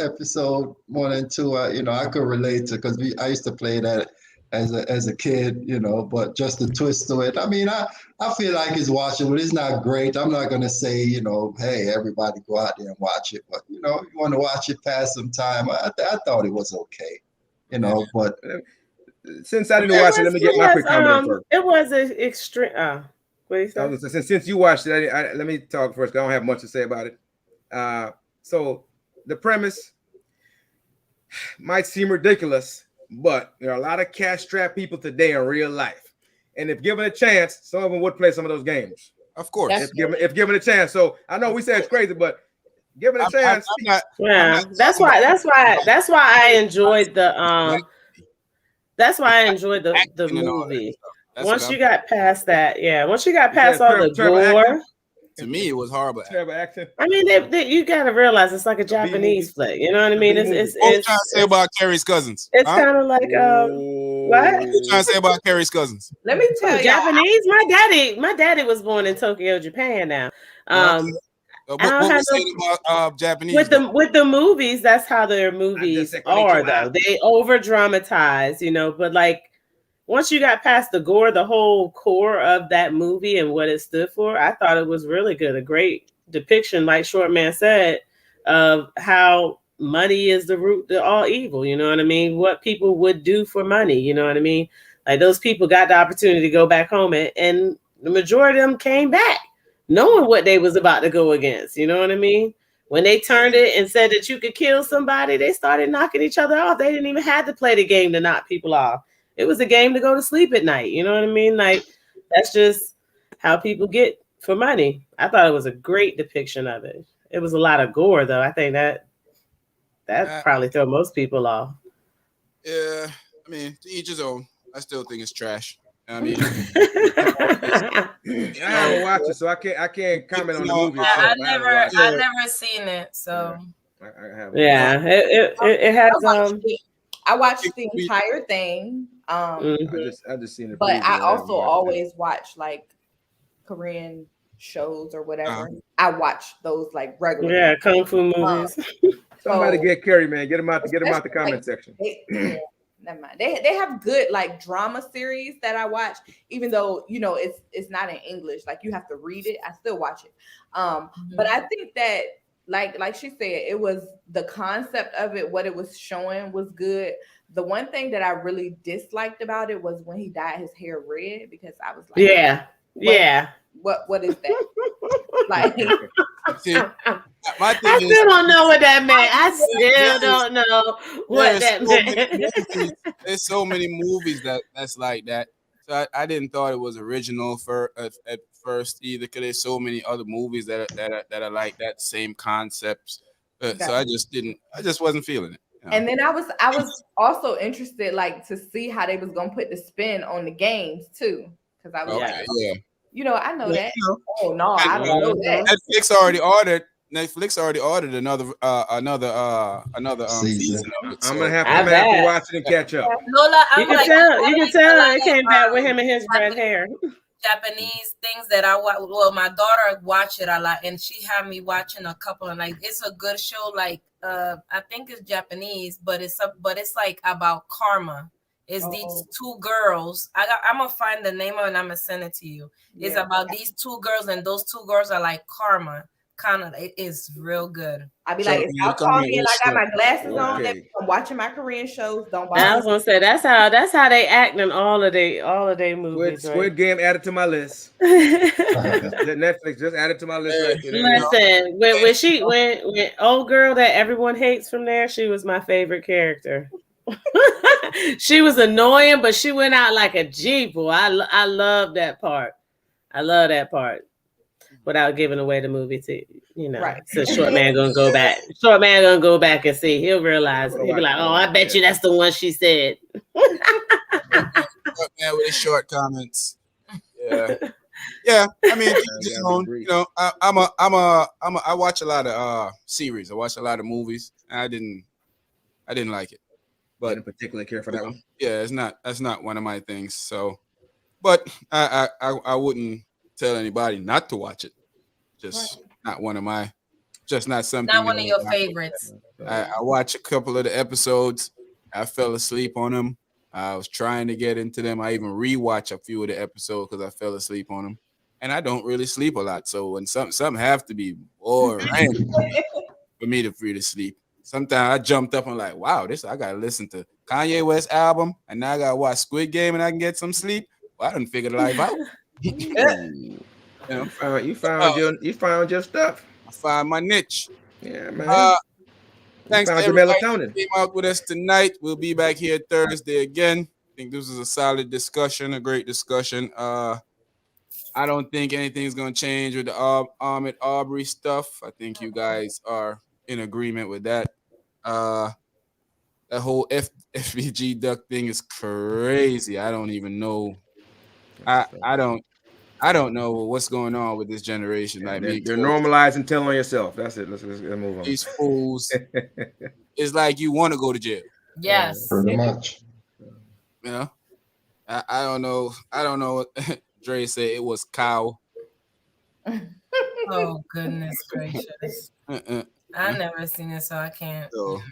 episode 1 and 2, you know, I could relate to because I used to play that as a kid, you know, but just the twist to it. I mean, I feel like it's watchable. It's not great. I'm not gonna say, you know, hey, everybody go out there and watch it, but you know, you want to watch it, pass some time. I thought it was okay, you know, but since I didn't watch it, let me get my quick comment first. It was an extreme. What do you say? Since you watched it, let me talk first. I don't have much to say about it. So the premise might seem ridiculous, but there are a lot of cash-strapped people today in real life, and if given a chance, some of them would play some of those games. Of course, if given a chance. So I know we say it's crazy, but given a chance, that's why I enjoyed the That's why I enjoyed the movie. Once you got past that, once you got past all the gore. To me, it was horrible. Terrible acting. I mean, you gotta realize it's like a Japanese flick. You know what I mean? It's what you trying to say about Carrie's cousins? It's kind of like what? What you trying to say about Carrie's cousins? Let me tell you, Japanese. My daddy was born in Tokyo, Japan. Now, what about Japanese? With the movies, that's how their movies are, though. They over dramatize, you know. But like, once you got past the gore, the whole core of that movie and what it stood for, I thought it was really good. A great depiction, like Short Man said, of how money is the root to all evil. You know what I mean? What people would do for money. You know what I mean? Like those people got the opportunity to go back home, and the majority of them came back knowing what they was about to go against. You know what I mean? When they turned it and said that you could kill somebody, they started knocking each other off. They didn't even have to play the game to knock people off. It was a game to go to sleep at night. You know what I mean? Like, that's just how people get for money. I thought it was a great depiction of it. It was a lot of gore, though. I think that probably throw most people off. Yeah, I mean, to each his own. I still think it's trash. I mean, I haven't watched it, so I can't comment on the movie. I've never seen it, so I haven't. Yeah, it has. I watched the entire thing. I just seen it. But I also always watch like Korean shows or whatever. I watch those like regularly. Yeah, kung fu movies. Somebody get Carrie, man. Get him out the comment section. Never mind. They have good like drama series that I watch, even though you know it's not in English. Like you have to read it. I still watch it. But I think that like she said, it was the concept of it, what it was showing was good. The one thing that I really disliked about it was when he dyed his hair red, because I was like, what is that? Like, see, my thing I still don't know what that meant. I still don't know what that meant. There's so many movies that's like that. So I didn't thought it was original at first either, because there's so many other movies that are like that same concepts. So I just wasn't feeling it. You know? And then I was also interested, like, to see how they was gonna put the spin on the games too, because I was like, I know that. Oh no, I don't know that. Netflix already ordered another season of it. I'm gonna have to watch it and catch up. Lola, you can tell it came back with him and his red hair. Japanese things that I watch. Well, my daughter watched it a lot, and she had me watching a couple. And like, it's a good show. Like, I think it's Japanese, but it's like about karma. It's these two girls. I'm gonna find the name of it and I'm gonna send it to you. It's about these two girls, and those two girls are like karma. Kind of, it is real good. I be like, I'll call me and I got my glasses on. I'm watching my Korean shows. Don't bother. I was gonna say that's how they act in all of their movies. Squid Game added to my list. Netflix just added to my list. Listen, when old girl that everyone hates from there, she was my favorite character. She was annoying, but she went out like a G, boy. I love that part. I love that part. Without giving away the movie to right. So Short Man gonna go back. Short Man gonna go back and see. He'll realize. He'll be like, "Oh, I bet you that's the one she said." Short Man with his short comments. Yeah. I mean, I watch a lot of series. I watch a lot of movies. I didn't like it. But I didn't particularly care for that one. Yeah, that's not one of my things. So, but I wouldn't tell anybody not to watch it. Just not something. Not one of your favorites. I watched a couple of the episodes. I fell asleep on them. I was trying to get into them. I even rewatched a few of the episodes because I fell asleep on them. And I don't really sleep a lot. So when something have to be boring for me to sleep. Sometimes I jumped up and like, wow, I gotta listen to Kanye West album, and now I gotta watch Squid Game and I can get some sleep. Well, I done figured life out. You found your stuff. I found my niche. Yeah, man. Thanks to everybody who came out with us tonight. We'll be back here Thursday again. I think this was a solid discussion, a great discussion. I don't think anything's gonna change with the Ahmaud Arbery stuff. I think you guys are in agreement with that. That whole FBG duck thing is crazy. I don't even know. I don't know what's going on with this generation. Like they're normalizing telling yourself. That's it. Let's move on. These fools. It's like you want to go to jail. Yes. Pretty much. You know? I don't know. I don't know what Dre said. It was cow. Oh goodness gracious. I've never seen it, so I can't. So,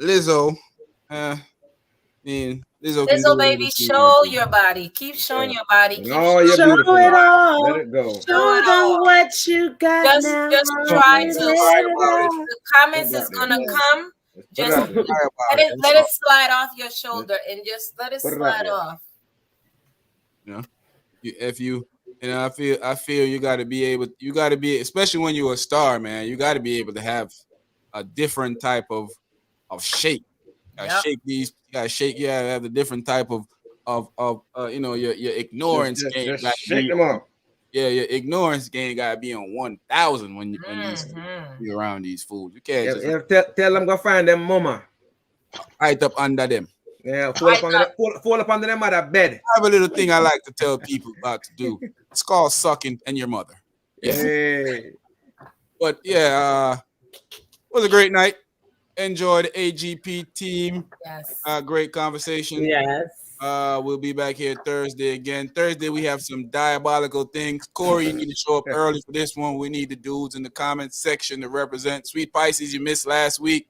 Lizzo. Lizzo, baby, show your body. Keep showing your body. Keep show it all. Let it go. Show them what you got. Just try to. The comments is gonna come. Just let it slide off your shoulder and just let it slide off. I feel you got to be especially when you're a star, man. You got to be able to have a different type of shape. Shake these. You gotta shake. You gotta have a different type of your ignorance game. Just shake them up. Yeah, your ignorance game gotta be on 1,000 when you're around these fools. You can't tell them go find them mama. Right up under them. Yeah, fall up under them at a bed. I have a little thing I like to tell people about to do. It's called sucking and your mother. Yeah. Hey. But yeah, it was a great night. Enjoy the AGP team. Yes. Great conversation. Yes. We'll be back here Thursday again. Thursday, we have some diabolical things. Corey, you need to show up early for this one. We need the dudes in the comments section to represent. Sweet Pisces, you missed last week.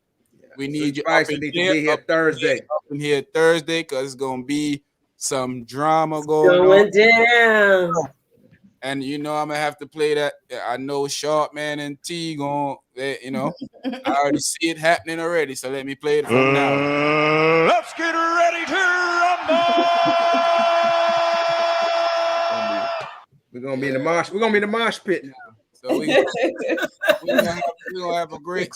We need you up in here Thursday. Up in here Thursday, because it's going to be some drama going down. And I'm gonna have to play that. I know Sharp Man and T I already see it happening already. So let me play it from now. Let's get ready to rumble. We're gonna be in the mosh. We're gonna be in the mosh pit. So we're gonna have a great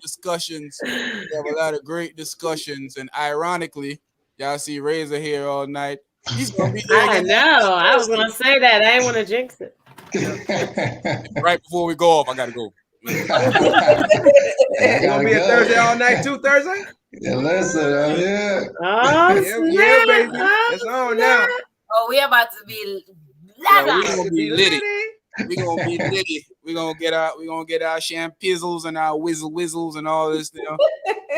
discussions. We have a lot of great discussions, and ironically, y'all see Razor here all night. He's gonna be here. I know. I was gonna say that. I didn't want to jinx it. Right before we go off, I gotta go. You gonna be a Thursday all night too, Thursday? Yeah, listen, I'm here. Oh, Yeah, baby. It's on now. Oh, we about to be Yeah, lava. we gonna be litty. We gonna be litty. We gonna get our champizzles and our whistles and all this, get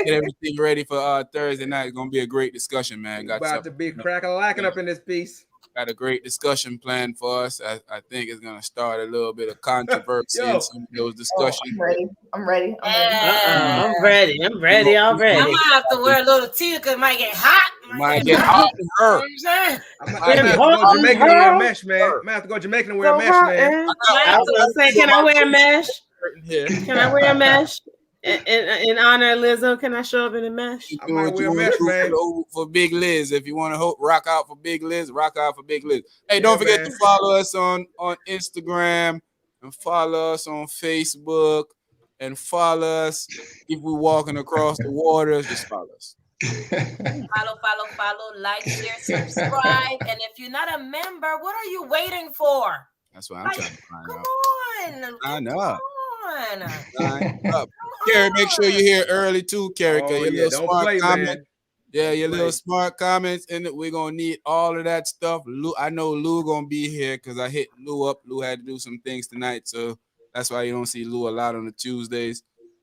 everything ready for Thursday night. It's gonna be a great discussion, man. Got about to be crack-a-lacking up in this piece. Got a great discussion planned for us. I think it's gonna start a little bit of controversy in some of those discussions. I'm ready. I'm ready already. I might have to wear a little tee because it might get hot. Might get hot and hurt. I might have to go Jamaican and wear a mesh, man. I might have to go Jamaican and wear a mesh, man. I was gonna say, can I wear a mesh? Can I wear a mesh? In honor of Lizzo, can I show up in a mesh? I might wear a mesh, man. For Big Liz. If you want to rock out for Big Liz, rock out for Big Liz. Hey, don't forget to follow us on Instagram and follow us on Facebook and follow us if we're walking across the waters. Just follow us. Follow, like, share, subscribe. And if you're not a member, what are you waiting for? That's what I'm trying to find out. Come on. I know. Sign up. Kerry, make sure you're here early too, Kerry. Oh, your yeah, little don't smart play, comment. man. Yeah, your little smart comments, and we're gonna need all of that stuff. Lou, I know Lou gonna be here because I hit Lou up. Lou had to do some things tonight, so that's why you don't see Lou a lot on the Tuesdays.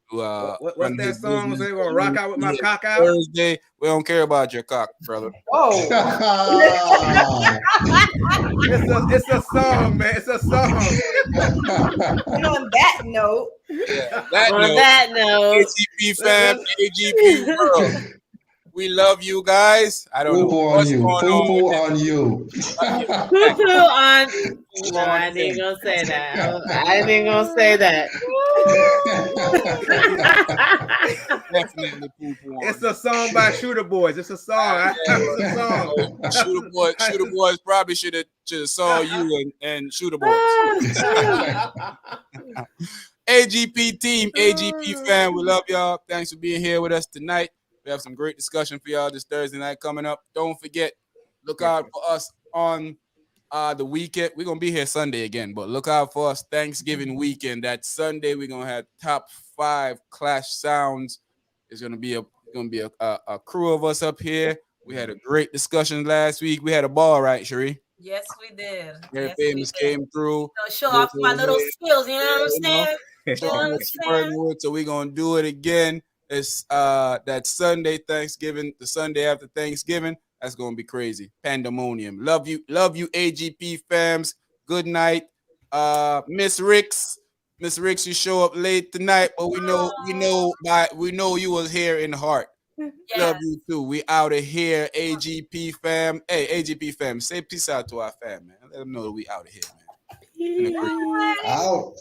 What's that song? Say, gonna rock out with my cock out? Thursday, we don't care about your cock, brother. Whoa. It's a song, man. It's a song. And on that note, that note, AGP fam, AGP world. We love you guys. I don't know what's going on. On you. Poo-poo on. No, I didn't gonna say that. I didn't gonna say that. Definitely poo-poo on. It's a song by Shooter Boys. It's a song. It's a song. Shooter Boys probably should have saw you and Shooter Boys. AGP team, AGP fan, we love y'all. Thanks for being here with us tonight. We have some great discussion for y'all this Thursday night coming up. Don't forget, look out for us on the weekend. We're going to be here Sunday again, but look out for us Thanksgiving weekend. That Sunday, we're going to have top 5 Clash Sounds. It's going to be a crew of us up here. We had a great discussion last week. We had a ball, right, Cherie? Yes, we did. Very famous came through. Show off my little skills, you know what I'm saying? So we're going to do it again. It's that Sunday Thanksgiving, the Sunday after Thanksgiving. That's gonna be crazy. Pandemonium. Love you, AGP fams. Good night. Miss Ricks, you show up late tonight, but we know you was here in the heart. Yeah. Love you too. We out of here, AGP fam. Hey, AGP fam, say peace out to our fam, man. Let them know that we out of here, man. Out.